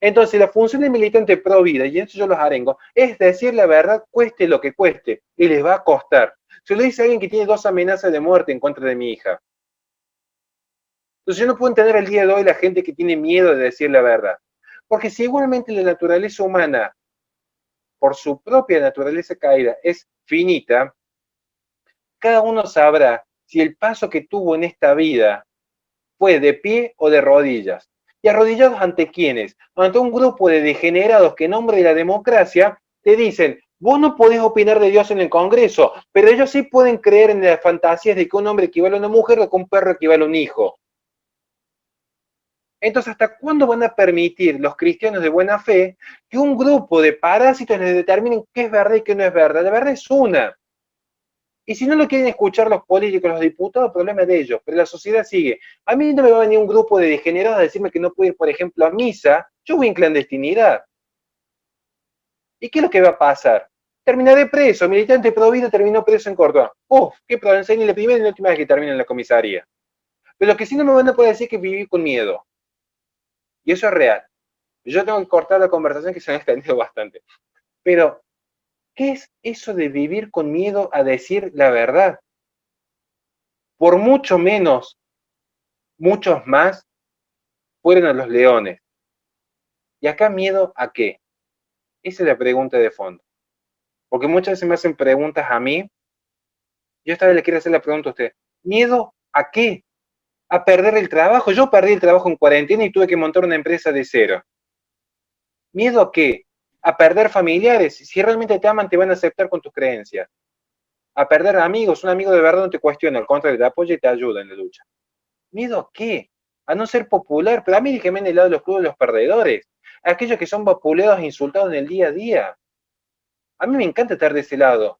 Entonces, la función del militante pro vida, y eso yo los arengo, es decir la verdad, cueste lo que cueste, y les va a costar. Se lo dice a alguien que tiene 2 amenazas de muerte en contra de mi hija. Entonces, yo no puedo entender el día de hoy la gente que tiene miedo de decir la verdad. Porque si igualmente la naturaleza humana, por su propia naturaleza caída, es finita, cada uno sabrá si el paso que tuvo en esta vida fue de pie o de rodillas. ¿Y arrodillados ante quiénes? Ante un grupo de degenerados que en nombre de la democracia te dicen, vos no podés opinar de Dios en el Congreso, pero ellos sí pueden creer en las fantasías de que un hombre equivale a una mujer o que un perro equivale a un hijo. Entonces, ¿hasta cuándo van a permitir los cristianos de buena fe que un grupo de parásitos les determinen qué es verdad y qué no es verdad? La verdad es una. Y si no lo quieren escuchar los políticos, los diputados, el problema es de ellos, pero la sociedad sigue. A mí no me va a venir un grupo de degenerados a decirme que no puedo ir, por ejemplo, a misa, yo voy en clandestinidad. ¿Y qué es lo que va a pasar? Terminaré preso, militante pro vida terminó preso en Córdoba. Uf, qué problema, ni la primera ni la última vez que termina en la comisaría. Pero lo que sí no me van a poder decir es que viví con miedo. Y eso es real. Yo tengo que cortar la conversación que se me ha extendido bastante. Pero, ¿qué es eso de vivir con miedo a decir la verdad? Por mucho menos, muchos más fueron a los leones. ¿Y acá miedo a qué? Esa es la pregunta de fondo. Porque muchas veces me hacen preguntas a mí. Yo esta vez le quiero hacer la pregunta a usted. ¿Miedo a qué? A perder el trabajo. Yo perdí el trabajo en cuarentena y tuve que montar una empresa de cero. ¿Miedo a qué? A perder familiares. Si realmente te aman, te van a aceptar con tus creencias. A perder amigos. Un amigo de verdad no te cuestiona, al contrario, te apoya y te ayuda en la lucha. ¿Miedo a qué? A no ser popular. Pero a mí déjeme en el lado de los clubes de los perdedores. A aquellos que son vapuleados e insultados en el día a día. A mí me encanta estar de ese lado.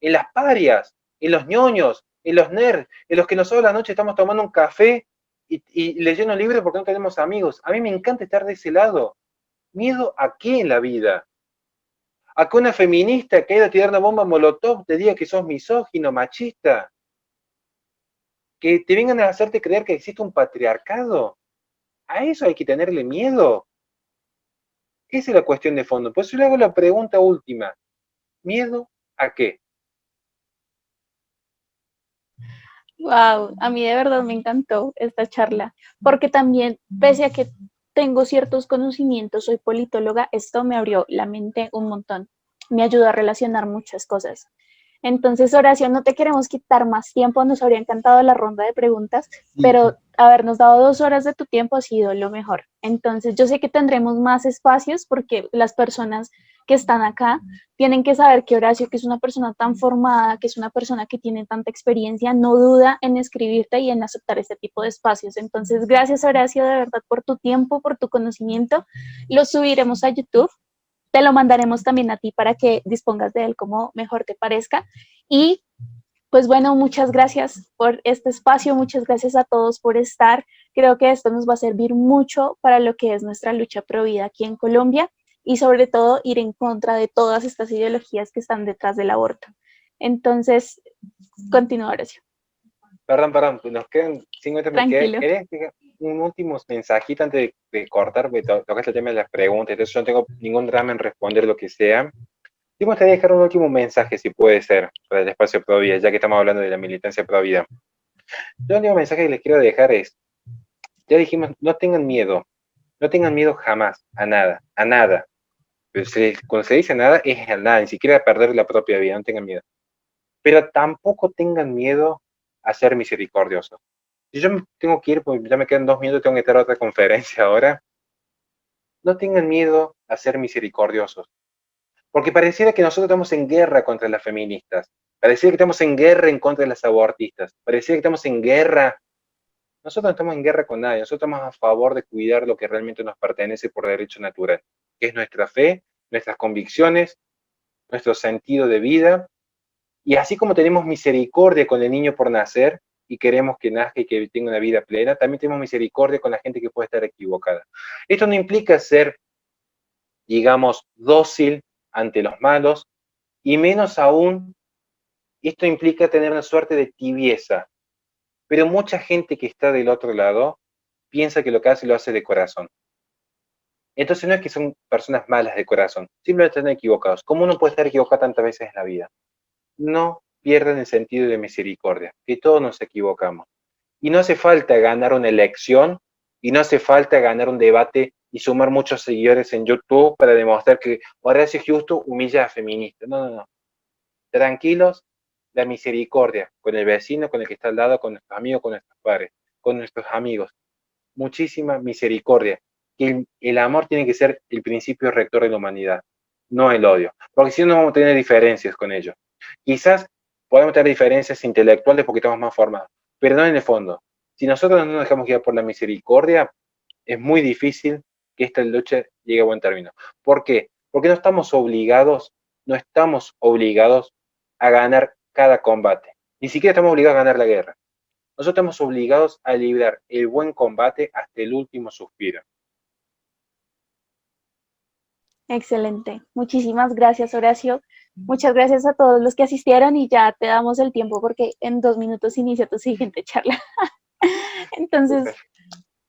En las parias, en los ñoños, en los nerds, en los que nosotros la noche estamos tomando un café y leyendo libros porque no tenemos amigos. A mí me encanta estar de ese lado. ¿Miedo a qué en la vida? ¿A que una feminista que ha ido a tirar una bomba molotov te diga que sos misógino, machista? ¿Que te vengan a hacerte creer que existe un patriarcado? ¿A eso hay que tenerle miedo? Esa es la cuestión de fondo. Pues yo le hago la pregunta última. ¿Miedo a qué? Wow, a mí de verdad me encantó esta charla, porque también, pese a que tengo ciertos conocimientos, soy politóloga, esto me abrió la mente un montón, me ayudó a relacionar muchas cosas. Entonces, Horacio, no te queremos quitar más tiempo, nos habría encantado la ronda de preguntas, Sí. pero habernos dado 2 horas de tu tiempo ha sido lo mejor. Entonces, yo sé que tendremos más espacios porque las personas que están acá tienen que saber que Horacio, que es una persona tan formada, que es una persona que tiene tanta experiencia, no duda en escribirte y en aceptar este tipo de espacios. Entonces, gracias, Horacio, de verdad, por tu tiempo, por tu conocimiento. Lo subiremos a YouTube. Te lo mandaremos también a ti para que dispongas de él como mejor te parezca. Y pues bueno, muchas gracias por este espacio, muchas gracias a todos por estar. Creo que esto nos va a servir mucho para lo que es nuestra lucha pro vida aquí en Colombia y sobre todo ir en contra de todas estas ideologías que están detrás del aborto. Entonces, continúa, Horacio. Perdón, nos quedan 50 minutos. Tranquilo. ¿Querés un último mensajito antes de cortar? Porque tocaste el tema de las preguntas, entonces yo no tengo ningún drama en responder lo que sea. Sí me gustaría dejar un último mensaje, si puede ser, para el espacio Pro Vida, ya que estamos hablando de la militancia Pro Vida. Yo el único mensaje que les quiero dejar es, ya dijimos, no tengan miedo jamás, a nada, a nada. Pero cuando se dice nada, es a nada, ni siquiera a perder la propia vida, no tengan miedo. Pero tampoco tengan miedo a ser misericordiosos. Si yo me tengo que ir, porque ya me quedan 2 minutos, tengo que estar a otra conferencia ahora, no tengan miedo a ser misericordiosos. Porque pareciera que nosotros estamos en guerra contra las feministas. Parecía que estamos en guerra en contra de las abortistas, parecía que estamos en guerra. Nosotros no estamos en guerra con nadie, nosotros estamos a favor de cuidar lo que realmente nos pertenece por derecho natural, que es nuestra fe, nuestras convicciones, nuestro sentido de vida, y así como tenemos misericordia con el niño por nacer, y queremos que nazca y que tenga una vida plena, también tenemos misericordia con la gente que puede estar equivocada. Esto no implica ser, digamos, dócil ante los malos, y menos aún, esto implica tener una suerte de tibieza. Pero mucha gente que está del otro lado piensa que lo que hace lo hace de corazón. Entonces no es que son personas malas de corazón, simplemente están equivocados. ¿Cómo uno puede estar equivocado tantas veces en la vida? No pierdan el sentido de misericordia, que todos nos equivocamos. Y no hace falta ganar una elección, y no hace falta ganar un debate y sumar muchos seguidores en YouTube para demostrar que Horacio Justo humilla a feministas. No, no, no. Tranquilos, la misericordia con el vecino, con el que está al lado, con nuestros amigos, con nuestros padres, con nuestros amigos. Muchísima misericordia. Que el amor tiene que ser el principio rector de la humanidad, no el odio. Porque si no, vamos a tener diferencias con ellos. Quizás podemos tener diferencias intelectuales porque estamos más formados, pero no en el fondo. Si nosotros no nos dejamos guiar por la misericordia, es muy difícil que esta lucha llegue a buen término. ¿Por qué? Porque no estamos obligados a ganar cada combate. Ni siquiera estamos obligados a ganar la guerra. Nosotros estamos obligados a librar el buen combate hasta el último suspiro. Excelente. Muchísimas gracias, Horacio. Muchas gracias a todos los que asistieron y ya te damos el tiempo porque en 2 minutos inicia tu siguiente charla. Entonces,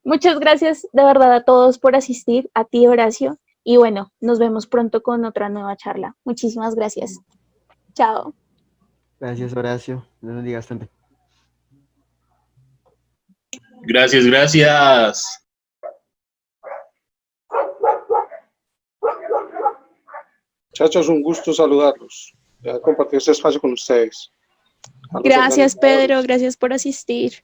muchas gracias de verdad a todos por asistir, a ti, Horacio. Y bueno, nos vemos pronto con otra nueva charla. Muchísimas gracias. Chao. Gracias, Horacio. Dios bendiga bastante. Gracias, gracias. Muchachos, un gusto saludarlos. Ya compartir este espacio con ustedes. Gracias, Pedro. Gracias por asistir.